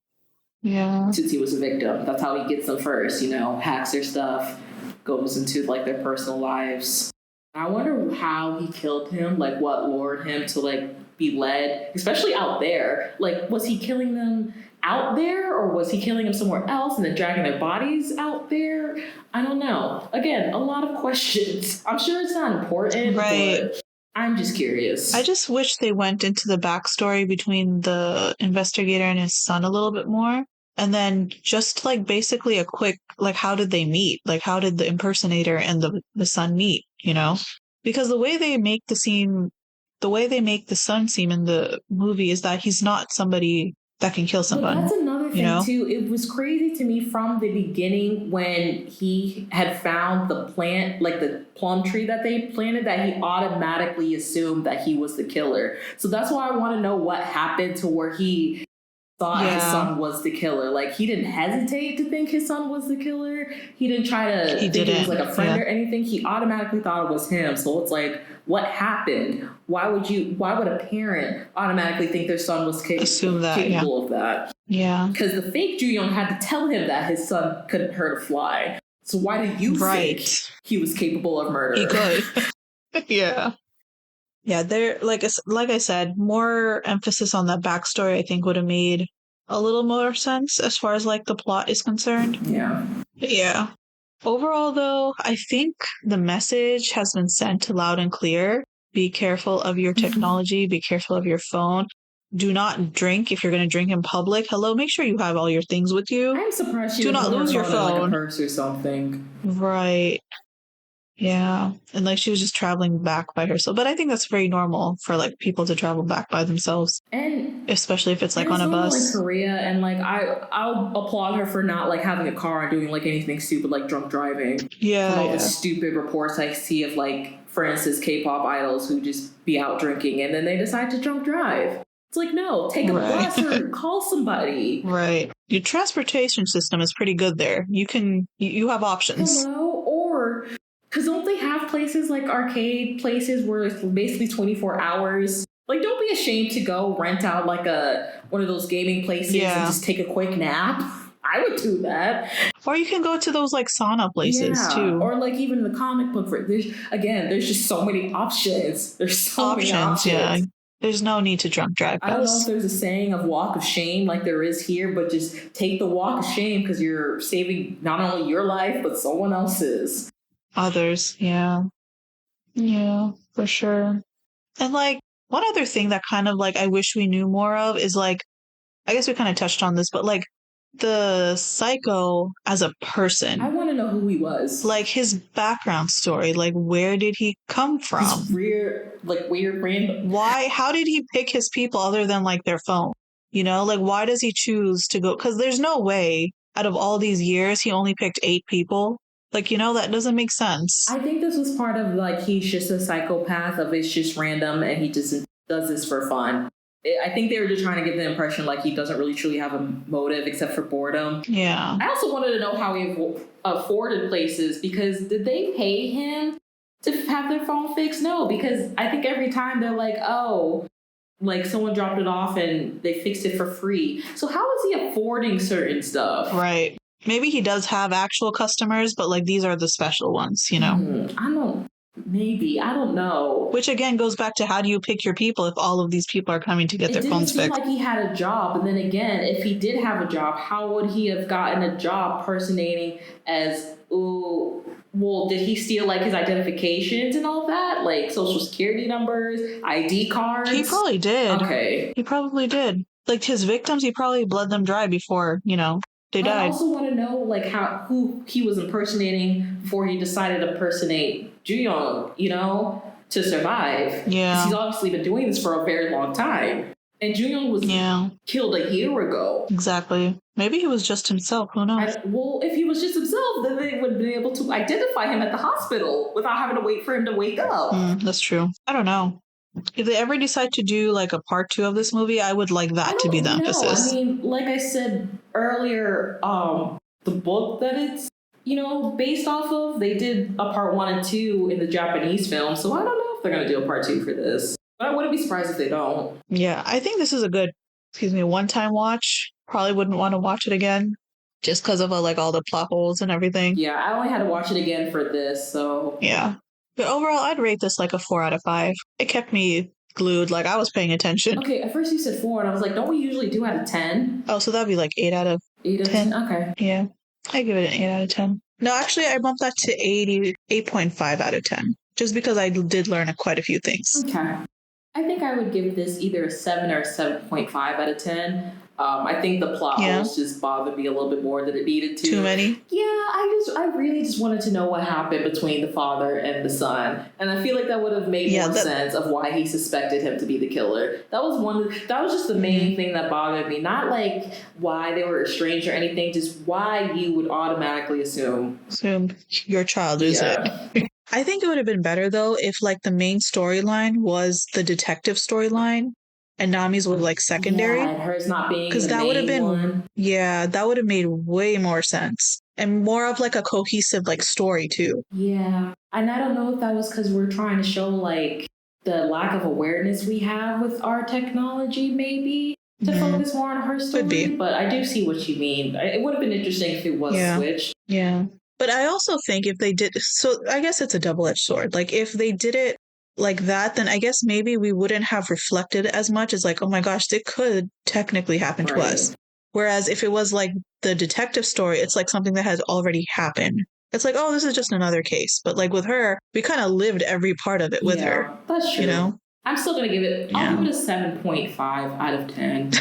Yeah. Since he was a victim. That's how he gets them first, hacks their stuff, goes into like their personal lives. I wonder how he killed him, like what lured him to like be led, especially out there. Like, was he killing them out there, or was he killing them somewhere else and then dragging their bodies out there? I don't know. Again, a lot of questions. I'm sure it's not important, but I'm just curious. I just wish they went into the backstory between the investigator and his son a little bit more. And then just like basically a quick, like, how did they meet? Like, how did the impersonator and the son meet, Because the way they make the son seem in the movie is that he's not somebody that can kill somebody. Well, that's another thing too. It was crazy to me from the beginning when he had found the plant, like the plum tree that they planted, that he automatically assumed that he was the killer. So that's why I want to know what happened to where he thought his Yeah. son was the killer. Like, he didn't hesitate to think his son was the killer. He didn't try to think it was like a friend or anything. He automatically thought it was him. So it's like, what happened? Why would a parent automatically think their son was Assume that, capable of that? Yeah. Because the fake Joo-young had to tell him that his son couldn't hurt a fly. So why do you think he was capable of murder? He could. Yeah. Yeah, there, like I said, more emphasis on that backstory I think would have made a little more sense as far as like the plot is concerned. Yeah. But yeah. Overall, though, I think the message has been sent loud and clear. Be careful of your technology. Be careful of your phone. Do not drink if you're going to drink in public. Hello, make sure you have all your things with you. I'm surprised she do not lose your phone. Like a purse or something. Right. Yeah. And like she was just traveling back by herself. But I think that's very normal for like people to travel back by themselves. And especially if it's like on a bus. Like Korea, and like I'll applaud her for not like having a car and doing like anything stupid like drunk driving. Yeah. From all the stupid reports I see of like, for instance, K-pop idols who just be out drinking and then they decide to drunk drive. It's like, no, take a bus or call somebody. Right. Your transportation system is pretty good there. You have options. Hello? Or, because don't they have places like arcade places where it's basically 24 hours? Like, don't be ashamed to go rent out like one of those gaming places and just take a quick nap. I would do that. Or you can go to those like sauna places too. Or like even the comic book there's just so many options. There's so many options. Yeah. There's no need to drunk drive. I don't know if there's a saying of walk of shame like there is here, but just take the walk of shame because you're saving not only your life, but someone else's. Others, yeah. Yeah, for sure. And like, one other thing that kind of like I wish we knew more of is like, I guess we kind of touched on this, but like the psycho as a person. I want to know who he was. Like his background story. Like, where did he come from? His weird random. Why? How did he pick his people other than like their phone? You know, like why does he choose to go? Because there's no way out of all these years he only picked 8 people. Like, you know, that doesn't make sense. I think this was part of like he's just a psychopath of it's just random and he just does this for fun. I think they were just trying to give the impression like he doesn't really truly have a motive except for boredom. Yeah. I also wanted to know how he afforded places because did they pay him to have their phone fixed? No, because I think every time they're like, oh, like someone dropped it off and they fixed it for free. So how is he affording certain stuff? Right. Maybe he does have actual customers, but like these are the special ones, you know? I don't know. Which again goes back to how do you pick your people if all of these people are coming to get their phones fixed? It didn't seem like he had a job. And then again, if he did have a job, how would he have gotten a job personating as, did he steal like his identifications and all that? Like social security numbers, ID cards? He probably did. Okay. He probably did. Like his victims, he probably bled them dry before, you know, they died. I also want to know like who he was impersonating before he decided to impersonate Joo-young, you know, to survive. Yeah. Because he's obviously been doing this for a very long time. And Joo-young was killed a year ago. Exactly. Maybe he was just himself. Who knows? If he was just himself, then they would have been able to identify him at the hospital without having to wait for him to wake up. That's true. I don't know. If they ever decide to do like a part 2 of this movie, I would like that to be the emphasis. I mean, like I said earlier, the book that it's, you know, based off of, they did a part 1 and 2 in the Japanese film. So I don't know if they're going to do a part 2 for this. But I wouldn't be surprised if they don't. Yeah, I think this is a good, one-time watch. Probably wouldn't want to watch it again just because of like all the plot holes and everything. Yeah, I only had to watch it again for this, so. Yeah. But overall, I'd rate this like a 4 out of 5. It kept me glued, like I was paying attention. Okay, at first you said 4, and I was like, don't we usually do out of 10? Oh, so that'd be like 8 out of 10. Okay. Yeah, I give it an 8 out of 10. No, actually, I bumped that to 8.5 out of 10, just because I did learn quite a few things. Okay. I think I would give this either a 7 or a 7.5 out of 10. I think the plot holes just bothered me a little bit more than it needed to. Too many? Yeah, I really just wanted to know what happened between the father and the son. And I feel like that would have made more sense of why he suspected him to be the killer. That was just the main thing that bothered me. Not like why they were estranged or anything, just why you would automatically assume your child is it. I think it would have been better though if like the main storyline was the detective storyline and Nami's was like secondary. Yeah, and hers not being Because the that would have main been, one. that would have made way more sense. And more of like a cohesive like story too. Yeah. And I don't know if that was because we're trying to show like the lack of awareness we have with our technology, maybe, to focus more on her story. Could be. But I do see what you mean. It would have been interesting if it was switched. Yeah. But I also think if they did, so I guess it's a double-edged sword. Like if they did it like that, then I guess maybe we wouldn't have reflected as much as like, oh my gosh, it could technically happen to us. Whereas if it was like the detective story, it's like something that has already happened. It's like, oh, this is just another case. But like with her, we kind of lived every part of it with her. That's true. You know? I'm still going to give it, I'll give it a 7.5 out of 10.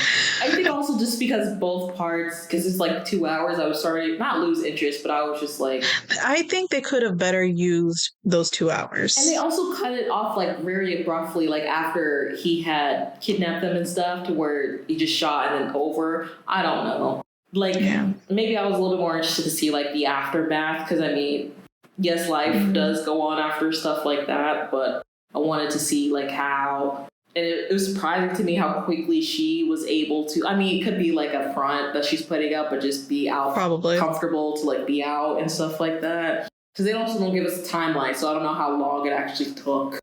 I think also just because both parts, because it's like 2 hours, I was starting not lose interest, but I was just like. I think they could have better used those 2 hours. And they also cut it off like very abruptly, like after he had kidnapped them and stuff, to where he just shot and then over. I don't know. Like, maybe I was a little bit more interested to see like the aftermath, because I mean, yes, life does go on after stuff like that, but I wanted to see like how, and it was surprising to me how quickly she was able to, I mean, it could be like a front that she's putting up, but just be out comfortable to like be out and stuff like that. Because they also don't give us a timeline, so I don't know how long it actually took,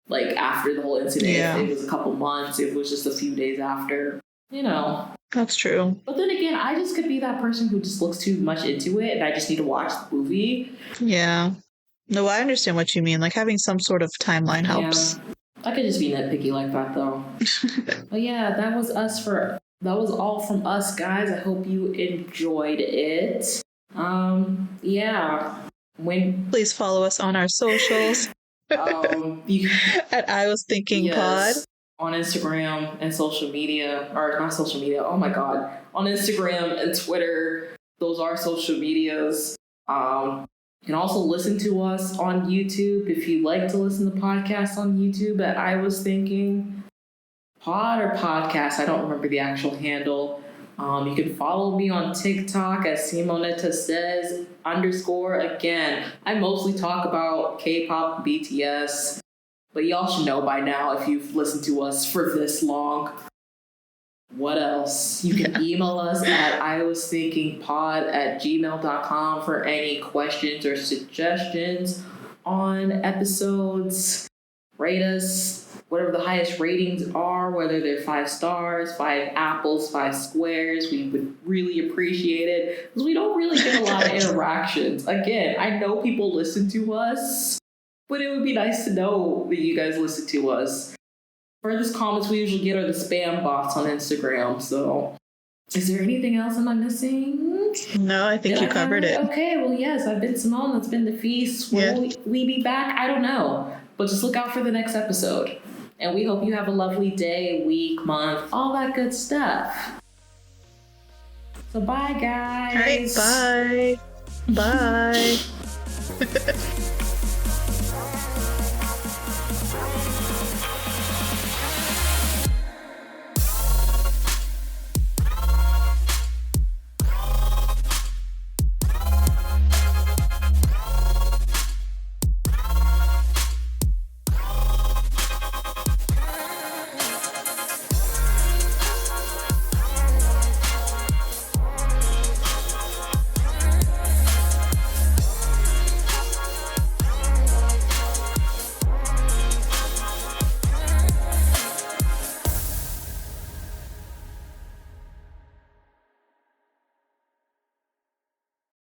like after the whole incident. If it was a couple months, if it was just a few days after, you know. That's true. But then again, I just could be that person who just looks too much into it, and I just need to watch the movie. Yeah. No, I understand what you mean. Like having some sort of timeline helps. Yeah. I could just be nitpicky like that though. But yeah, that was all from us, guys. I hope you enjoyed it. Please follow us on our socials. At I Was Thinking Pod. On Instagram and social media, or not social media, oh my god. On Instagram and Twitter, those are social medias. You can also listen to us on YouTube if you'd like to listen to podcasts on YouTube at I Was Thinking Pod or Podcast. I don't remember the actual handle. You can follow me on TikTok at Simonetta Says _ Again, I mostly talk about K-pop, BTS, but y'all should know by now if you've listened to us for this long. What else? You can email us at iwasthinkingpod@gmail.com for any questions or suggestions on episodes. Rate us, whatever the highest ratings are, whether they're 5 stars, 5 apples, 5 squares. We would really appreciate it, because we don't really get a lot of interactions. Again, I know people listen to us, but it would be nice to know that you guys listen to us. Furthest comments we usually get are the spam bots on Instagram. So, is there anything else am I missing? No, I think you covered it. Okay, well, yes, I've been Simone. That's been The Feast. Will we be back? I don't know. But just look out for the next episode. And we hope you have a lovely day, week, month, all that good stuff. So, bye, guys. All right, bye. Bye.